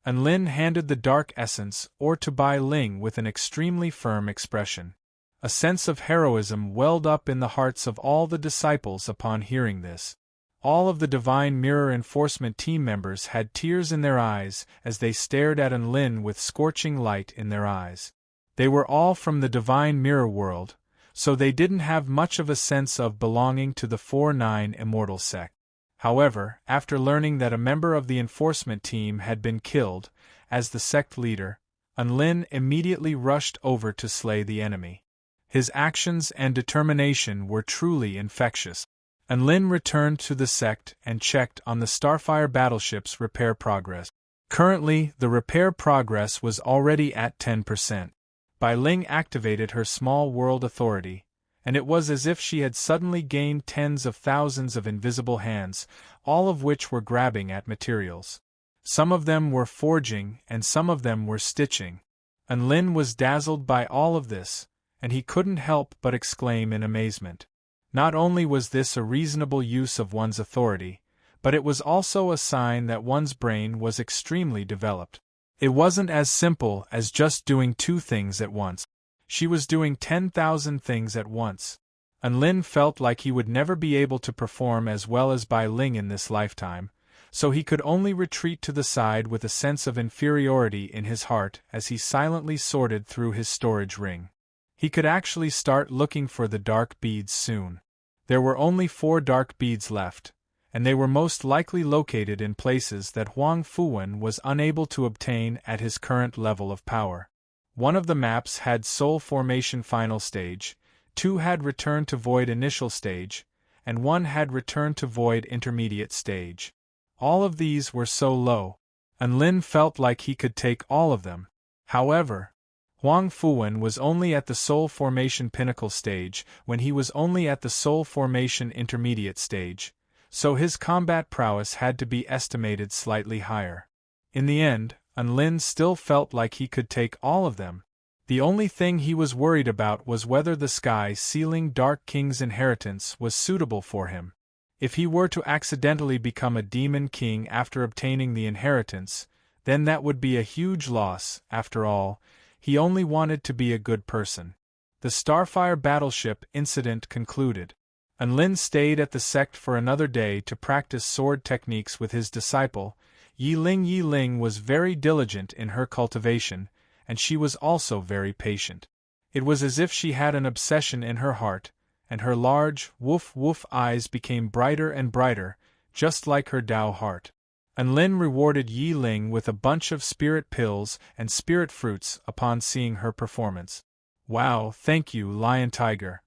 Lin handed the dark essence to Bai Ling with an extremely firm expression. A sense of heroism welled up in the hearts of all the disciples upon hearing this. All of the Divine Mirror Enforcement Team members had tears in their eyes as they stared at Lin with scorching light in their eyes. They were all from the Divine Mirror world, so they didn't have much of a sense of belonging to the 4-9 Immortal sect. However, after learning that a member of the enforcement team had been killed, as the sect leader, Lin immediately rushed over to slay the enemy. His actions and determination were truly infectious. Lin returned to the sect and checked on the Starfire battleship's repair progress. Currently, the repair progress was already at 10%. Bai Ling activated her small world authority, and it was as if she had suddenly gained tens of thousands of invisible hands, all of which were grabbing at materials. Some of them were forging and some of them were stitching. Lin was dazzled by all of this, and he couldn't help but exclaim in amazement. Not only was this a reasonable use of one's authority, but it was also a sign that one's brain was extremely developed. It wasn't as simple as just doing 2 things at once. She was doing 10,000 things at once. Lin felt like he would never be able to perform as well as Bai Ling in this lifetime, so he could only retreat to the side with a sense of inferiority in his heart as he silently sorted through his storage ring. He could actually start looking for the dark beads soon. There were only 4 dark beads left, and they were most likely located in places that Huang Fuwen was unable to obtain at his current level of power. One of the maps had Soul Formation Final Stage, 2 had Return to Void Initial Stage, and 1 had Return to Void Intermediate Stage. All of these were so low, and Lin felt like he could take all of them. However, Huang Fuwen was only at the Soul Formation Pinnacle Stage when he was only at the Soul Formation Intermediate Stage, so his combat prowess had to be estimated slightly higher. In the end, Lin still felt like he could take all of them. The only thing he was worried about was whether the sky sealing Dark King's inheritance was suitable for him. If he were to accidentally become a demon king after obtaining the inheritance, then that would be a huge loss. After all, he only wanted to be a good person. The Starfire battleship incident concluded, and Lin stayed at the sect for another day to practice sword techniques with his disciple. Yi Ling. Yi Ling was very diligent in her cultivation, and she was also very patient. It was as if she had an obsession in her heart, and her large, woof eyes became brighter and brighter, just like her Tao heart. And Lin rewarded Yi Ling with a bunch of spirit pills and spirit fruits upon seeing her performance. Wow, thank you, Lion Tiger.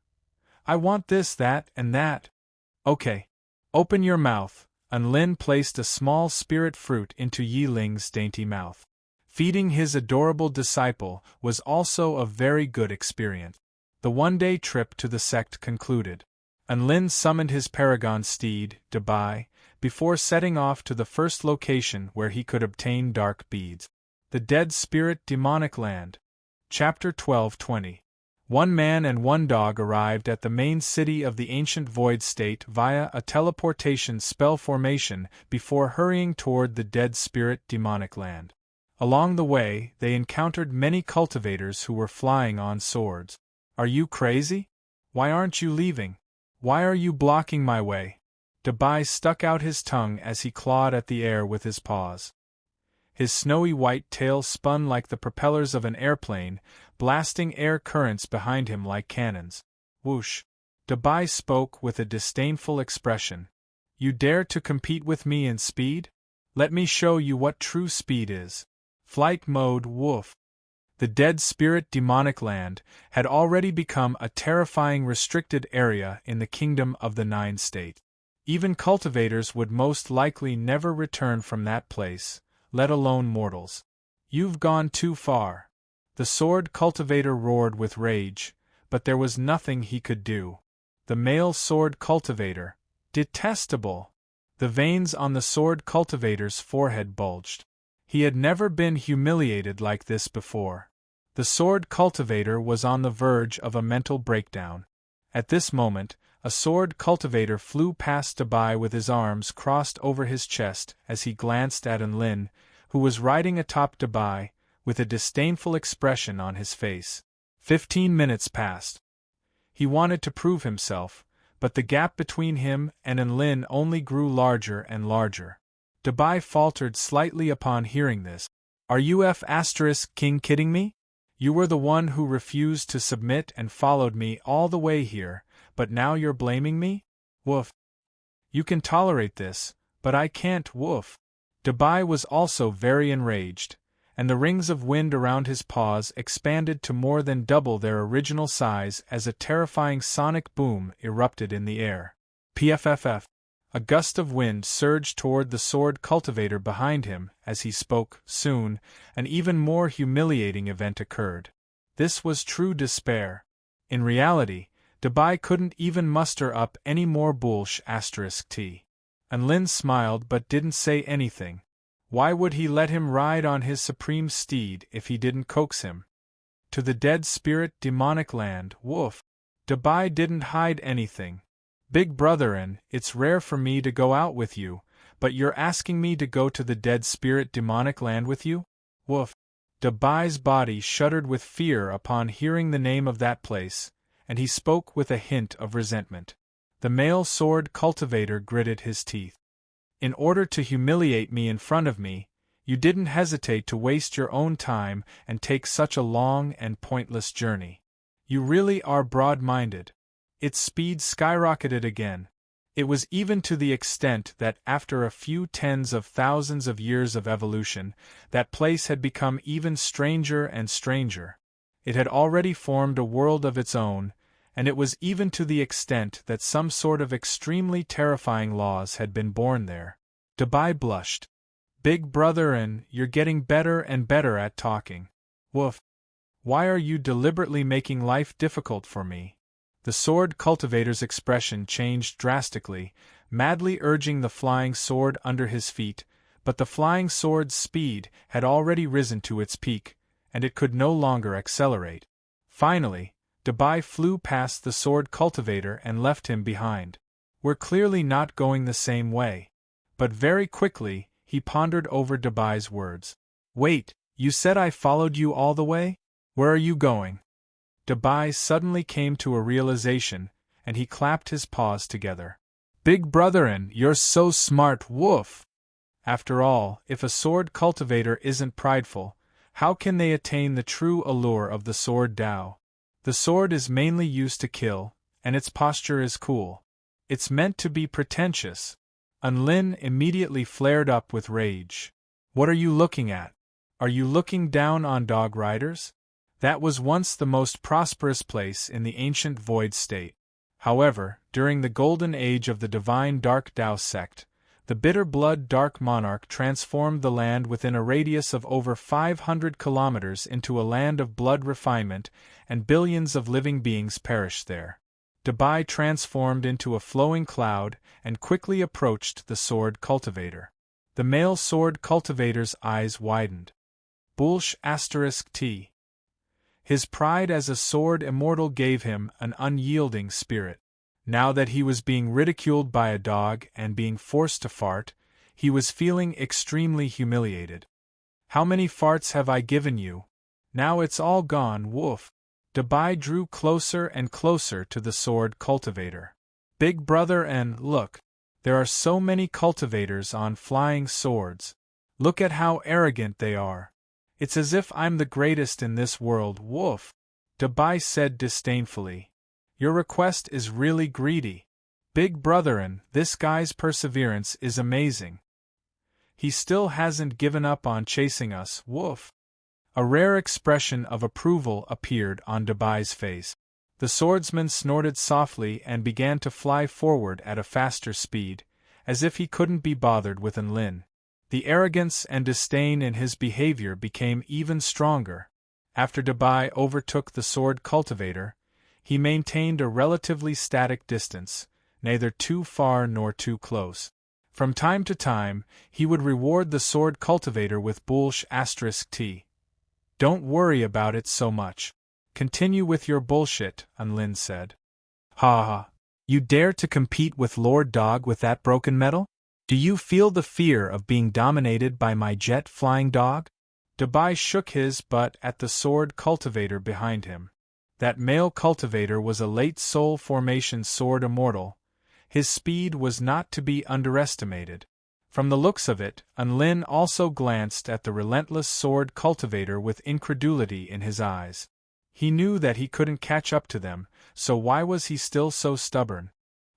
I want this, that, and that. Okay. Open your mouth, and Lin placed a small spirit fruit into Yi Ling's dainty mouth. Feeding his adorable disciple was also a very good experience. The one-day trip to the sect concluded, and Lin summoned his paragon steed, Dabai, before setting off to the first location where he could obtain dark beads. The Dead Spirit Demonic Land. Chapter 12:20. 1 man and 1 dog arrived at the main city of the ancient void state via a teleportation spell formation before hurrying toward the Dead Spirit Demonic Land. Along the way, they encountered many cultivators who were flying on swords. Are you crazy? Why aren't you leaving? Why are you blocking my way? Dabai stuck out his tongue as he clawed at the air with his paws. His snowy white tail spun like the propellers of an airplane, blasting air currents behind him like cannons. Whoosh! Dabai spoke with a disdainful expression. You dare to compete with me in speed? Let me show you what true speed is. Flight mode. Woof! The Dead Spirit Demonic Land had already become a terrifying restricted area in the Kingdom of the Nine State. Even cultivators would most likely never return from that place, let alone mortals. You've gone too far. The sword cultivator roared with rage, but there was nothing he could do. The male sword cultivator, detestable! The veins on the sword cultivator's forehead bulged. He had never been humiliated like this before. The sword cultivator was on the verge of a mental breakdown. At this moment, a sword cultivator flew past Dabai with his arms crossed over his chest as he glanced at Lin, who was riding atop Dabai, with a disdainful expression on his face. 15 minutes passed. He wanted to prove himself, but the gap between him and Lin only grew larger and larger. Dabai faltered slightly upon hearing this. Are you King kidding me? You were the one who refused to submit and followed me all the way here, but now you're blaming me? Woof. You can tolerate this, but I can't. Woof. Dabai was also very enraged, and the rings of wind around his paws expanded to more than double their original size as a terrifying sonic boom erupted in the air. PFFF. A gust of wind surged toward the sword cultivator behind him as he spoke. Soon, an even more humiliating event occurred. This was true despair. In reality, Dabai couldn't even muster up any more bullsh *t. And Lin smiled but didn't say anything. Why would he let him ride on his supreme steed if he didn't coax him? To the Dead Spirit Demonic Land. Woof! Dabai didn't hide anything. Big brother, it's rare for me to go out with you, but you're asking me to go to the Dead Spirit Demonic Land with you? Woof! Dabai's body shuddered with fear upon hearing the name of that place, and he spoke with a hint of resentment. The male sword cultivator gritted his teeth. In order to humiliate me in front of me, you didn't hesitate to waste your own time and take such a long and pointless journey. You really are broad-minded. Its speed skyrocketed again. It was even to the extent that after a few tens of thousands of years of evolution, that place had become even stranger and stranger. It had already formed a world of its own, and it was even to the extent that some sort of extremely terrifying laws had been born there. Dabai blushed. Big brother, and you're getting better and better at talking. Woof. Why are you deliberately making life difficult for me? The sword cultivator's expression changed drastically, madly urging the flying sword under his feet, but the flying sword's speed had already risen to its peak, and it could no longer accelerate. Finally, Dabai flew past the sword cultivator and left him behind. We're clearly not going the same way. But very quickly, he pondered over Dabai's words. Wait, you said I followed you all the way? Where are you going? Dabai suddenly came to a realization, and he clapped his paws together. Big brotherin, you're so smart, woof! After all, if a sword cultivator isn't prideful, how can they attain the true allure of the sword Tao? The sword is mainly used to kill, and its posture is cool. It's meant to be pretentious. Unlin immediately flared up with rage. What are you looking at? Are you looking down on dog riders? That was once the most prosperous place in the ancient Void State. However, during the golden age of the divine Dark Tao sect, the bitter blood Dark Monarch transformed the land within a radius of over 500 kilometers into a land of blood refinement, and billions of living beings perished there. Dabai transformed into a flowing cloud and quickly approached the sword cultivator. The male sword cultivator's eyes widened. Bulsh *T. His pride as a sword immortal gave him an unyielding spirit. Now that he was being ridiculed by a dog and being forced to fart, he was feeling extremely humiliated. How many farts have I given you? Now it's all gone, woof. Dabai drew closer and closer to the sword cultivator. Big brother, and look, there are so many cultivators on flying swords. Look at how arrogant they are. It's as if I'm the greatest in this world, woof. Dabai said disdainfully. Your request is really greedy. Big brotherin, this guy's perseverance is amazing. He still hasn't given up on chasing us, woof. A rare expression of approval appeared on Dabai's face. The swordsman snorted softly and began to fly forward at a faster speed, as if he couldn't be bothered with Enlin. The arrogance and disdain in his behavior became even stronger. After Dabai overtook the sword cultivator, he maintained a relatively static distance, neither too far nor too close. From time to time, he would reward the sword cultivator with Bulsh *T. Don't worry about it so much. Continue with your bullshit, Unlin said. Ha ha. You dare to compete with Lord Dog with that broken metal? Do you feel the fear of being dominated by my jet-flying dog? Dabai shook his butt at the sword cultivator behind him. That male cultivator was a late soul formation sword immortal. His speed was not to be underestimated. From the looks of it, Unlin also glanced at the relentless sword cultivator with incredulity in his eyes. He knew that he couldn't catch up to them, so why was he still so stubborn?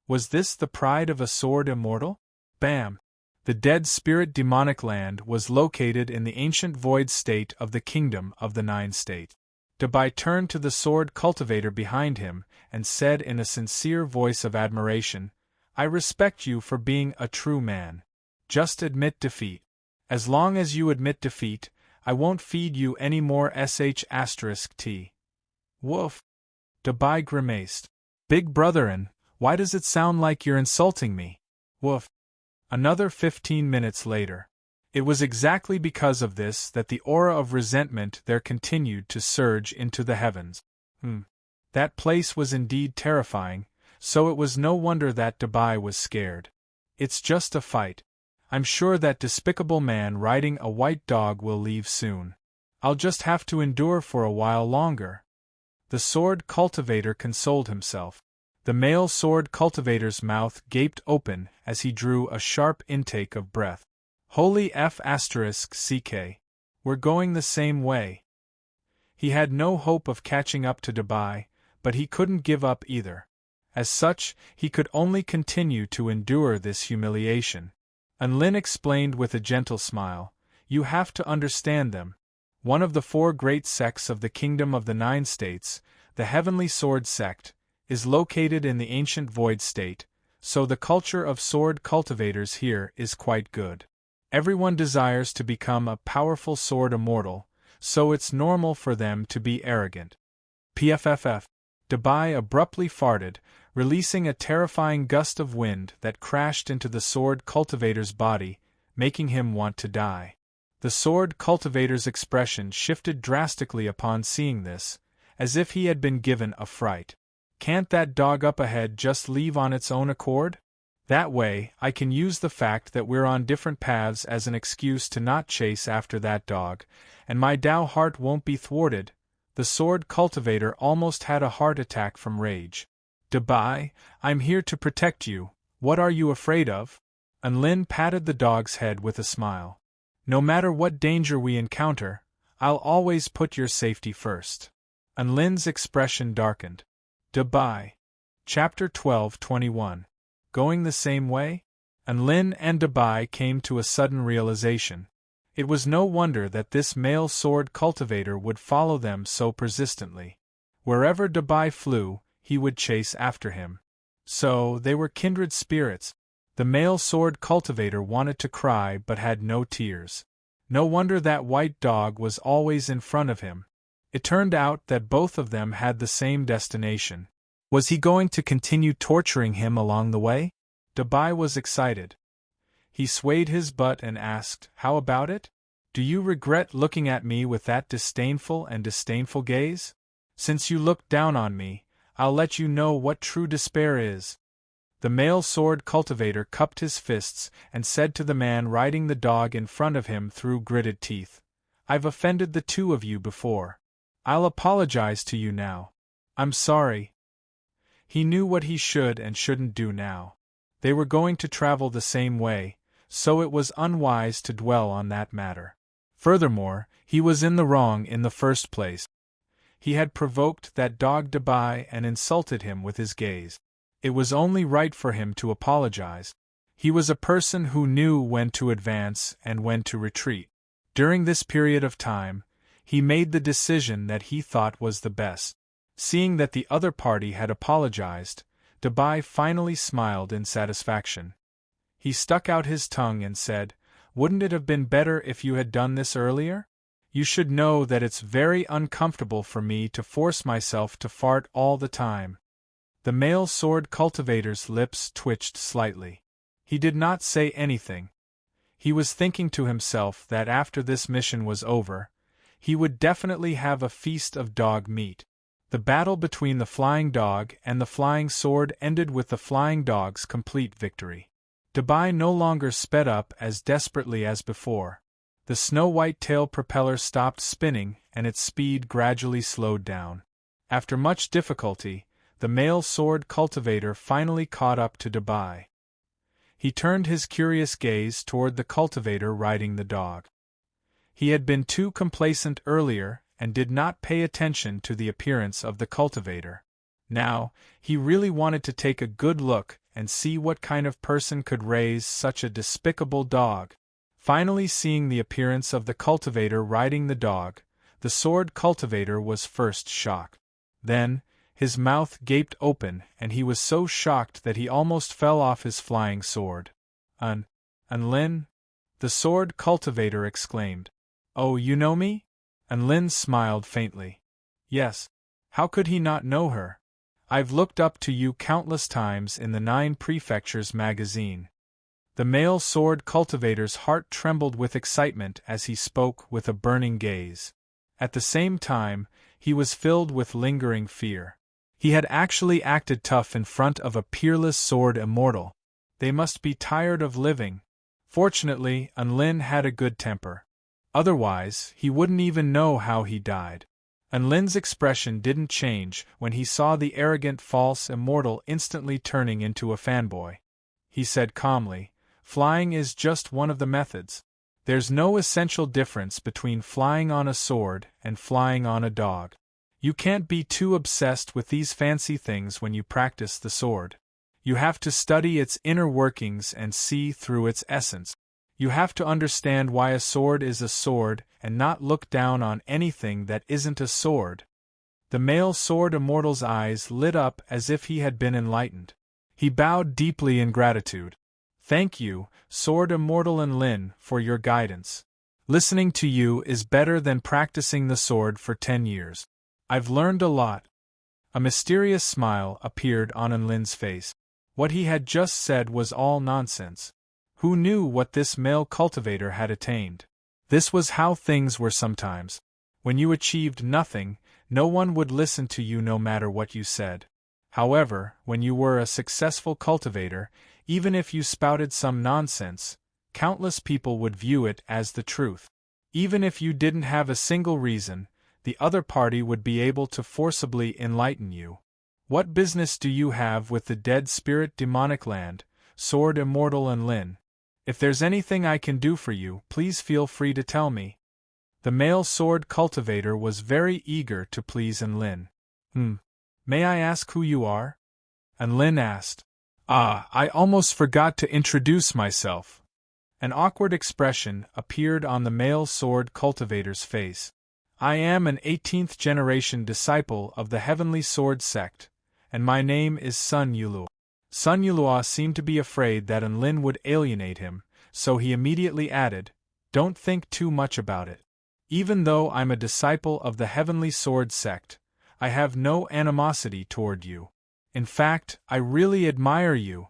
Was this the pride of a sword immortal? Bam! The dead spirit demonic land was located in the ancient void state of the Kingdom of the Nine State. Dabai turned to the sword cultivator behind him and said in a sincere voice of admiration, I respect you for being a true man. Just admit defeat. As long as you admit defeat, I won't feed you any more *T. Woof. Dabai grimaced. Big brotherin, why does it sound like you're insulting me? Woof. Another 15 minutes later. It was exactly because of this that the aura of resentment there continued to surge into the heavens. That place was indeed terrifying, so it was no wonder that Dabai was scared. It's just a fight. I'm sure that despicable man riding a white dog will leave soon. I'll just have to endure for a while longer. The sword cultivator consoled himself. The male sword cultivator's mouth gaped open as he drew a sharp intake of breath. Holy F***ck. We're going the same way. He had no hope of catching up to Dubai, but he couldn't give up either. As such, he could only continue to endure this humiliation. Unlin explained with a gentle smile, "You have to understand them. One of the 4 great sects of the Kingdom of the 9 States, the Heavenly Sword Sect, is located in the ancient Void State, so the culture of sword cultivators here is quite good. Everyone desires to become a powerful sword immortal, so it's normal for them to be arrogant." PFFF. Dubai abruptly farted, releasing a terrifying gust of wind that crashed into the sword cultivator's body, making him want to die. The sword cultivator's expression shifted drastically upon seeing this, as if he had been given a fright. "Can't that dog up ahead just leave on its own accord? That way, I can use the fact that we're on different paths as an excuse to not chase after that dog, and my Tao heart won't be thwarted." The sword cultivator almost had a heart attack from rage. "Dubai, I'm here to protect you. What are you afraid of?" Unlin patted the dog's head with a smile. "No matter what danger we encounter, I'll always put your safety first." Unlin's expression darkened. Dubai. Chapter 12:21. Going the same way? Unlin and Dubai came to a sudden realization. It was no wonder that this male sword cultivator would follow them so persistently. Wherever Dubai flew, he would chase after him. So, they were kindred spirits. The male sword cultivator wanted to cry but had no tears. No wonder that white dog was always in front of him. It turned out that both of them had the same destination. Was he going to continue torturing him along the way? Dubai was excited. He swayed his butt and asked, "How about it? Do you regret looking at me with that disdainful gaze? Since you looked down on me, I'll let you know what true despair is." The male sword cultivator cupped his fists and said to the man riding the dog in front of him through gritted teeth, "I've offended the 2 of you before. I'll apologize to you now. I'm sorry." He knew what he should and shouldn't do now. They were going to travel the same way, so it was unwise to dwell on that matter. Furthermore, he was in the wrong in the first place. He had provoked that dog Dubai and insulted him with his gaze. It was only right for him to apologize. He was a person who knew when to advance and when to retreat. During this period of time, he made the decision that he thought was the best. Seeing that the other party had apologized, Dubai finally smiled in satisfaction. He stuck out his tongue and said, "Wouldn't it have been better if you had done this earlier? You should know that it's very uncomfortable for me to force myself to fart all the time." The male sword cultivator's lips twitched slightly. He did not say anything. He was thinking to himself that after this mission was over, he would definitely have a feast of dog meat. The battle between the flying dog and the flying sword ended with the flying dog's complete victory. Dubai no longer sped up as desperately as before. The snow-white tail propeller stopped spinning and its speed gradually slowed down. After much difficulty, the male sword cultivator finally caught up to Dubai. He turned his curious gaze toward the cultivator riding the dog. He had been too complacent earlier and did not pay attention to the appearance of the cultivator. Now, he really wanted to take a good look and see what kind of person could raise such a despicable dog. Finally seeing the appearance of the cultivator riding the dog, the sword cultivator was first shocked. Then, his mouth gaped open and he was so shocked that he almost fell off his flying sword. Unlin? The sword cultivator exclaimed. "Oh, you know me?" Unlin smiled faintly. "Yes. How could he not know her? I've looked up to you countless times in the 9 Prefectures magazine." The male sword cultivator's heart trembled with excitement as he spoke with a burning gaze. At the same time, he was filled with lingering fear. He had actually acted tough in front of a peerless sword immortal. They must be tired of living. Fortunately, Unlin had a good temper. Otherwise, he wouldn't even know how he died. And Lin's expression didn't change when he saw the arrogant false immortal instantly turning into a fanboy. He said calmly, "Flying is just one of the methods. There's no essential difference between flying on a sword and flying on a dog. You can't be too obsessed with these fancy things when you practice the sword. You have to study its inner workings and see through its essence. You have to understand why a sword is a sword and not look down on anything that isn't a sword." The male sword immortal's eyes lit up as if he had been enlightened. He bowed deeply in gratitude. "Thank you, Sword Immortal and Lin, for your guidance. Listening to you is better than practicing the sword for 10 years. I've learned a lot." A mysterious smile appeared on Lin's face. What he had just said was all nonsense. Who knew what this male cultivator had attained? This was how things were sometimes. When you achieved nothing, no one would listen to you no matter what you said. However, when you were a successful cultivator, even if you spouted some nonsense, countless people would view it as the truth. Even if you didn't have a single reason, the other party would be able to forcibly enlighten you. What business do you have with the dead spirit demonic land, Sword Immortal and Lin? If there's anything I can do for you, please feel free to tell me. The male sword cultivator was very eager to please Lin. May I ask who you are?" Lin asked. I almost forgot to introduce myself." An awkward expression appeared on the male sword cultivator's face. "I am an 18th generation disciple of the Heavenly Sword sect, and my name is Sun Yulua." Sun Yulua seemed to be afraid that Lin would alienate him, so he immediately added, "Don't think too much about it. Even though I'm a disciple of the Heavenly Sword sect, I have no animosity toward you. In fact, I really admire you."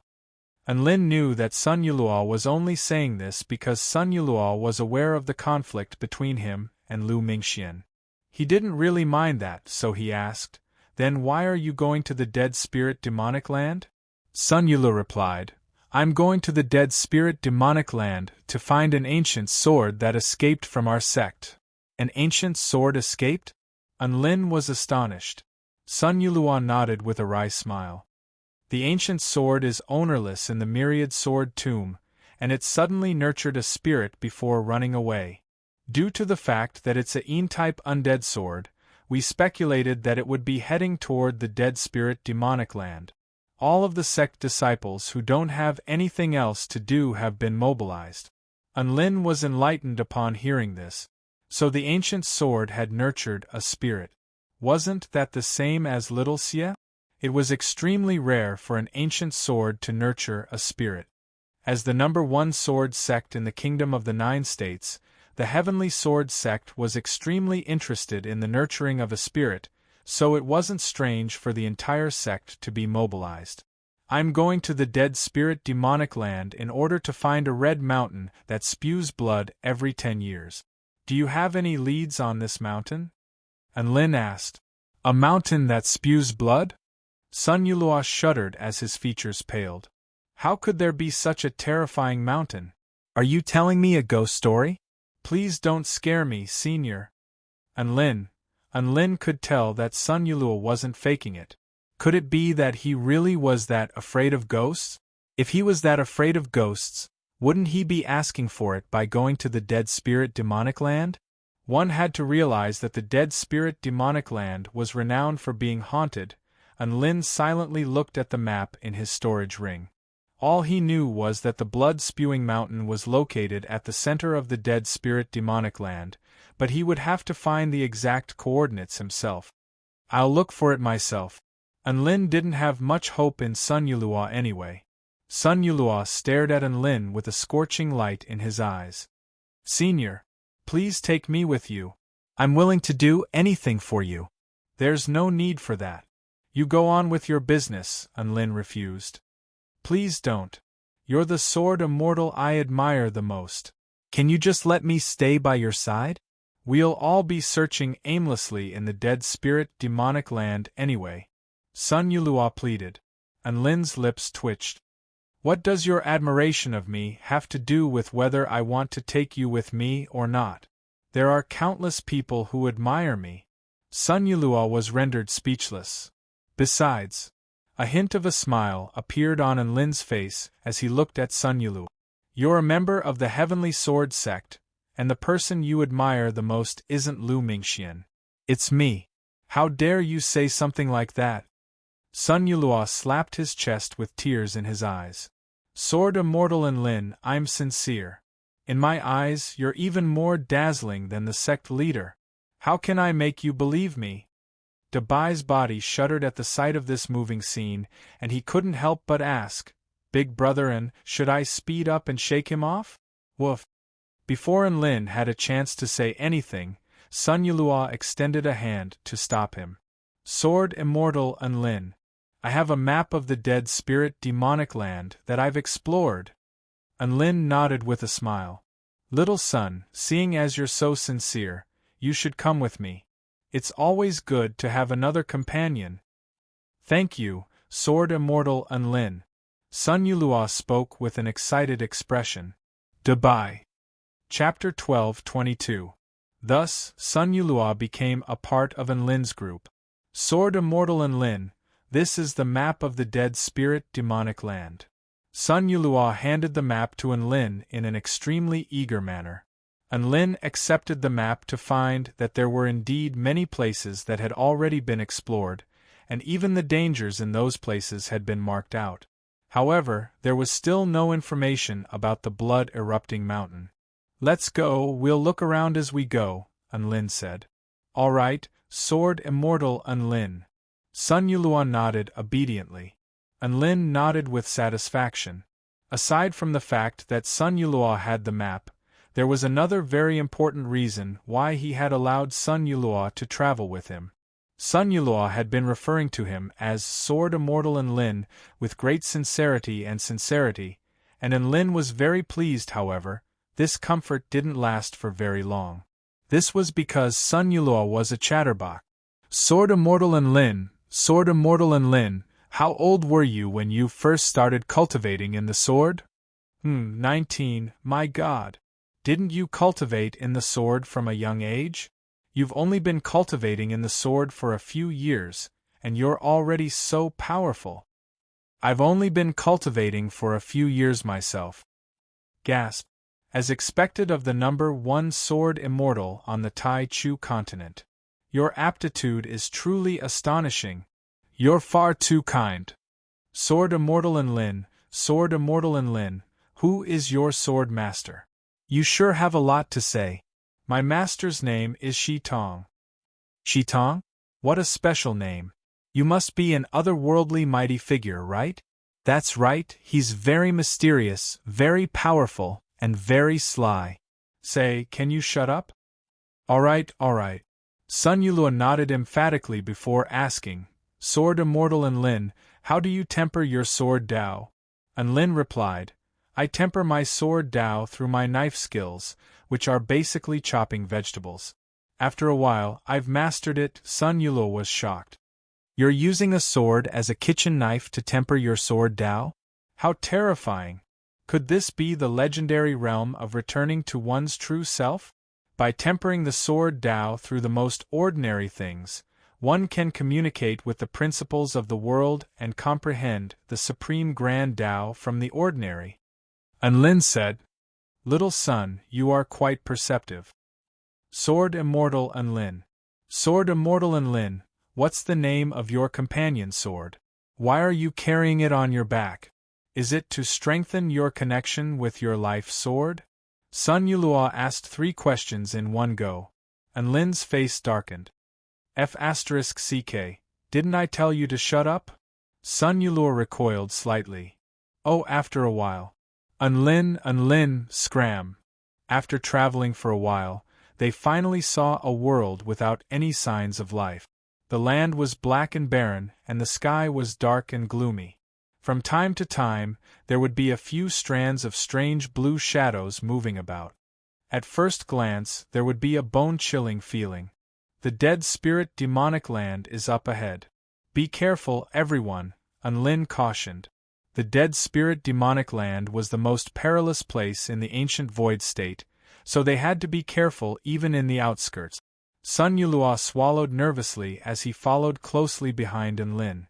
Lin knew that Sun Yulua was only saying this because Sun Yulua was aware of the conflict between him and Lu Mingxian. He didn't really mind that, so he asked, "Then why are you going to the Dead Spirit Demonic Land?" Sun Yulua replied, "I'm going to the Dead Spirit Demonic Land to find an ancient sword that escaped from our sect." "An ancient sword escaped?" Lin was astonished. Sun Yulua nodded with a wry smile. "The ancient sword is ownerless in the myriad sword tomb, and it suddenly nurtured a spirit before running away. Due to the fact that it's a Yin-type undead sword, we speculated that it would be heading toward the Dead Spirit Demonic Land. All of the sect disciples who don't have anything else to do have been mobilized." Lin was enlightened upon hearing this. So the ancient sword had nurtured a spirit. Wasn't that the same as Little Xie? It was extremely rare for an ancient sword to nurture a spirit. As the #1 sword sect in the Kingdom of the Nine States, the Heavenly Sword sect was extremely interested in the nurturing of a spirit, so it wasn't strange for the entire sect to be mobilized. "I'm going to the Dead Spirit Demonic Land in order to find a red mountain that spews blood every 10 years. Do you have any leads on this mountain?" Lin asked. "A mountain that spews blood?" Sun Yulua shuddered as his features paled. "How could there be such a terrifying mountain? Are you telling me a ghost story? Please don't scare me, Senior." Lin could tell that Sun Yulua wasn't faking it. Could it be that he really was that afraid of ghosts? If he was that afraid of ghosts, wouldn't he be asking for it by going to the Dead Spirit Demonic Land? One had to realize that the Dead Spirit Demonic Land was renowned for being haunted, and Lin silently looked at the map in his storage ring. All he knew was that the blood-spewing mountain was located at the center of the Dead Spirit Demonic Land, but he would have to find the exact coordinates himself. "I'll look for it myself." Lin didn't have much hope in Sun Yulua anyway. Sun Yulua stared at Lin with a scorching light in his eyes. "Senior, please take me with you. I'm willing to do anything for you." "There's no need for that. You go on with your business," Lin refused. "Please don't. You're the sword immortal I admire the most. Can you just let me stay by your side? We'll all be searching aimlessly in the Dead Spirit Demonic Land anyway." Sun Yulua pleaded, and Lin's lips twitched. "What does your admiration of me have to do with whether I want to take you with me or not? There are countless people who admire me." Sun Yulua was rendered speechless. Besides, a hint of a smile appeared on Enlin's face as he looked at Sun Yulua. You're a member of the Heavenly Sword sect, and the person you admire the most isn't Lu Mingxian. It's me. How dare you say something like that? Sun Yulua slapped his chest with tears in his eyes. Sword Immortal Enlin, I'm sincere. In my eyes, you're even more dazzling than the sect leader. How can I make you believe me? Dabai's body shuddered at the sight of this moving scene, and he couldn't help but ask, Big brother, and should I speed up and shake him off? Woof. Before Enlin had a chance to say anything, Sun Yulua extended a hand to stop him. Sword Immortal Enlin, I have a map of the dead spirit demonic land that I've explored. Enlin nodded with a smile. Little son, seeing as you're so sincere, you should come with me. It's always good to have another companion. Thank you, Sword Immortal Enlin. Sun Yulua spoke with an excited expression. Dabai. Chapter 12:22. Thus, Sun Yulua became a part of Enlin's group. Sword Immortal Enlin, this is the map of the dead spirit demonic land. Sun Yulua handed the map to Enlin in an extremely eager manner. Enlin accepted the map to find that there were indeed many places that had already been explored, and even the dangers in those places had been marked out. However, there was still no information about the blood-erupting mountain. Let's go, we'll look around as we go, Enlin said. All right, Sword Immortal Enlin. Sun Yulua nodded obediently. Enlin nodded with satisfaction. Aside from the fact that Sun Yulua had the map, there was another very important reason why he had allowed Sun Yulua to travel with him. Sun Yulua had been referring to him as Sword Immortal Enlin with great sincerity, and Enlin was very pleased. However, this comfort didn't last for very long. This was because Sun Yulua was a chatterbox. Sword Immortal Enlin, Sword Immortal Enlin, how old were you when you first started cultivating in the sword? 19, my god. Didn't you cultivate in the sword from a young age? You've only been cultivating in the sword for a few years, and you're already so powerful. I've only been cultivating for a few years myself. Gasp. As expected of the number 1 sword immortal on the Tai Chu continent. Your aptitude is truly astonishing. You're far too kind. Sword Immortal Enlin, Sword Immortal Enlin, who is your sword master? You sure have a lot to say. My master's name is Shi Tong. Shi Tong? What a special name. You must be an otherworldly mighty figure, right? That's right, he's very mysterious, very powerful, and very sly. Say, can you shut up? All right. Sun Yulua nodded emphatically before asking, Sword Immortal Enlin, how do you temper your sword Dao? Enlin replied, I temper my sword Dao through my knife skills, which are basically chopping vegetables. After a while, I've mastered it. Sun Yulua was shocked. You're using a sword as a kitchen knife to temper your sword Dao? How terrifying! Could this be the legendary realm of returning to one's true self? By tempering the sword Dao through the most ordinary things, one can communicate with the principles of the world and comprehend the supreme grand Dao from the ordinary. Enlin said, Little son, you are quite perceptive. Sword Immortal Enlin. Sword Immortal Enlin, what's the name of your companion sword? Why are you carrying it on your back? Is it to strengthen your connection with your life sword? Sun Yulua asked 3 questions in one go. Enlin's face darkened. F***ck, didn't I tell you to shut up? Sun Yulua recoiled slightly. Oh, after a while. Enlin, scram. After traveling for a while, they finally saw a world without any signs of life. The land was black and barren, and the sky was dark and gloomy. From time to time, there would be a few strands of strange blue shadows moving about. At first glance, there would be a bone-chilling feeling. The dead spirit demonic land is up ahead. Be careful, everyone, Enlin cautioned. The dead spirit demonic land was the most perilous place in the ancient void state, so they had to be careful even in the outskirts. Sun Yulua swallowed nervously as he followed closely behind Enlin.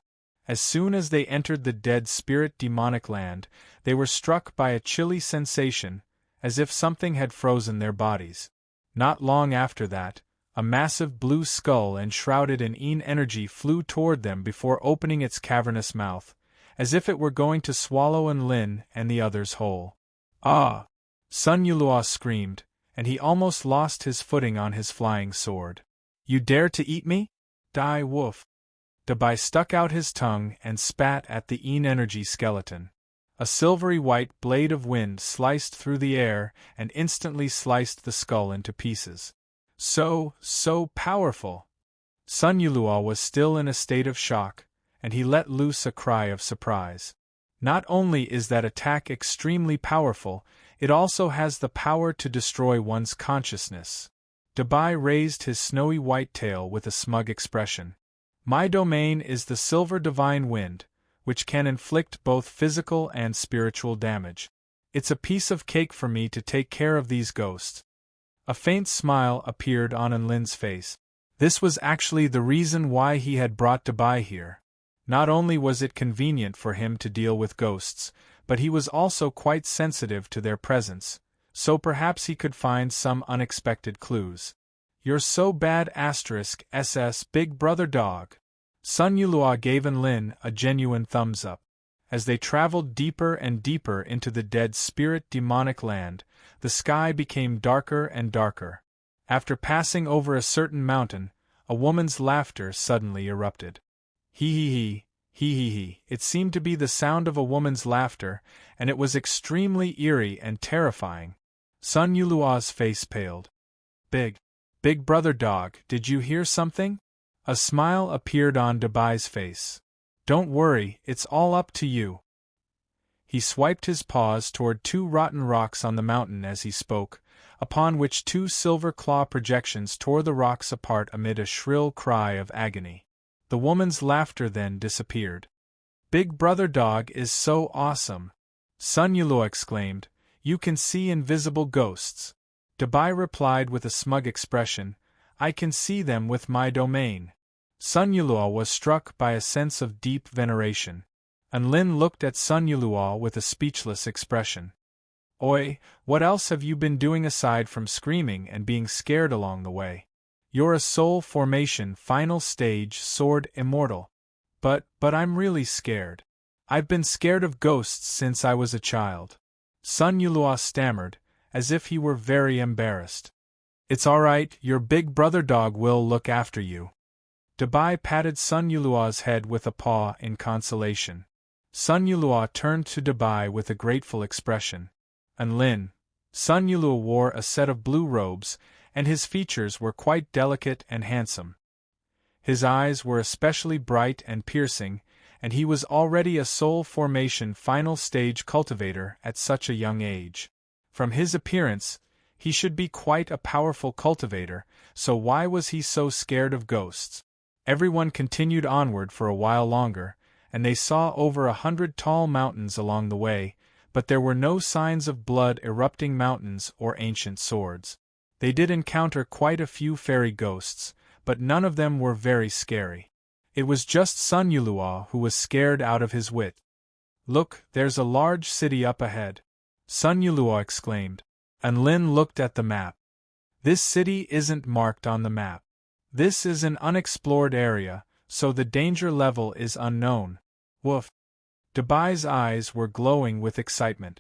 As soon as they entered the dead spirit demonic land, they were struck by a chilly sensation, as if something had frozen their bodies. Not long after that, a massive blue skull enshrouded in energy flew toward them before opening its cavernous mouth, as if it were going to swallow Enlin and the others whole. Ah! Sun Yulua screamed, and he almost lost his footing on his flying sword. You dare to eat me? Die woof! Dabai stuck out his tongue and spat at the energy skeleton. A silvery white blade of wind sliced through the air and instantly sliced the skull into pieces. So powerful! Sun Yulua was still in a state of shock, and he let loose a cry of surprise. Not only is that attack extremely powerful, it also has the power to destroy one's consciousness. Dabai raised his snowy white tail with a smug expression. My domain is the silver divine wind, which can inflict both physical and spiritual damage. It's a piece of cake for me to take care of these ghosts. A faint smile appeared on Enlin's face. This was actually the reason why he had brought Dabai here. Not only was it convenient for him to deal with ghosts, but he was also quite sensitive to their presence, so perhaps he could find some unexpected clues. You're so bad *SS Big Brother Dog. Sun Yulua gave Enlin a genuine thumbs up. As they traveled deeper and deeper into the dead spirit demonic land, the sky became darker and darker. After passing over a certain mountain, a woman's laughter suddenly erupted. Hee hee hee, hee hee hee. It seemed to be the sound of a woman's laughter, and it was extremely eerie and terrifying. Sun Yulua's face paled. Big Brother Dog, did you hear something? A smile appeared on Dabai's face. Don't worry, it's all up to you. He swiped his paws toward two rotten rocks on the mountain as he spoke, upon which two silver claw projections tore the rocks apart amid a shrill cry of agony. The woman's laughter then disappeared. Big Brother Dog is so awesome! Sun Yulua exclaimed. You can see invisible ghosts. Dabai replied with a smug expression, I can see them with my domain. Sun Yulua was struck by a sense of deep veneration. Enlin looked at Sun Yulua with a speechless expression. Oi, what else have you been doing aside from screaming and being scared along the way? You're a soul formation final stage sword immortal. But I'm really scared. I've been scared of ghosts since I was a child. Sun Yulua stammered, as if he were very embarrassed. It's alright, your Big Brother Dog will look after you. Dabai patted Sun Yulua's head with a paw in consolation. Sun Yulua turned to Dabai with a grateful expression. Enlin. Sun Yulua wore a set of blue robes, and his features were quite delicate and handsome. His eyes were especially bright and piercing, and he was already a soul formation final stage cultivator at such a young age. From his appearance, he should be quite a powerful cultivator, so why was he so scared of ghosts? Everyone continued onward for a while longer, and they saw over 100 tall mountains along the way, but there were no signs of blood-erupting mountains or ancient swords. They did encounter quite a few fairy ghosts, but none of them were very scary. It was just Sun Yulua who was scared out of his wit. Look, there's a large city up ahead. Sun Yulua exclaimed. Enlin looked at the map. This city isn't marked on the map. This is an unexplored area, so the danger level is unknown. Woof. Dabai's eyes were glowing with excitement.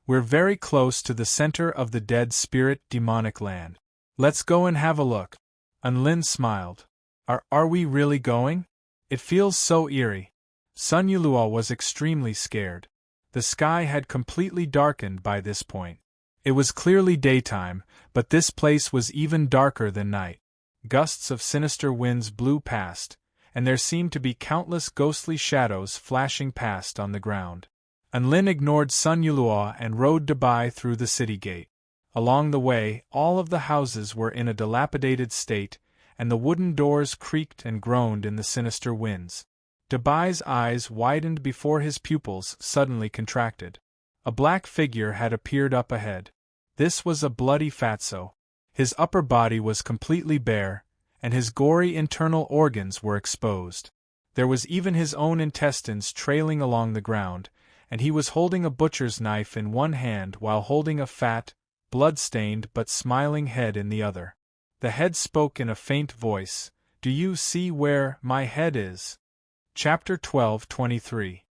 We're very close to the center of the dead spirit demonic land. Let's go and have a look. Enlin smiled. Are we really going? It feels so eerie. Sun Yulua was extremely scared. The sky had completely darkened by this point. It was clearly daytime, but this place was even darker than night. Gusts of sinister winds blew past, and there seemed to be countless ghostly shadows flashing past on the ground. Enlin ignored Sun Yulua and rode Dabai through the city gate. Along the way, all of the houses were in a dilapidated state, and the wooden doors creaked and groaned in the sinister winds. Dabai's eyes widened before his pupils suddenly contracted. A black figure had appeared up ahead. This was a bloody fatso. His upper body was completely bare, and his gory internal organs were exposed. There was even his own intestines trailing along the ground, and he was holding a butcher's knife in one hand while holding a fat, blood-stained but smiling head in the other. The head spoke in a faint voice, "Do you see where my head is?" Chapter 12:23.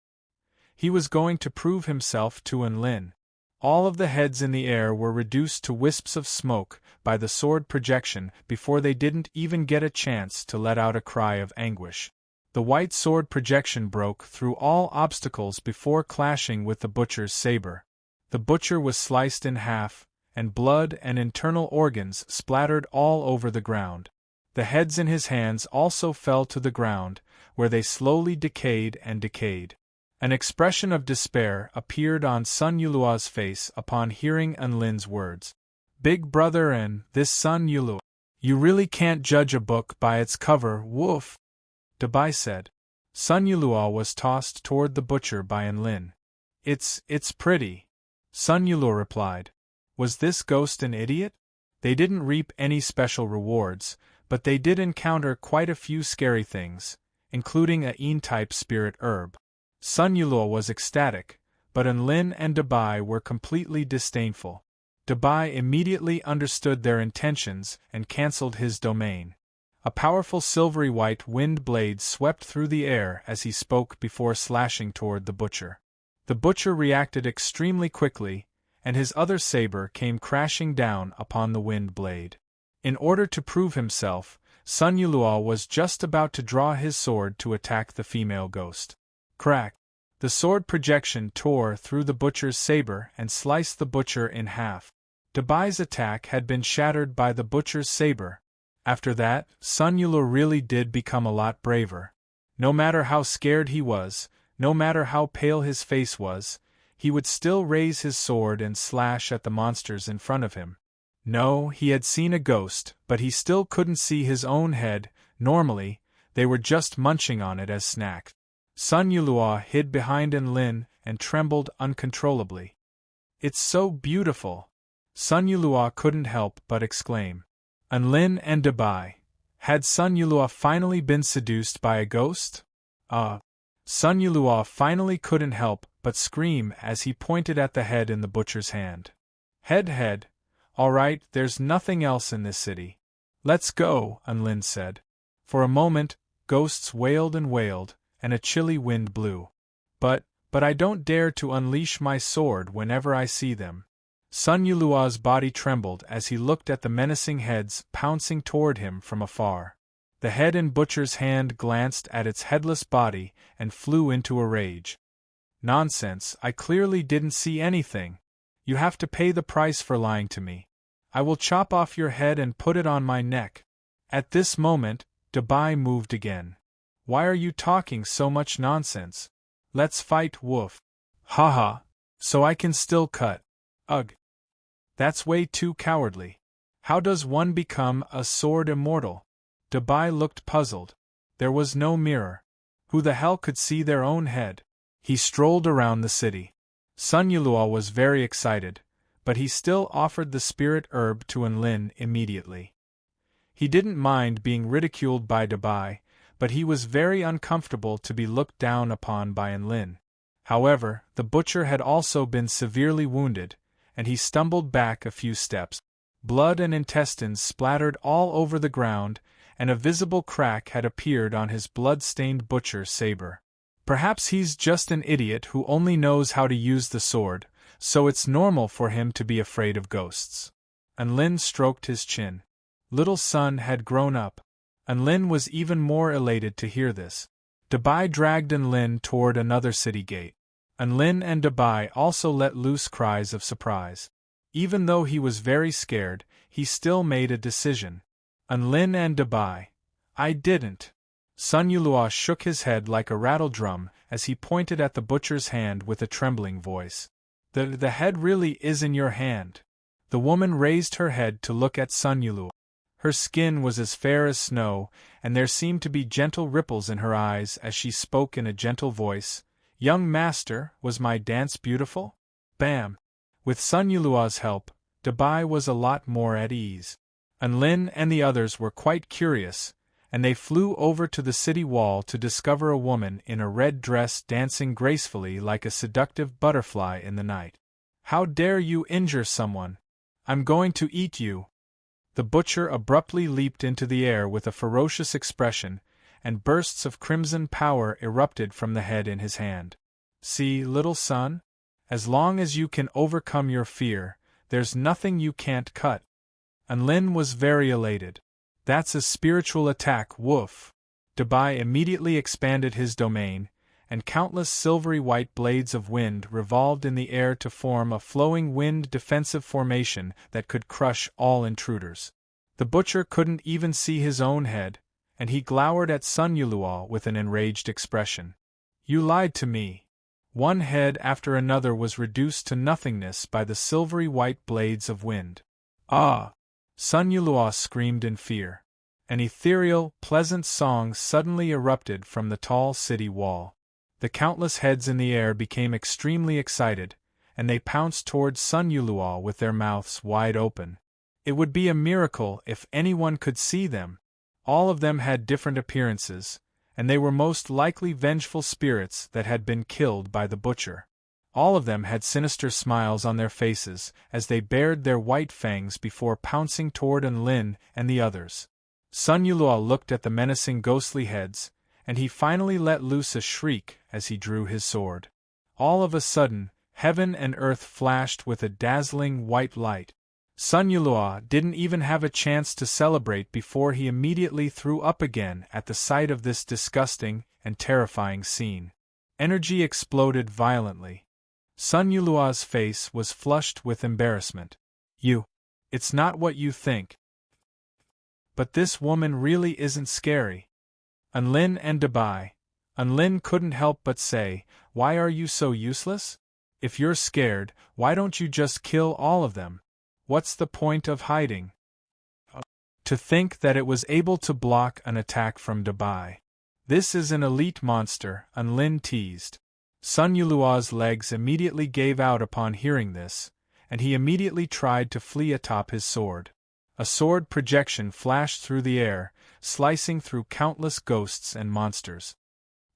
He was going to prove himself to Enlin. All of the heads in the air were reduced to wisps of smoke by the sword projection before they didn't even get a chance to let out a cry of anguish. The white sword projection broke through all obstacles before clashing with the butcher's saber. The butcher was sliced in half, and blood and internal organs splattered all over the ground. The heads in his hands also fell to the ground, where they slowly decayed and decayed. An expression of despair appeared on Sun Yulua's face upon hearing Enlin's words. "Big brother and this Sun Yulua. You really can't judge a book by its cover, woof," Dabai said. Sun Yulua was tossed toward the butcher by Enlin. It's pretty," Sun Yulua replied. Was this ghost an idiot? They didn't reap any special rewards, but they did encounter quite a few scary things, including a Een-type spirit herb. Sun Yulua was ecstatic, but Enlin and Dabai were completely disdainful. Dabai immediately understood their intentions and cancelled his domain. A powerful silvery white wind blade swept through the air as he spoke before slashing toward the butcher. The butcher reacted extremely quickly, and his other saber came crashing down upon the wind blade. In order to prove himself, Sun Yulua was just about to draw his sword to attack the female ghost. Crack! The sword projection tore through the butcher's saber and sliced the butcher in half. Dabai's attack had been shattered by the butcher's saber. After that, Sun Yulua really did become a lot braver. No matter how scared he was, no matter how pale his face was, he would still raise his sword and slash at the monsters in front of him. No, he had seen a ghost, but he still couldn't see his own head. Normally, they were just munching on it as snacks. Sun Yulua hid behind Enlin and trembled uncontrollably. "It's so beautiful!" Sun Yulua couldn't help but exclaim. Enlin and Dabai. Had Sun Yulua finally been seduced by a ghost? Sun Yulua finally couldn't help but scream as he pointed at the head in the butcher's hand. Head. All right, there's nothing else in this city. Let's go, Enlin said. For a moment, ghosts wailed and wailed, and a chilly wind blew. But I don't dare to unleash my sword whenever I see them. Sun Yulua's body trembled as he looked at the menacing heads pouncing toward him from afar. The head in Butcher's hand glanced at its headless body and flew into a rage. "Nonsense, I clearly didn't see anything. You have to pay the price for lying to me. I will chop off your head and put it on my neck." At this moment, Dabai moved again. "Why are you talking so much nonsense? Let's fight, Wolf." "Haha, so I can still cut. Ugh. That's way too cowardly. How does one become a sword immortal?" Dabai looked puzzled. There was no mirror. Who the hell could see their own head? He strolled around the city. Sun Yulua was very excited, but he still offered the spirit herb to Enlin immediately. He didn't mind being ridiculed by Dabai, but he was very uncomfortable to be looked down upon by Enlin. However, the butcher had also been severely wounded, and he stumbled back a few steps. Blood and intestines splattered all over the ground, and a visible crack had appeared on his blood-stained butcher saber. Perhaps he's just an idiot who only knows how to use the sword, so it's normal for him to be afraid of ghosts. Enlin stroked his chin. Little Sun had grown up. Enlin was even more elated to hear this. Dabai dragged Enlin toward another city gate. Enlin and Dabai also let loose cries of surprise. Even though he was very scared, he still made a decision. Enlin and Dabai. I didn't. Sun Yulua shook his head like a rattle drum as he pointed at the butcher's hand with a trembling voice. The head really is in your hand." The woman raised her head to look at Sun Yulua. Her skin was as fair as snow, and there seemed to be gentle ripples in her eyes as she spoke in a gentle voice. "Young master, was my dance beautiful?" Bam! With Sun Yulua's help, Dabai was a lot more at ease. Unlin and the others were quite curious, and they flew over to the city wall to discover a woman in a red dress dancing gracefully like a seductive butterfly in the night. "How dare you injure someone? I'm going to eat you!" The butcher abruptly leaped into the air with a ferocious expression, and bursts of crimson power erupted from the head in his hand. "See, little son? As long as you can overcome your fear, there's nothing you can't cut." Unlin was very elated. "That's a spiritual attack, woof!" Dabai immediately expanded his domain, and countless silvery white blades of wind revolved in the air to form a flowing wind defensive formation that could crush all intruders. The butcher couldn't even see his own head, and he glowered at Sun Yulua with an enraged expression. "You lied to me." One head after another was reduced to nothingness by the silvery white blades of wind. "Ah!" Sun Yulua screamed in fear. An ethereal, pleasant song suddenly erupted from the tall city wall. The countless heads in the air became extremely excited, and they pounced towards Sun Yulua with their mouths wide open. It would be a miracle if anyone could see them. All of them had different appearances, and they were most likely vengeful spirits that had been killed by the butcher. All of them had sinister smiles on their faces as they bared their white fangs before pouncing toward Unlin and the others. Sun Yulua looked at the menacing ghostly heads, and he finally let loose a shriek as he drew his sword. All of a sudden, heaven and earth flashed with a dazzling white light. Sun Yulua didn't even have a chance to celebrate before he immediately threw up again at the sight of this disgusting and terrifying scene. Energy exploded violently. Sun Yulua's face was flushed with embarrassment. It's not what you think. But this woman really isn't scary." Unlin and Dabai. Unlin couldn't help but say, "Why are you so useless? If you're scared, why don't you just kill all of them? What's the point of hiding?" To think that it was able to block an attack from Dabai. "This is an elite monster," Unlin teased. Sun Yulua's legs immediately gave out upon hearing this, and he immediately tried to flee atop his sword. A sword projection flashed through the air, slicing through countless ghosts and monsters.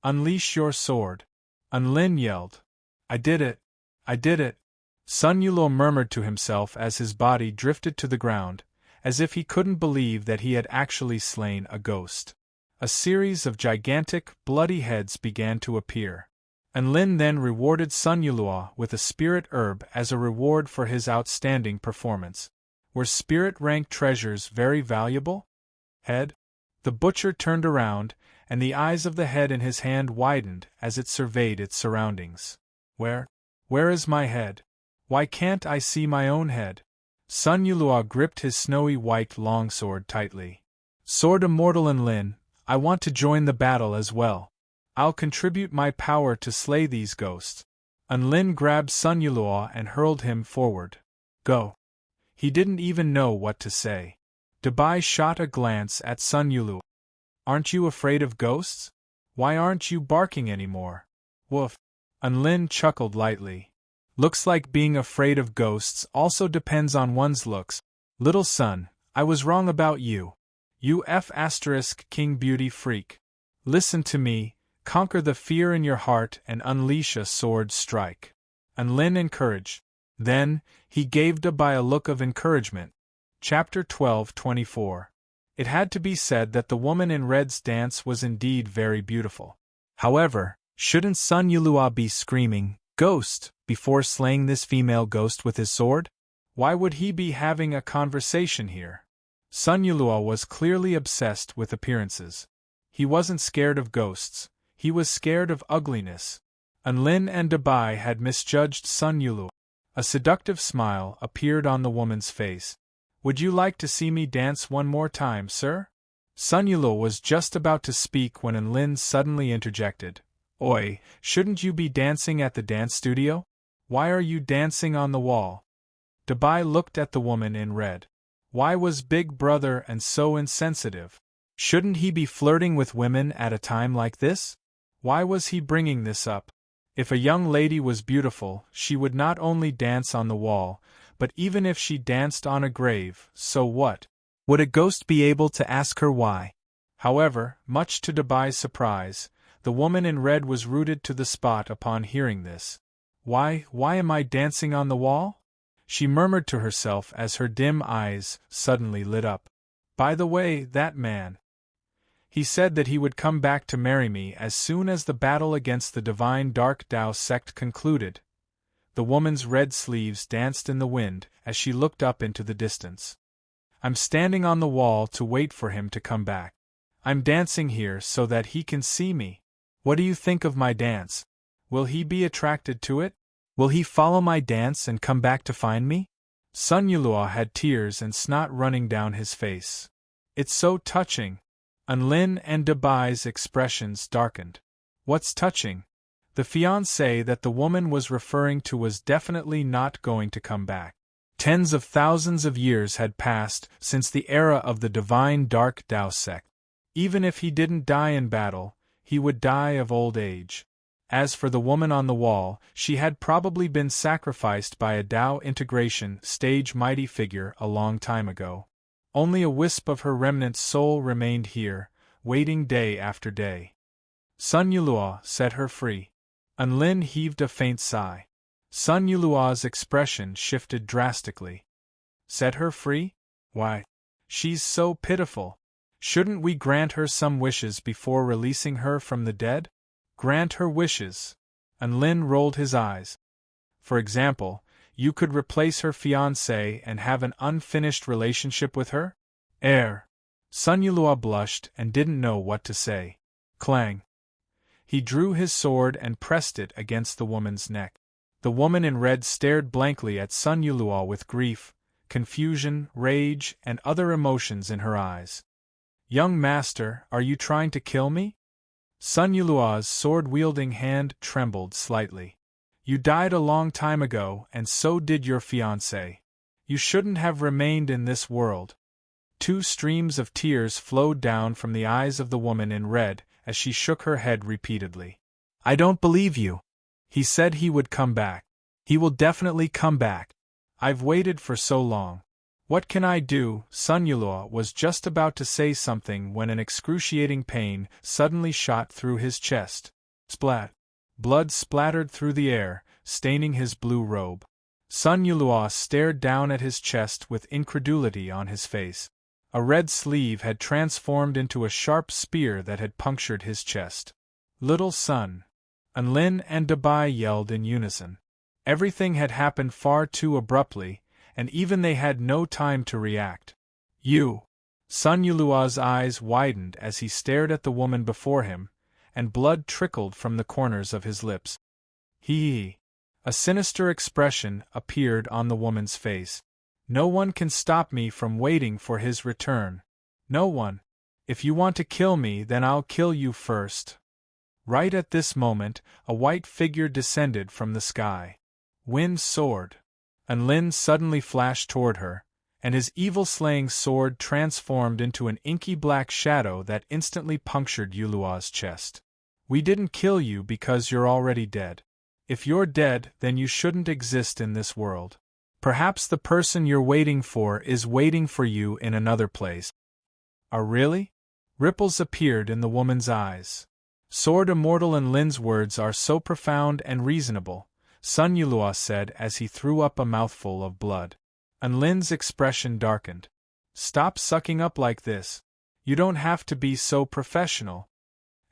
"Unleash your sword!" Unlin yelled. "I did it! I did it!" Sun Yulua murmured to himself as his body drifted to the ground, as if he couldn't believe that he had actually slain a ghost. A series of gigantic, bloody heads began to appear. Unlin then rewarded Sun Yulua with a spirit herb as a reward for his outstanding performance. Were spirit-rank treasures very valuable? Head? The butcher turned around, and the eyes of the head in his hand widened as it surveyed its surroundings. Where is my head? Why can't I see my own head?" Sun Yulua gripped his snowy white longsword tightly. "Sword Immortal Unlin, I want to join the battle as well. I'll contribute my power to slay these ghosts." Unlin grabbed Sun Yulua and hurled him forward. "Go." He didn't even know what to say. Dabai shot a glance at Sun Yulua. "Aren't you afraid of ghosts? Why aren't you barking anymore?" "Woof." Unlin chuckled lightly. "Looks like being afraid of ghosts also depends on one's looks. Little son, I was wrong about you. You King beauty freak. Listen to me, conquer the fear in your heart and unleash a sword strike." Unlin encouraged. Then, he gave Dabai a look of encouragement. Chapter 12:24. It had to be said that the woman in red's dance was indeed very beautiful. However, shouldn't Sun Yulua be screaming, "Ghost!" before slaying this female ghost with his sword? Why would he be having a conversation here? Sun Yulua was clearly obsessed with appearances. He wasn't scared of ghosts, he was scared of ugliness. Unlin and Dabai had misjudged Sun Yulua. A seductive smile appeared on the woman's face. "Would you like to see me dance one more time, sir?" Sun Yulua was just about to speak when Unlin suddenly interjected. "Oi, shouldn't you be dancing at the dance studio? Why are you dancing on the wall?" Dabai looked at the woman in red. Why was Big Brother and so insensitive? Shouldn't he be flirting with women at a time like this? Why was he bringing this up? If a young lady was beautiful, she would not only dance on the wall, but even if she danced on a grave, so what? Would a ghost be able to ask her why? However, much to Dabai's surprise, the woman in red was rooted to the spot upon hearing this. Why am I dancing on the wall? She murmured to herself as her dim eyes suddenly lit up. By the way, that man. He said that he would come back to marry me as soon as the battle against the divine Dark Tao sect concluded. The woman's red sleeves danced in the wind as she looked up into the distance. I'm standing on the wall to wait for him to come back. I'm dancing here so that he can see me. What do you think of my dance? Will he be attracted to it? Will he follow my dance and come back to find me? Sun Yulua had tears and snot running down his face. It's so touching. Anlin and Dabai's expressions darkened. What's touching? The fiancé that the woman was referring to was definitely not going to come back. Tens of thousands of years had passed since the era of the divine Dark Tao sect. Even if he didn't die in battle, he would die of old age. As for the woman on the wall, she had probably been sacrificed by a Tao integration stage mighty figure a long time ago. Only a wisp of her remnant soul remained here, waiting day after day. Sun Yulua set her free. Anlin heaved a faint sigh. Sun Yulua's expression shifted drastically. Set her free? Why? She's so pitiful. Shouldn't we grant her some wishes before releasing her from the dead? Grant her wishes. Anlin rolled his eyes. For example, you could replace her fiancé and have an unfinished relationship with her? Sun Yulua blushed and didn't know what to say. Clang. He drew his sword and pressed it against the woman's neck. The woman in red stared blankly at Sun Yulua with grief, confusion, rage, and other emotions in her eyes. Young master, are you trying to kill me? Sun Yulua's sword-wielding hand trembled slightly. You died a long time ago, and so did your fiancé. You shouldn't have remained in this world. Two streams of tears flowed down from the eyes of the woman in red as she shook her head repeatedly. I don't believe you. He said he would come back. He will definitely come back. I've waited for so long. What can I do? Sun Yulua was just about to say something when an excruciating pain suddenly shot through his chest. Splat. Blood splattered through the air, staining his blue robe. Sun Yulua stared down at his chest with incredulity on his face. A red sleeve had transformed into a sharp spear that had punctured his chest. Little son. Anlin and Dabai yelled in unison. Everything had happened far too abruptly, and even they had no time to react. You! Sun Yulua's eyes widened as he stared at the woman before him, and blood trickled from the corners of his lips. He! A sinister expression appeared on the woman's face. No one can stop me from waiting for his return. No one. If you want to kill me, then I'll kill you first. Right at this moment, a white figure descended from the sky. Wind sword. Anlin suddenly flashed toward her, and his evil-slaying sword transformed into an inky black shadow that instantly punctured Yulua's chest. We didn't kill you because you're already dead. If you're dead, then you shouldn't exist in this world. Perhaps the person you're waiting for is waiting for you in another place. Really? Ripples appeared in the woman's eyes. Sword Immortal Anlin's words are so profound and reasonable, Sun Yulua said as he threw up a mouthful of blood. Anlin's expression darkened. Stop sucking up like this. You don't have to be so professional.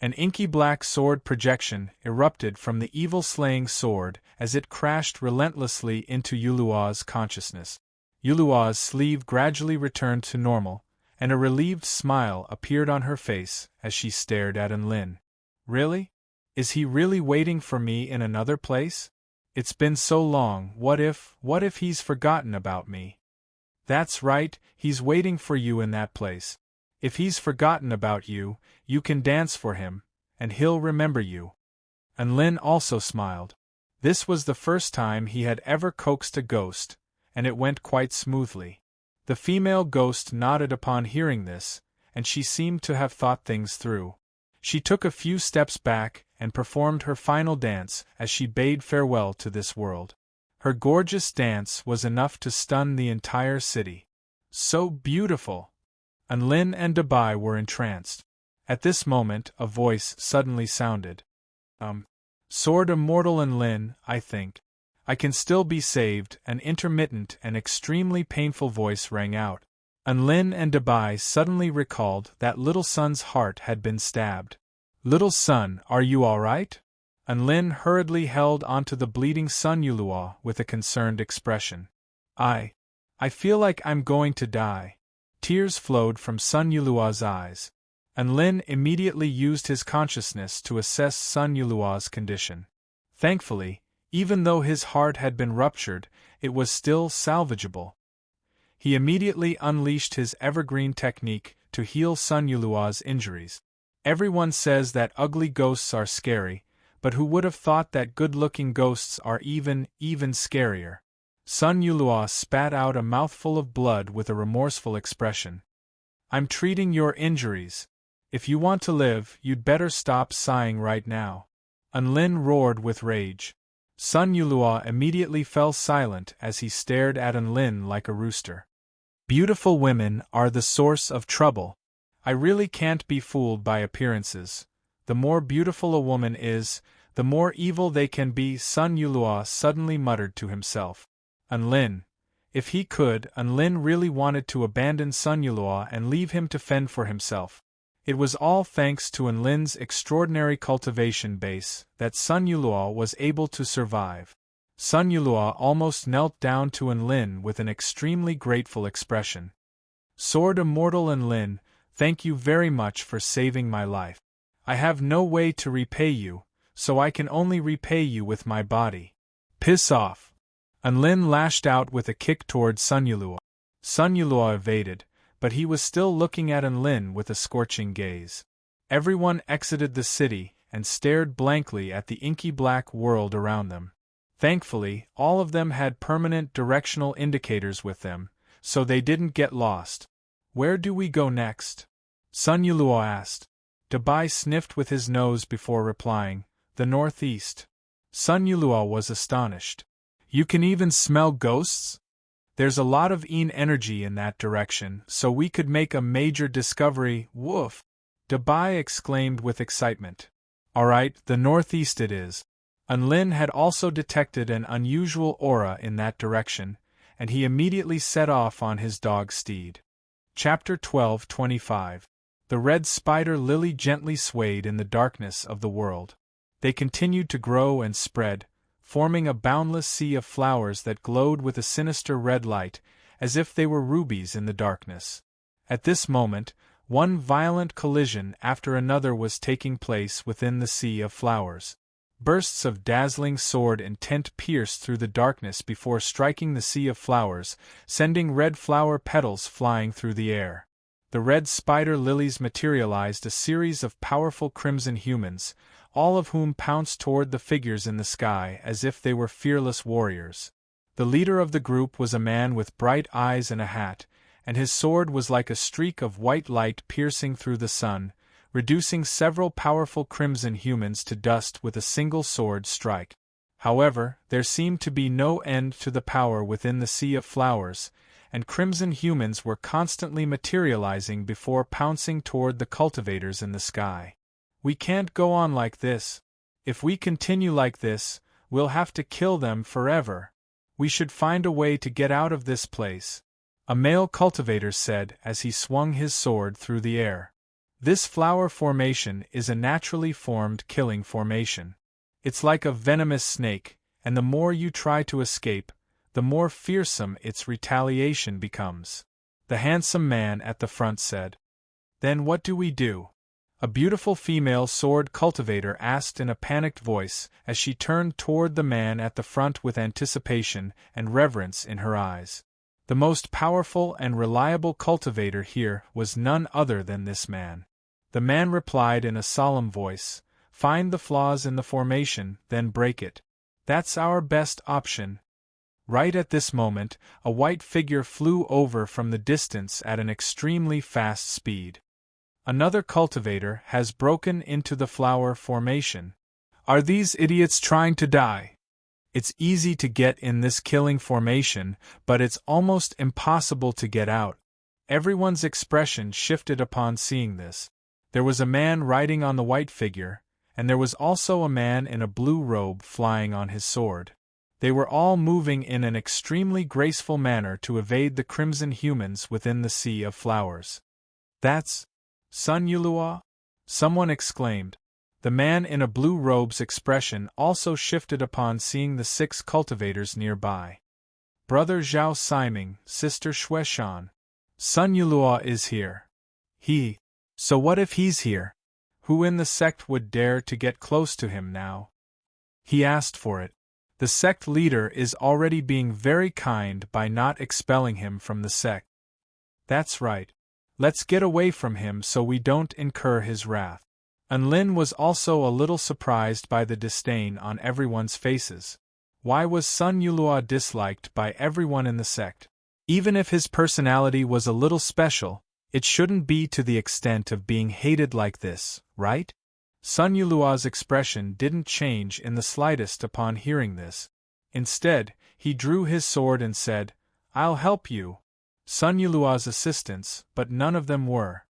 An inky black sword projection erupted from the evil-slaying sword as it crashed relentlessly into Yulua's consciousness. Yulua's sleeve gradually returned to normal, and a relieved smile appeared on her face as she stared at Anlin. Really? Is he really waiting for me in another place? It's been so long, what if he's forgotten about me? That's right, he's waiting for you in that place. If he's forgotten about you, you can dance for him, and he'll remember you. Anlin also smiled. This was the first time he had ever coaxed a ghost, and it went quite smoothly. The female ghost nodded upon hearing this, and she seemed to have thought things through. She took a few steps back and performed her final dance as she bade farewell to this world. Her gorgeous dance was enough to stun the entire city. So beautiful! Unlin and Dabai were entranced. At this moment, a voice suddenly sounded. Sword immortal Unlin, I think. I can still be saved, an intermittent and extremely painful voice rang out. Unlin and Dabai suddenly recalled that Little Sun's heart had been stabbed. Little Sun, are you all right? Unlin hurriedly held onto the bleeding Sun Yulua with a concerned expression. I feel like I'm going to die. Tears flowed from Sun Yulua's eyes. Unlin immediately used his consciousness to assess Sun Yulua's condition. Thankfully, even though his heart had been ruptured, it was still salvageable. He immediately unleashed his evergreen technique to heal Sun Yulua's injuries. Everyone says that ugly ghosts are scary, but who would have thought that good-looking ghosts are even scarier? Sun Yulua spat out a mouthful of blood with a remorseful expression. I'm treating your injuries. If you want to live, you'd better stop sighing right now. Unlin roared with rage. Sun Yulua immediately fell silent as he stared at Unlin like a rooster. Beautiful women are the source of trouble. I really can't be fooled by appearances. The more beautiful a woman is, the more evil they can be, Sun Yulua suddenly muttered to himself. Unlin. If he could, Unlin really wanted to abandon Sun Yulua and leave him to fend for himself. It was all thanks to Unlin's extraordinary cultivation base that Sun Yulua was able to survive. Sun Yulua almost knelt down to Unlin with an extremely grateful expression. Sword immortal Unlin, thank you very much for saving my life. I have no way to repay you, so I can only repay you with my body. Piss off! Unlin lashed out with a kick toward Sun Yulua. Sun Yulua evaded, but he was still looking at Unlin with a scorching gaze. Everyone exited the city and stared blankly at the inky black world around them. Thankfully, all of them had permanent directional indicators with them, so they didn't get lost. Where do we go next? Sun Yulua asked. Dabai sniffed with his nose before replying, the northeast. Sun Yulua was astonished. You can even smell ghosts? There's a lot of energy in that direction, so we could make a major discovery, woof! Dabai exclaimed with excitement. Alright, the northeast it is. Unlin had also detected an unusual aura in that direction, and he immediately set off on his dog steed. Chapter 12:25. The red spider lily gently swayed in the darkness of the world. They continued to grow and spread, forming a boundless sea of flowers that glowed with a sinister red light, as if they were rubies in the darkness. At this moment, one violent collision after another was taking place within the sea of flowers. Bursts of dazzling sword intent pierced through the darkness before striking the sea of flowers, sending red flower petals flying through the air. The red spider lilies materialized a series of powerful crimson humans, all of whom pounced toward the figures in the sky as if they were fearless warriors. The leader of the group was a man with bright eyes and a hat, and his sword was like a streak of white light piercing through the sun, reducing several powerful crimson humans to dust with a single sword strike. However, there seemed to be no end to the power within the sea of flowers, and crimson humans were constantly materializing before pouncing toward the cultivators in the sky. We can't go on like this. If we continue like this, we'll have to kill them forever. We should find a way to get out of this place, a male cultivator said as he swung his sword through the air. This flower formation is a naturally formed killing formation. It's like a venomous snake, and the more you try to escape, the more fearsome its retaliation becomes. The handsome man at the front said. Then what do we do? A beautiful female sword cultivator asked in a panicked voice as she turned toward the man at the front with anticipation and reverence in her eyes. The most powerful and reliable cultivator here was none other than this man. The man replied in a solemn voice, "Find the flaws in the formation, then break it. That's our best option." Right at this moment, a white figure flew over from the distance at an extremely fast speed. Another cultivator has broken into the flower formation. Are these idiots trying to die? It's easy to get in this killing formation, but it's almost impossible to get out. Everyone's expression shifted upon seeing this. There was a man riding on the white figure, and there was also a man in a blue robe flying on his sword. They were all moving in an extremely graceful manner to evade the crimson humans within the sea of flowers. "That's Sun Yulua?" someone exclaimed. The man in a blue robe's expression also shifted upon seeing the 6 cultivators nearby. "Brother Zhao Siming, Sister Shueshan. Sun Yulua is here." So what if he's here? Who in the sect would dare to get close to him now? He asked for it. The sect leader is already being very kind by not expelling him from the sect. That's right. Let's get away from him so we don't incur his wrath. Enlin was also a little surprised by the disdain on everyone's faces. Why was Sun Yulua disliked by everyone in the sect? Even if his personality was a little special, it shouldn't be to the extent of being hated like this, right? Sun Yulua's expression didn't change in the slightest upon hearing this. Instead, he drew his sword and said, "I'll help you." Sun Yulua's assistants, but none of them were.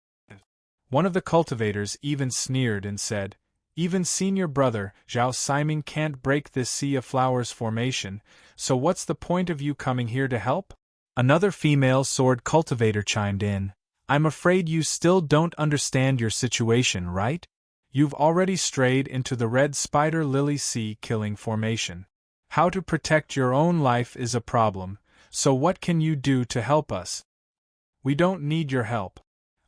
One of the cultivators even sneered and said, "Even senior brother Zhao Siming can't break this sea of flowers formation, so what's the point of you coming here to help?" Another female sword cultivator chimed in, "I'm afraid you still don't understand your situation, right? You've already strayed into the red spider lily sea killing formation. How to protect your own life is a problem, so what can you do to help us?" "We don't need your help.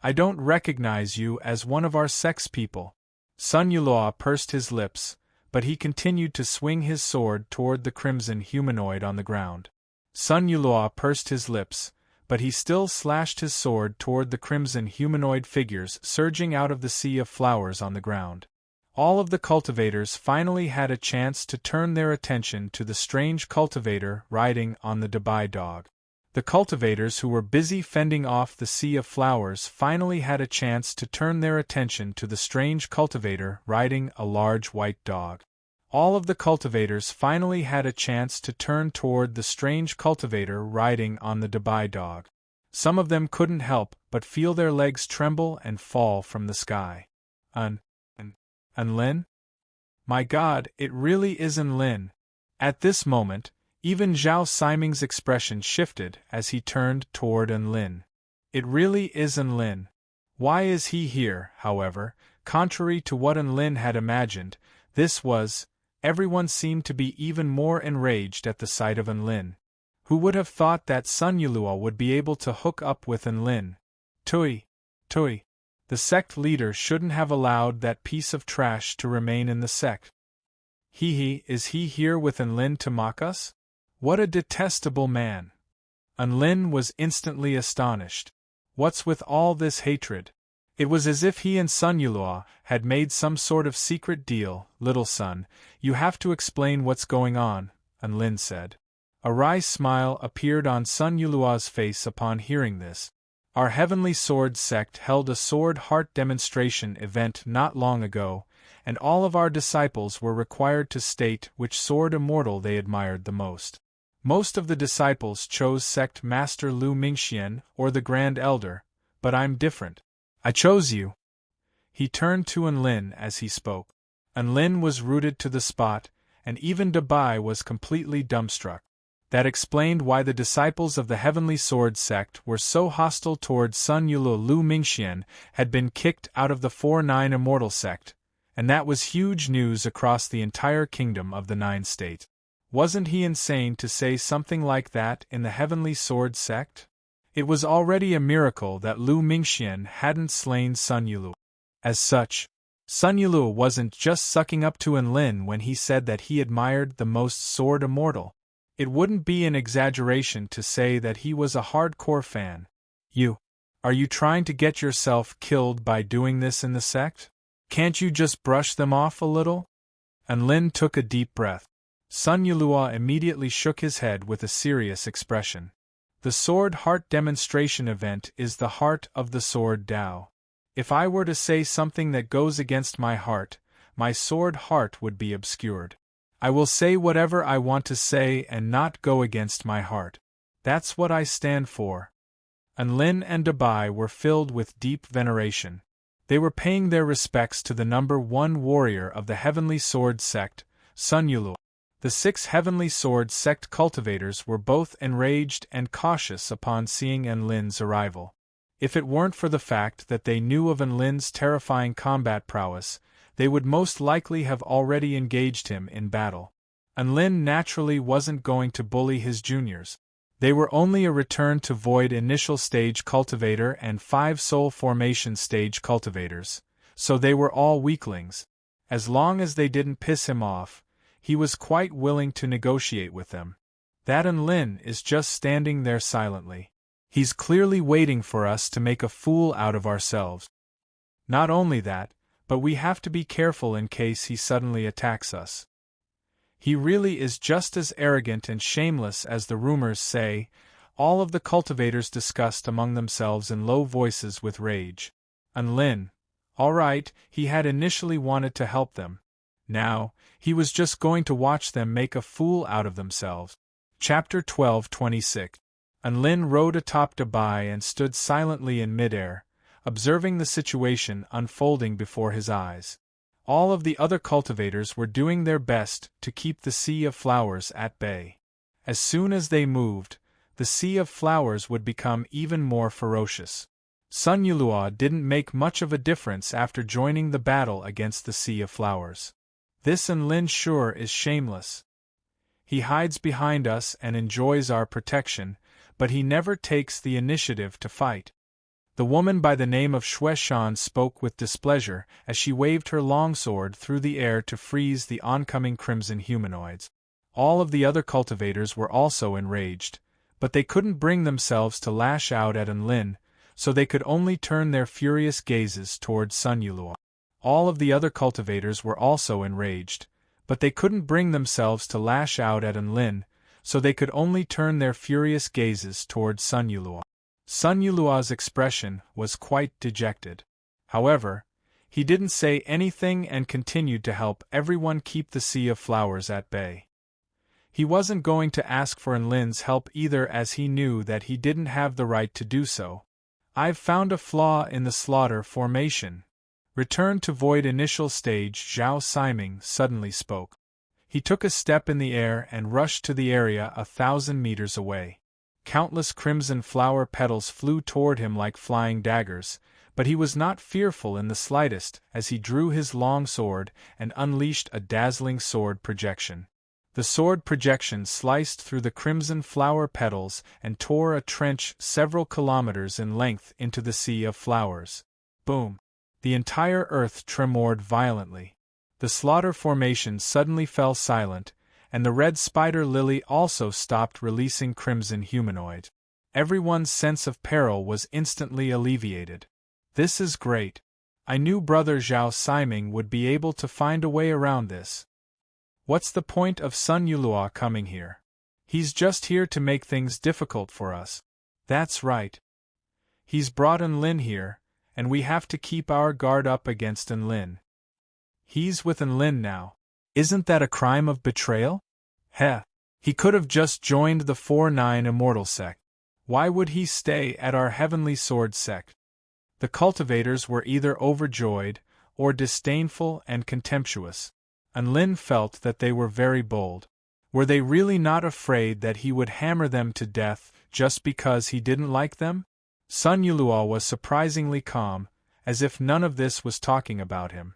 I don't recognize you as one of our sex people." Sun Yulua pursed his lips, but he continued to swing his sword toward the crimson humanoid on the ground. Sun Yulua pursed his lips, but he still slashed his sword toward the crimson humanoid figures surging out of the sea of flowers on the ground. All of the cultivators finally had a chance to turn their attention to the strange cultivator riding on the Dubai dog. The cultivators who were busy fending off the sea of flowers finally had a chance to turn their attention to the strange cultivator riding a large white dog. All of the cultivators finally had a chance to turn toward the strange cultivator riding on the Dubai dog. Some of them couldn't help but feel their legs tremble and fall from the sky. Enlin? My God, it really is Enlin. At this moment, even Zhao Siming's expression shifted as he turned toward Enlin. It really is Enlin. Why is he here, however? Contrary to what Enlin had imagined, everyone seemed to be even more enraged at the sight of Enlin. Who would have thought that Sun Yulua would be able to hook up with Enlin? Tui. The sect leader shouldn't have allowed that piece of trash to remain in the sect. Is he here with Enlin to mock us? What a detestable man! Enlin was instantly astonished. What's with all this hatred? It was as if he and Sun Yulua had made some sort of secret deal. "Little son, you have to explain what's going on," Enlin said. A wry smile appeared on Sun Yulua's face upon hearing this. "Our Heavenly Sword sect held a sword heart demonstration event not long ago, and all of our disciples were required to state which sword immortal they admired the most. Most of the disciples chose sect master Lu Mingxian or the Grand Elder, but I'm different. I chose you." He turned to Enlin as he spoke. Enlin was rooted to the spot, and even Dubai was completely dumbstruck. That explained why the disciples of the Heavenly Sword sect were so hostile towards Sun Yulu. Lu Mingxian had been kicked out of the 4-9 Immortal sect, and that was huge news across the entire kingdom of the 9 state. Wasn't he insane to say something like that in the Heavenly Sword sect? It was already a miracle that Lu Mingxian hadn't slain Sun Yulu. As such, Sun Yulu wasn't just sucking up to Enlin when he said that he admired the most sword immortal. It wouldn't be an exaggeration to say that he was a hardcore fan. Are you trying to get yourself killed by doing this in the sect? Can't you just brush them off a little? Enlin took a deep breath. Sun Yulua immediately shook his head with a serious expression. The Sword Heart demonstration event is the heart of the Sword Tao. If I were to say something that goes against my heart, my sword heart would be obscured. I will say whatever I want to say and not go against my heart. That's what I stand for. Anlin and Dabai were filled with deep veneration. They were paying their respects to the #1 warrior of the Heavenly Sword sect, Sun Yulua. The 6 Heavenly Sword sect cultivators were both enraged and cautious upon seeing Anlin's arrival. If it weren't for the fact that they knew of Anlin's terrifying combat prowess, they would most likely have already engaged him in battle. Anlin naturally wasn't going to bully his juniors. They were only a return to Void Initial Stage Cultivator and 5 Soul Formation Stage Cultivators, so they were all weaklings. As long as they didn't piss him off, he was quite willing to negotiate with them. That Anlin is just standing there silently. He's clearly waiting for us to make a fool out of ourselves. Not only that, but we have to be careful in case he suddenly attacks us. He really is just as arrogant and shameless as the rumors say, all of the cultivators discussed among themselves in low voices with rage. Anlin, all right, he had initially wanted to help them. Now, he was just going to watch them make a fool out of themselves. Chapter 12:26. Anlin rode atop Dabai and stood silently in midair, observing the situation unfolding before his eyes. All of the other cultivators were doing their best to keep the Sea of Flowers at bay. As soon as they moved, the Sea of Flowers would become even more ferocious. Sun Yulua didn't make much of a difference after joining the battle against the Sea of Flowers. This Anlin sure is shameless. He hides behind us and enjoys our protection, but he never takes the initiative to fight. The woman by the name of Xue Shan spoke with displeasure as she waved her longsword through the air to freeze the oncoming crimson humanoids. All of the other cultivators were also enraged, but they couldn't bring themselves to lash out at Anlin, so they could only turn their furious gazes toward Sun Yulua. All of the other cultivators were also enraged, but they couldn't bring themselves to lash out at Anlin, so they could only turn their furious gazes toward Sun Yulua. Sun Yulua's expression was quite dejected. However, he didn't say anything and continued to help everyone keep the Sea of Flowers at bay. He wasn't going to ask for Anlin's help either, as he knew that he didn't have the right to do so. "I've found a flaw in the slaughter formation." Returned to Void Initial Stage, Zhao Siming suddenly spoke. He took a step in the air and rushed to the area 1,000 meters away. Countless crimson flower petals flew toward him like flying daggers, but he was not fearful in the slightest as he drew his long sword and unleashed a dazzling sword projection. The sword projection sliced through the crimson flower petals and tore a trench several kilometers in length into the Sea of Flowers. Boom! The entire earth tremored violently. The slaughter formation suddenly fell silent, and the red spider lily also stopped releasing crimson humanoid. Everyone's sense of peril was instantly alleviated. This is great. I knew Brother Zhao Siming would be able to find a way around this. What's the point of Sun Yulua coming here? He's just here to make things difficult for us. That's right. He's brought Anlin here, and we have to keep our guard up against Anlin. He's with Anlin now. Isn't that a crime of betrayal? Heh. He could have just joined the 4-9 Immortal sect. Why would he stay at our Heavenly Sword sect? The cultivators were either overjoyed or disdainful and contemptuous. Anlin felt that they were very bold. Were they really not afraid that he would hammer them to death just because he didn't like them? Sun Yulua was surprisingly calm, as if none of this was talking about him.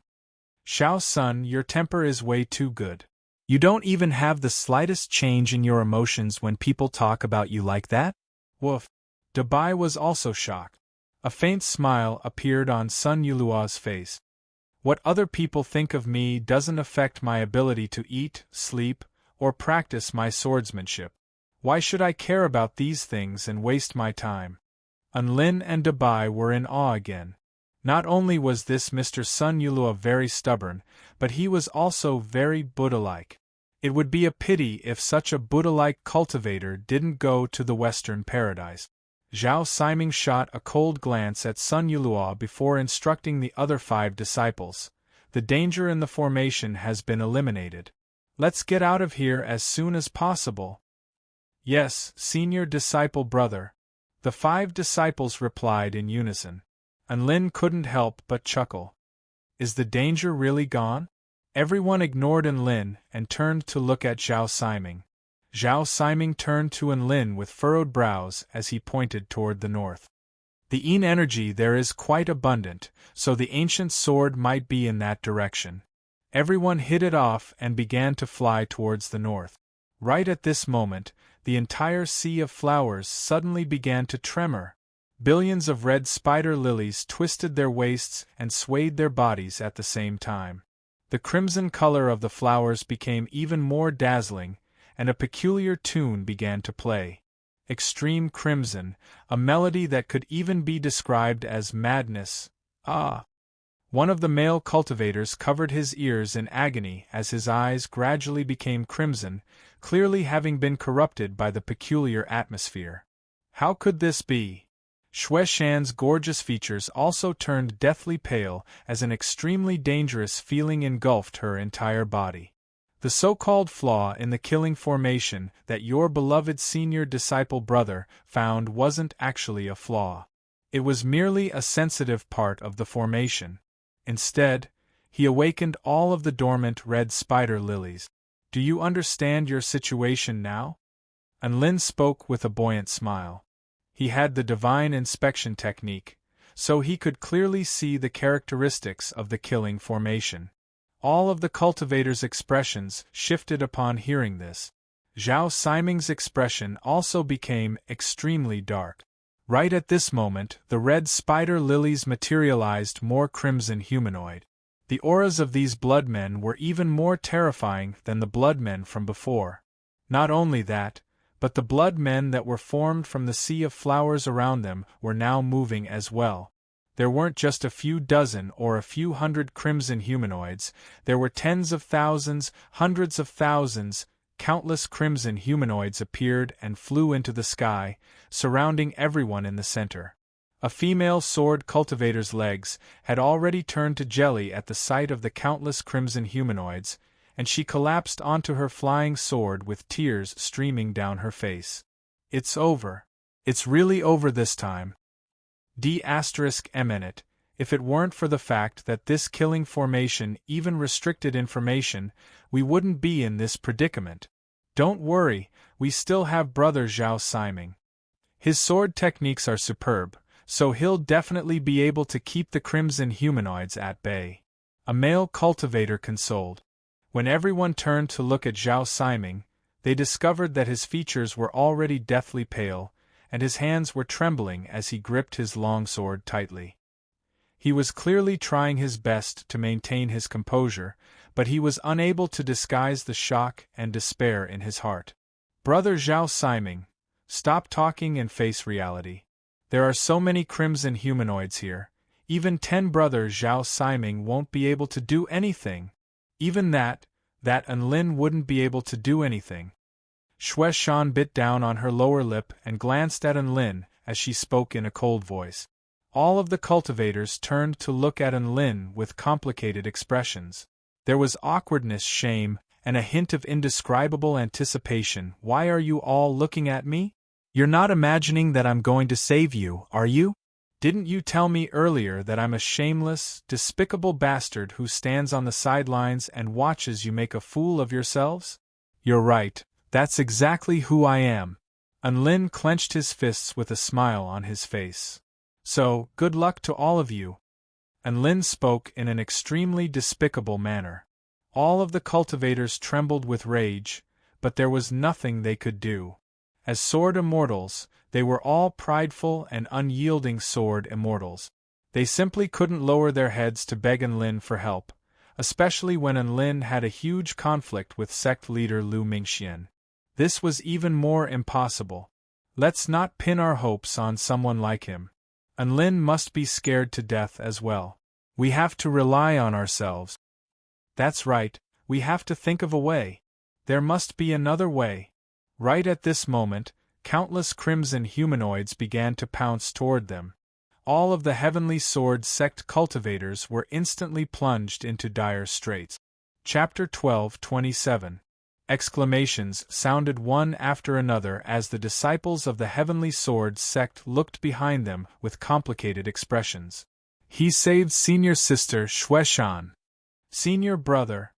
Xiao Sun, your temper is way too good. You don't even have the slightest change in your emotions when people talk about you like that? Woof. Dabai was also shocked. A faint smile appeared on Sun Yulua's face. What other people think of me doesn't affect my ability to eat, sleep, or practice my swordsmanship. Why should I care about these things and waste my time? Anlin and Dabai were in awe again. Not only was this Mr. Sun Yulua very stubborn, but he was also very Buddha-like. It would be a pity if such a Buddha-like cultivator didn't go to the Western Paradise. Zhao Siming shot a cold glance at Sun Yulua before instructing the other 5 disciples. The danger in the formation has been eliminated. Let's get out of here as soon as possible. Yes, senior disciple brother. The 5 disciples replied in unison. And Lin couldn't help but chuckle. Is the danger really gone? Everyone ignored Enlin and turned to look at Zhao Siming. Zhao Siming turned to Enlin with furrowed brows as he pointed toward the north. The Yin energy there is quite abundant, so the ancient sword might be in that direction. Everyone hit it off and began to fly towards the north. Right at this moment, the entire sea of flowers suddenly began to tremor. Billions of red spider lilies twisted their waists and swayed their bodies at the same time. The crimson color of the flowers became even more dazzling, and a peculiar tune began to play. Extreme crimson, a melody that could even be described as madness. Ah! One of the male cultivators covered his ears in agony as his eyes gradually became crimson, clearly having been corrupted by the peculiar atmosphere. How could this be? Xue Shan's gorgeous features also turned deathly pale as an extremely dangerous feeling engulfed her entire body. The so-called flaw in the killing formation that your beloved senior disciple brother found wasn't actually a flaw. It was merely a sensitive part of the formation. Instead, he awakened all of the dormant red spider lilies. Do you understand your situation now? Enlin spoke with a buoyant smile. He had the divine inspection technique, so he could clearly see the characteristics of the killing formation. All of the cultivators' expressions shifted upon hearing this. Zhao Siming's expression also became extremely dark. Right at this moment, the red spider lilies materialized more crimson humanoid. The auras of these bloodmen were even more terrifying than the bloodmen from before. Not only that, but the blood men that were formed from the sea of flowers around them were now moving as well. There weren't just a few dozen or a few hundred crimson humanoids, there were tens of thousands, hundreds of thousands. Countless crimson humanoids appeared and flew into the sky, surrounding everyone in the center. A female sword cultivator's legs had already turned to jelly at the sight of the countless crimson humanoids, and she collapsed onto her flying sword with tears streaming down her face. It's over. It's really over this time. D***eminent. If it weren't for the fact that this killing formation even restricted information, we wouldn't be in this predicament. Don't worry, we still have brother Zhao Siming. His sword techniques are superb, so he'll definitely be able to keep the crimson humanoids at bay. A male cultivator consoled. When everyone turned to look at Zhao Siming, they discovered that his features were already deathly pale, and his hands were trembling as he gripped his longsword tightly. He was clearly trying his best to maintain his composure, but he was unable to disguise the shock and despair in his heart. Brother Zhao Siming, stop talking and face reality. There are so many crimson humanoids here, even 10 brother Zhao Siming won't be able to do anything. Even that Enlin wouldn't be able to do anything. Xue Shan bit down on her lower lip and glanced at Enlin as she spoke in a cold voice. All of the cultivators turned to look at Enlin with complicated expressions. There was awkwardness, shame, and a hint of indescribable anticipation. Why are you all looking at me? You're not imagining that I'm going to save you, are you? Didn't you tell me earlier that I'm a shameless, despicable bastard who stands on the sidelines and watches you make a fool of yourselves? You're right, that's exactly who I am. Enlin clenched his fists with a smile on his face. So, good luck to all of you. Enlin spoke in an extremely despicable manner. All of the cultivators trembled with rage, but there was nothing they could do. As sword immortals, they were all prideful and unyielding sword immortals. They simply couldn't lower their heads to beg Enlin for help, especially when Enlin had a huge conflict with sect leader Lu Mingxian. This was even more impossible. Let's not pin our hopes on someone like him. Enlin must be scared to death as well. We have to rely on ourselves. That's right, we have to think of a way. There must be another way. Right at this moment, countless crimson humanoids began to pounce toward them. All of the Heavenly Sword sect cultivators were instantly plunged into dire straits. Chapter 12:27. Exclamations sounded one after another as the disciples of the Heavenly Sword sect looked behind them with complicated expressions. He saved senior sister Shueshan. Senior brother.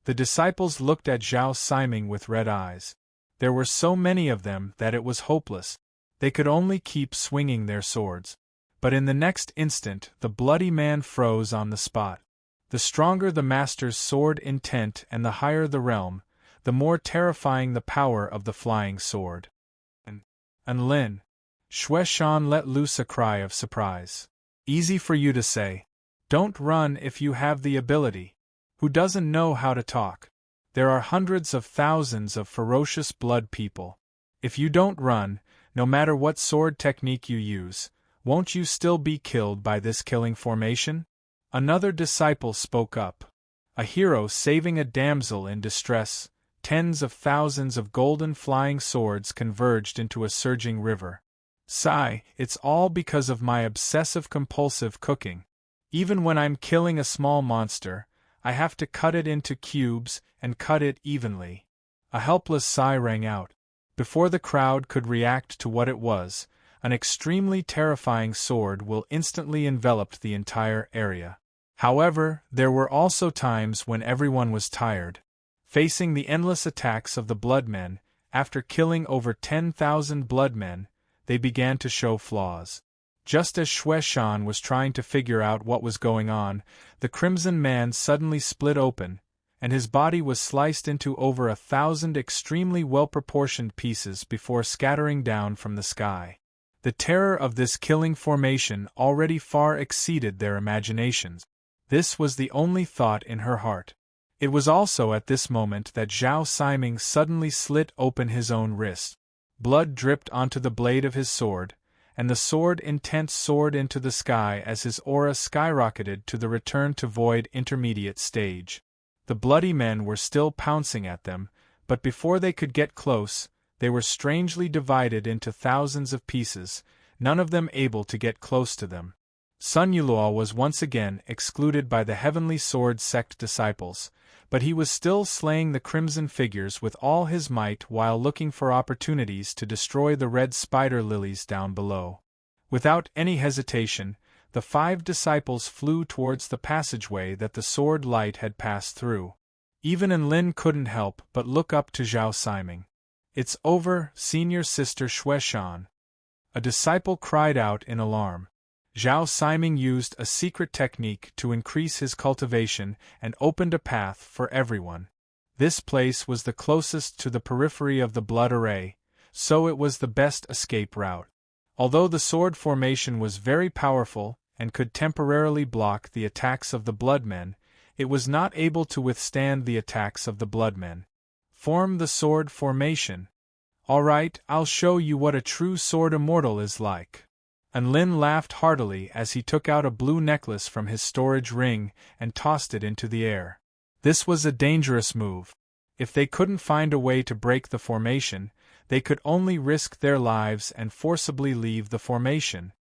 The disciples looked at Zhao Siming with red eyes. There were so many of them that it was hopeless. They could only keep swinging their swords. But in the next instant the bloody man froze on the spot. The stronger the master's sword intent and the higher the realm, the more terrifying the power of the flying sword. And Lin. Shueshan let loose a cry of surprise. Easy for you to say. Don't run if you have the ability. Who doesn't know how to talk? There are hundreds of thousands of ferocious blood people. If you don't run, no matter what sword technique you use, won't you still be killed by this killing formation? Another disciple spoke up. A hero saving a damsel in distress. Tens of thousands of golden flying swords converged into a surging river. Sigh, it's all because of my obsessive-compulsive cooking. Even when I'm killing a small monster, I have to cut it into cubes and cut it evenly. A helpless sigh rang out. Before the crowd could react to what it was, an extremely terrifying sword will instantly envelop the entire area. However, there were also times when everyone was tired. Facing the endless attacks of the Bloodmen, after killing over 10,000 Bloodmen, they began to show flaws. Just as Shueshan was trying to figure out what was going on, the Crimson Man suddenly split open, and his body was sliced into over 1,000 extremely well-proportioned pieces before scattering down from the sky. The terror of this killing formation already far exceeded their imaginations. This was the only thought in her heart. It was also at this moment that Zhao Siming suddenly slit open his own wrist. Blood dripped onto the blade of his sword, and the sword intent soared into the sky as his aura skyrocketed to the return to void intermediate stage. The bloody men were still pouncing at them, but before they could get close, they were strangely divided into thousands of pieces, none of them able to get close to them. Sun Yulua was once again excluded by the Heavenly Sword sect disciples, but he was still slaying the crimson figures with all his might while looking for opportunities to destroy the red spider lilies down below. Without any hesitation, the 5 disciples flew towards the passageway that the sword light had passed through. Even Enlin couldn't help but look up to Zhao Siming. "It's over, senior sister Shueshan." A disciple cried out in alarm. Zhao Siming used a secret technique to increase his cultivation and opened a path for everyone. This place was the closest to the periphery of the blood array, so it was the best escape route. Although the sword formation was very powerful and could temporarily block the attacks of the Bloodmen, it was not able to withstand the attacks of the Bloodmen. Form the sword formation. All right, I'll show you what a true sword immortal is like. Enlin laughed heartily as he took out a blue necklace from his storage ring and tossed it into the air. This was a dangerous move. If they couldn't find a way to break the formation, they could only risk their lives and forcibly leave the formation.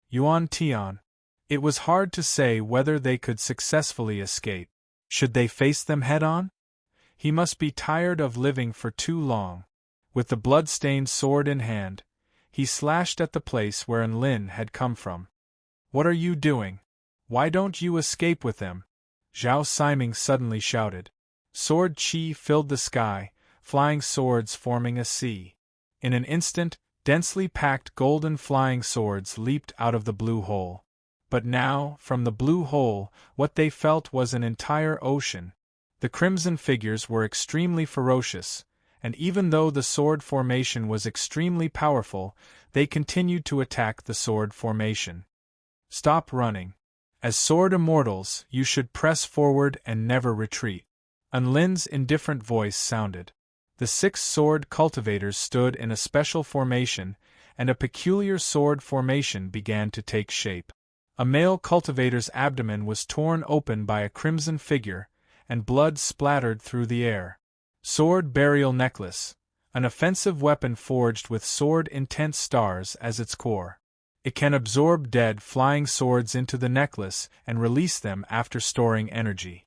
Yuan Tian. It was hard to say whether they could successfully escape. Should they face them head-on? He must be tired of living for too long. With the blood-stained sword in hand, he slashed at the place where Enlin had come from. "What are you doing? Why don't you escape with them?" Zhao Siming suddenly shouted. Sword chi filled the sky, flying swords forming a sea. In an instant, densely packed golden flying swords leaped out of the blue hole. But now, from the blue hole, what they felt was an entire ocean. The crimson figures were extremely ferocious, and even though the sword formation was extremely powerful, they continued to attack the sword formation. "Stop running. As sword immortals, you should press forward and never retreat." Enlin's indifferent voice sounded. The 6 sword cultivators stood in a special formation, and a peculiar sword formation began to take shape. A male cultivator's abdomen was torn open by a crimson figure, and blood splattered through the air. Sword burial necklace, an offensive weapon forged with sword intent stars as its core. It can absorb dead flying swords into the necklace and release them after storing energy.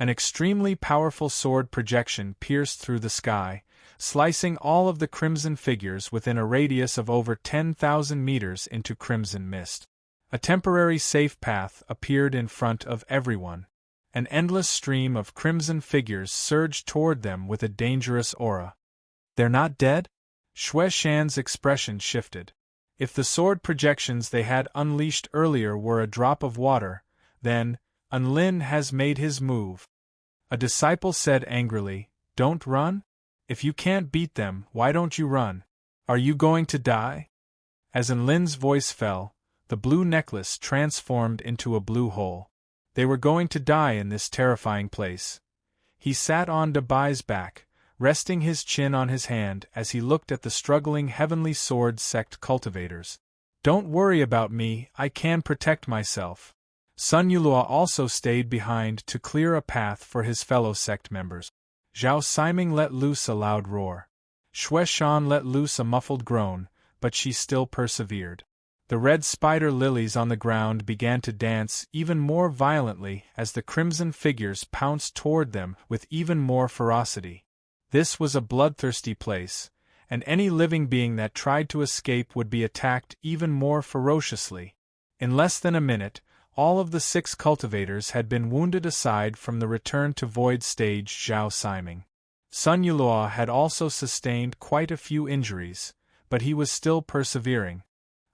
An extremely powerful sword projection pierced through the sky, slicing all of the crimson figures within a radius of over 10,000 meters into crimson mist. A temporary safe path appeared in front of everyone. An endless stream of crimson figures surged toward them with a dangerous aura. They're not dead? Xue Shan's expression shifted. If the sword projections they had unleashed earlier were a drop of water, then, Unlin has made his move. A disciple said angrily, "Don't run? If you can't beat them, why don't you run? Are you going to die?" As Unlin's voice fell, the blue necklace transformed into a blue hole. They were going to die in this terrifying place. He sat on Dabai's back, resting his chin on his hand as he looked at the struggling Heavenly Sword sect cultivators. "Don't worry about me, I can protect myself." Sun Yulua also stayed behind to clear a path for his fellow sect members. Zhao Siming let loose a loud roar. Xue Shan let loose a muffled groan, but she still persevered. The red spider lilies on the ground began to dance even more violently as the crimson figures pounced toward them with even more ferocity. This was a bloodthirsty place, and any living being that tried to escape would be attacked even more ferociously. In less than a minute, all of the 6 cultivators had been wounded aside from the return to void stage Zhao Siming. Sun Yulua had also sustained quite a few injuries, but he was still persevering.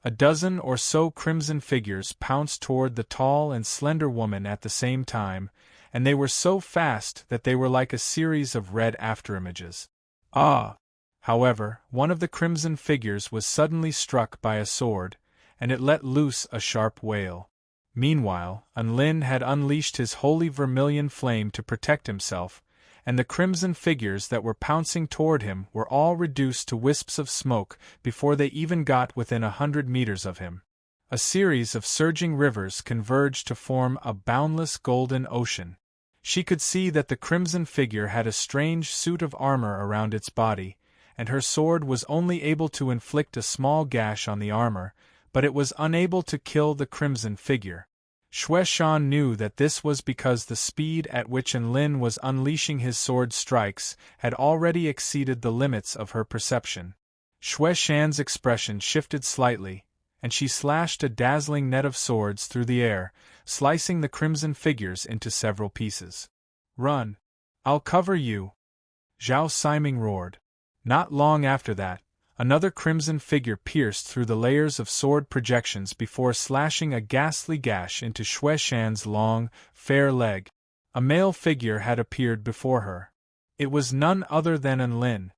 A dozen or so crimson figures pounced toward the tall and slender woman at the same time, and they were so fast that they were like a series of red afterimages. Ah! However, one of the crimson figures was suddenly struck by a sword, and it let loose a sharp wail. Meanwhile, Unlin had unleashed his holy vermilion flame to protect himself, and the crimson figures that were pouncing toward him were all reduced to wisps of smoke before they even got within 100 meters of him. A series of surging rivers converged to form a boundless golden ocean. She could see that the crimson figure had a strange suit of armor around its body, and her sword was only able to inflict a small gash on the armor, but it was unable to kill the crimson figure. Xue Shan knew that this was because the speed at which Enlin was unleashing his sword strikes had already exceeded the limits of her perception. Xue Shan's expression shifted slightly, and she slashed a dazzling net of swords through the air, slicing the crimson figures into several pieces. "Run! I'll cover you!" Zhao Siming roared. Not long after that, another crimson figure pierced through the layers of sword projections before slashing a ghastly gash into Xue Shan's long, fair leg. A male figure had appeared before her. It was none other than Enlin.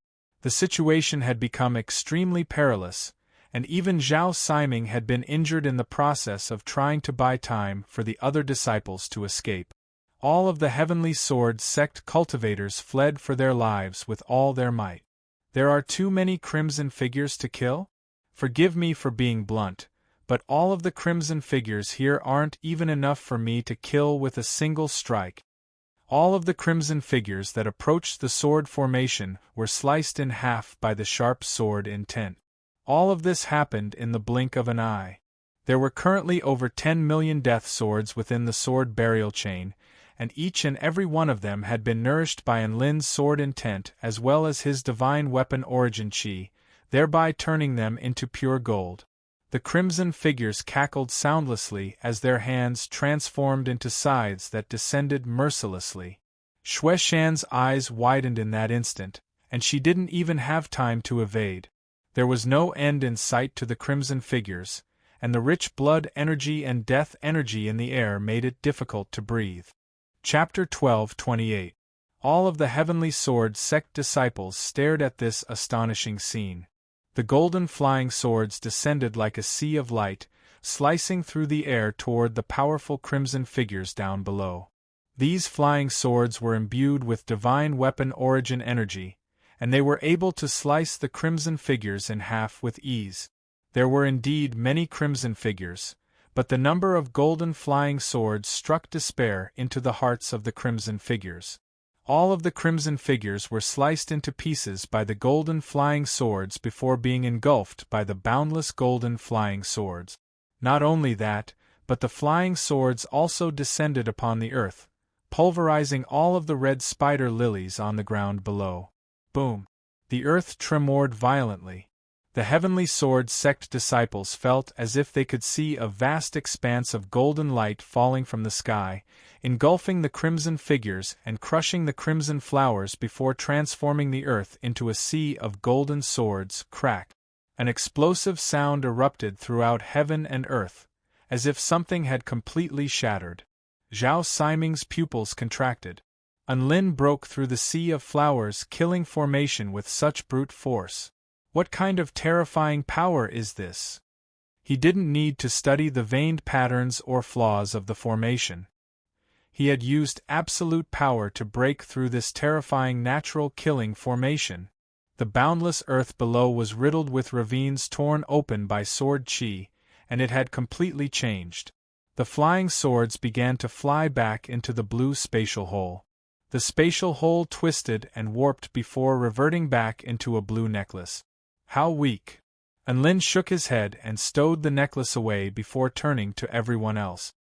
The situation had become extremely perilous, and even Zhao Siming had been injured in the process of trying to buy time for the other disciples to escape. All of the Heavenly Sword sect cultivators fled for their lives with all their might. There are too many crimson figures to kill? Forgive me for being blunt, but all of the crimson figures here aren't even enough for me to kill with a single strike. All of the crimson figures that approached the sword formation were sliced in half by the sharp sword intent. All of this happened in the blink of an eye. There were currently over 10 million death swords within the sword burial chain, and each and every one of them had been nourished by Enlin's sword intent as well as his divine weapon origin chi, thereby turning them into pure gold. The crimson figures cackled soundlessly as their hands transformed into scythes that descended mercilessly. Xue Shan's eyes widened in that instant, and she didn't even have time to evade. There was no end in sight to the crimson figures, and the rich blood energy and death energy in the air made it difficult to breathe. Chapter 12:28. All of the Heavenly Sword sect disciples stared at this astonishing scene. The golden flying swords descended like a sea of light, slicing through the air toward the powerful crimson figures down below. These flying swords were imbued with divine weapon origin energy, and they were able to slice the crimson figures in half with ease. There were indeed many crimson figures, but the number of golden flying swords struck despair into the hearts of the crimson figures. All of the crimson figures were sliced into pieces by the golden flying swords before being engulfed by the boundless golden flying swords. Not only that, but the flying swords also descended upon the earth, pulverizing all of the red spider lilies on the ground below. Boom! The earth tremored violently. The Heavenly Sword sect disciples felt as if they could see a vast expanse of golden light falling from the sky, engulfing the crimson figures and crushing the crimson flowers before transforming the earth into a sea of golden swords. Crack! An explosive sound erupted throughout heaven and earth, as if something had completely shattered. Zhao Siming's pupils contracted. Unlin broke through the sea of flowers, killing formation with such brute force. What kind of terrifying power is this? He didn't need to study the veined patterns or flaws of the formation. He had used absolute power to break through this terrifying natural killing formation. The boundless earth below was riddled with ravines torn open by sword chi, and it had completely changed. The flying swords began to fly back into the blue spatial hole. The spatial hole twisted and warped before reverting back into a blue necklace. How weak! Unlin shook his head and stowed the necklace away before turning to everyone else.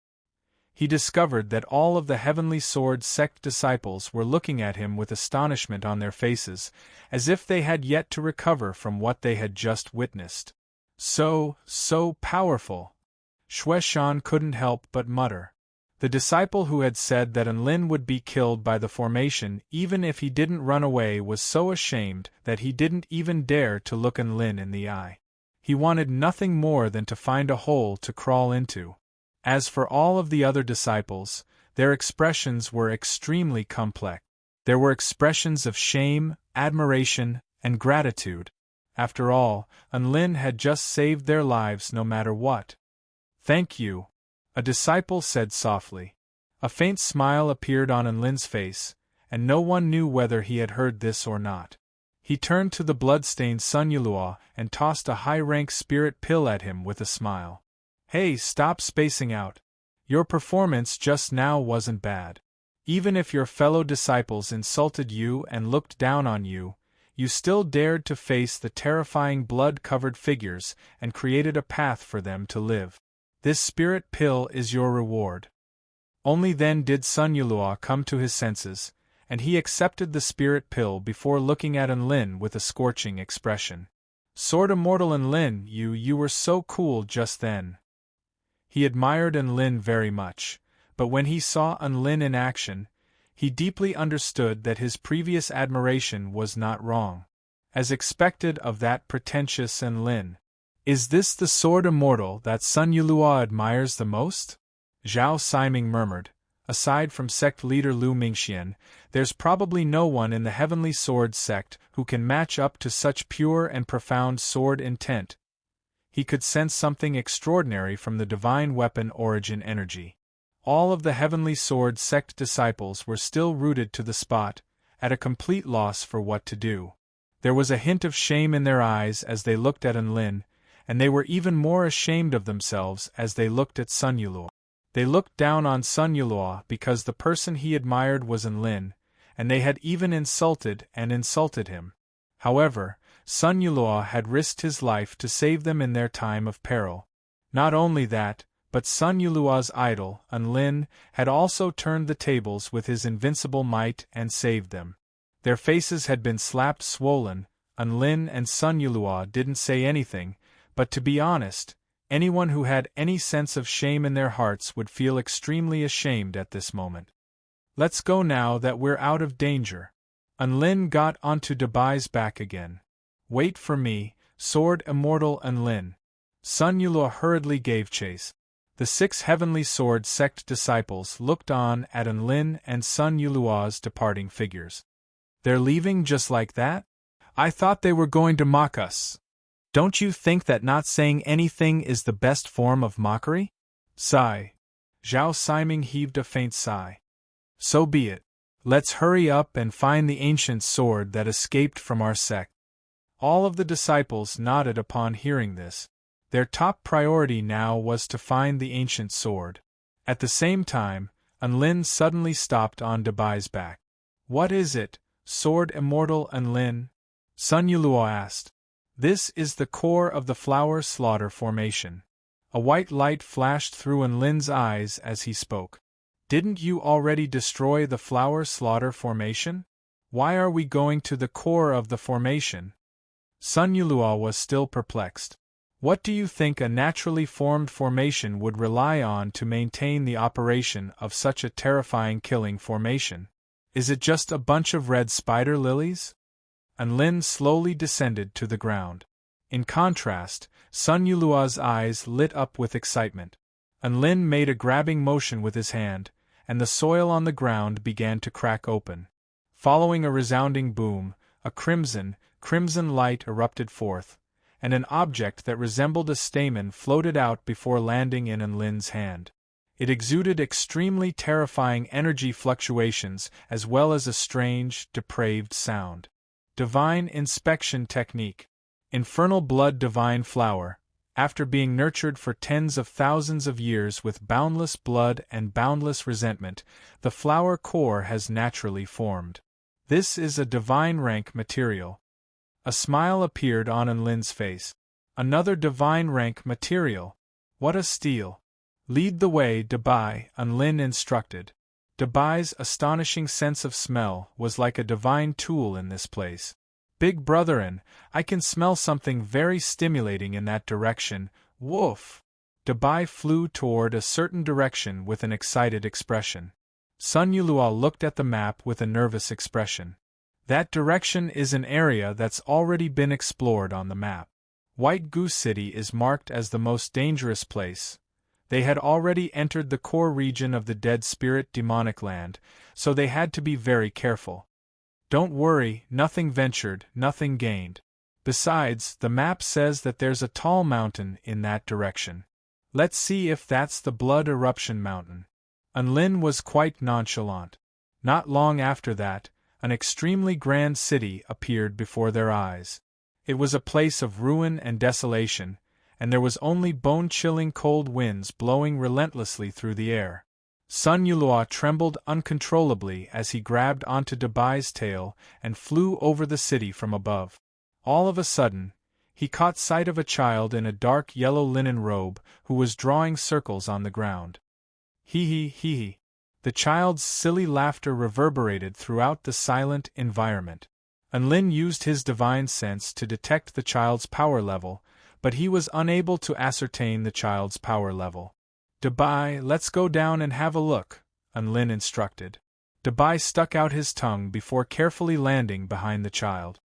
He discovered that all of the Heavenly Sword sect disciples were looking at him with astonishment on their faces, as if they had yet to recover from what they had just witnessed. So powerful! Xue Shan couldn't help but mutter. The disciple who had said that Unlin would be killed by the formation even if he didn't run away was so ashamed that he didn't even dare to look Unlin in the eye. He wanted nothing more than to find a hole to crawl into. As for all of the other disciples, their expressions were extremely complex. There were expressions of shame, admiration, and gratitude. After all, Unlin had just saved their lives no matter what. "Thank you," a disciple said softly. A faint smile appeared on Unlin's face, and no one knew whether he had heard this or not. He turned to the blood-stained Sun Yulua and tossed a high-rank spirit pill at him with a smile. "Hey, stop spacing out. Your performance just now wasn't bad. Even if your fellow disciples insulted you and looked down on you, you still dared to face the terrifying blood-covered figures and created a path for them to live. This spirit pill is your reward." Only then did Sun Yulua come to his senses, and he accepted the spirit pill before looking at Unlin with a scorching expression. "Sword Immortal Unlin, you were so cool just then." He admired Unlin very much, but when he saw Unlin in action, he deeply understood that his previous admiration was not wrong. As expected of that pretentious Unlin. "Is this the Sword Immortal that Sun Yulua admires the most?" Zhao Siming murmured. "Aside from sect leader Lu Mingxian, there's probably no one in the Heavenly Sword sect who can match up to such pure and profound sword intent." He could sense something extraordinary from the divine weapon origin energy. All of the Heavenly Sword sect disciples were still rooted to the spot, at a complete loss for what to do. There was a hint of shame in their eyes as they looked at Unlin, and they were even more ashamed of themselves as they looked at Sun Yulua. They looked down on Sun Yulua because the person he admired was Unlin, and they had even insulted him. However, Sun Yulua had risked his life to save them in their time of peril. Not only that, but Sun Yulua's idol, Unlin, had also turned the tables with his invincible might and saved them. Their faces had been slapped swollen. Unlin and Sun Yulua didn't say anything, but to be honest, anyone who had any sense of shame in their hearts would feel extremely ashamed at this moment. "Let's go now that we're out of danger." Unlin got onto Dabai's back again. "Wait for me, Sword Immortal Unlin." Sun Yulua hurriedly gave chase. The 6 Heavenly Sword sect disciples looked on at Unlin and Sun Yulua's departing figures. "They're leaving just like that? I thought they were going to mock us. Don't you think that not saying anything is the best form of mockery?" Sigh. Zhao Siming heaved a faint sigh. "So be it. Let's hurry up and find the ancient sword that escaped from our sect." All of the disciples nodded upon hearing this. Their top priority now was to find the ancient sword. At the same time, Unlin suddenly stopped on Dabai's back. "What is it, Sword Immortal Unlin?" Sun Yulua asked. "This is the core of the flower slaughter formation." A white light flashed through Unlin's eyes as he spoke. Didn't you already destroy the flower slaughter formation? Why are we going to the core of the formation? Sun Yulua was still perplexed. What do you think a naturally formed formation would rely on to maintain the operation of such a terrifying killing formation? Is it just a bunch of red spider lilies? Anlin slowly descended to the ground. In contrast, Sun Yulua's eyes lit up with excitement. Anlin made a grabbing motion with his hand, and the soil on the ground began to crack open. Following a resounding boom, a crimson light erupted forth, and an object that resembled a stamen floated out before landing in Anlin's hand. It exuded extremely terrifying energy fluctuations as well as a strange, depraved sound. Divine Inspection Technique. Infernal Blood Divine Flower. After being nurtured for tens of thousands of years with boundless blood and boundless resentment, the flower core has naturally formed. This is a divine rank material. A smile appeared on Anlin's face. Another divine rank material. What a steal! Lead the way, Dabai, Anlin instructed. Dabai's astonishing sense of smell was like a divine tool in this place. Big Brotherin, I can smell something very stimulating in that direction. Woof! Dabai flew toward a certain direction with an excited expression. Sun Yulua looked at the map with a nervous expression. That direction is an area that's already been explored on the map. White Goose City is marked as the most dangerous place. They had already entered the core region of the Dead Spirit demonic land, so they had to be very careful. Don't worry, nothing ventured, nothing gained. Besides, the map says that there's a tall mountain in that direction. Let's see if that's the Blood Eruption Mountain. Anlin was quite nonchalant. Not long after that, an extremely grand city appeared before their eyes. It was a place of ruin and desolation, and there was only bone-chilling cold winds blowing relentlessly through the air. Sun Yulua trembled uncontrollably as he grabbed onto Dabai's tail and flew over the city from above. All of a sudden, he caught sight of a child in a dark yellow linen robe who was drawing circles on the ground. Hee hee. The child's silly laughter reverberated throughout the silent environment. Anlin used his divine sense to detect the child's power level, but he was unable to ascertain the child's power level. Dabai, let's go down and have a look, Anlin instructed. Dabai stuck out his tongue before carefully landing behind the child.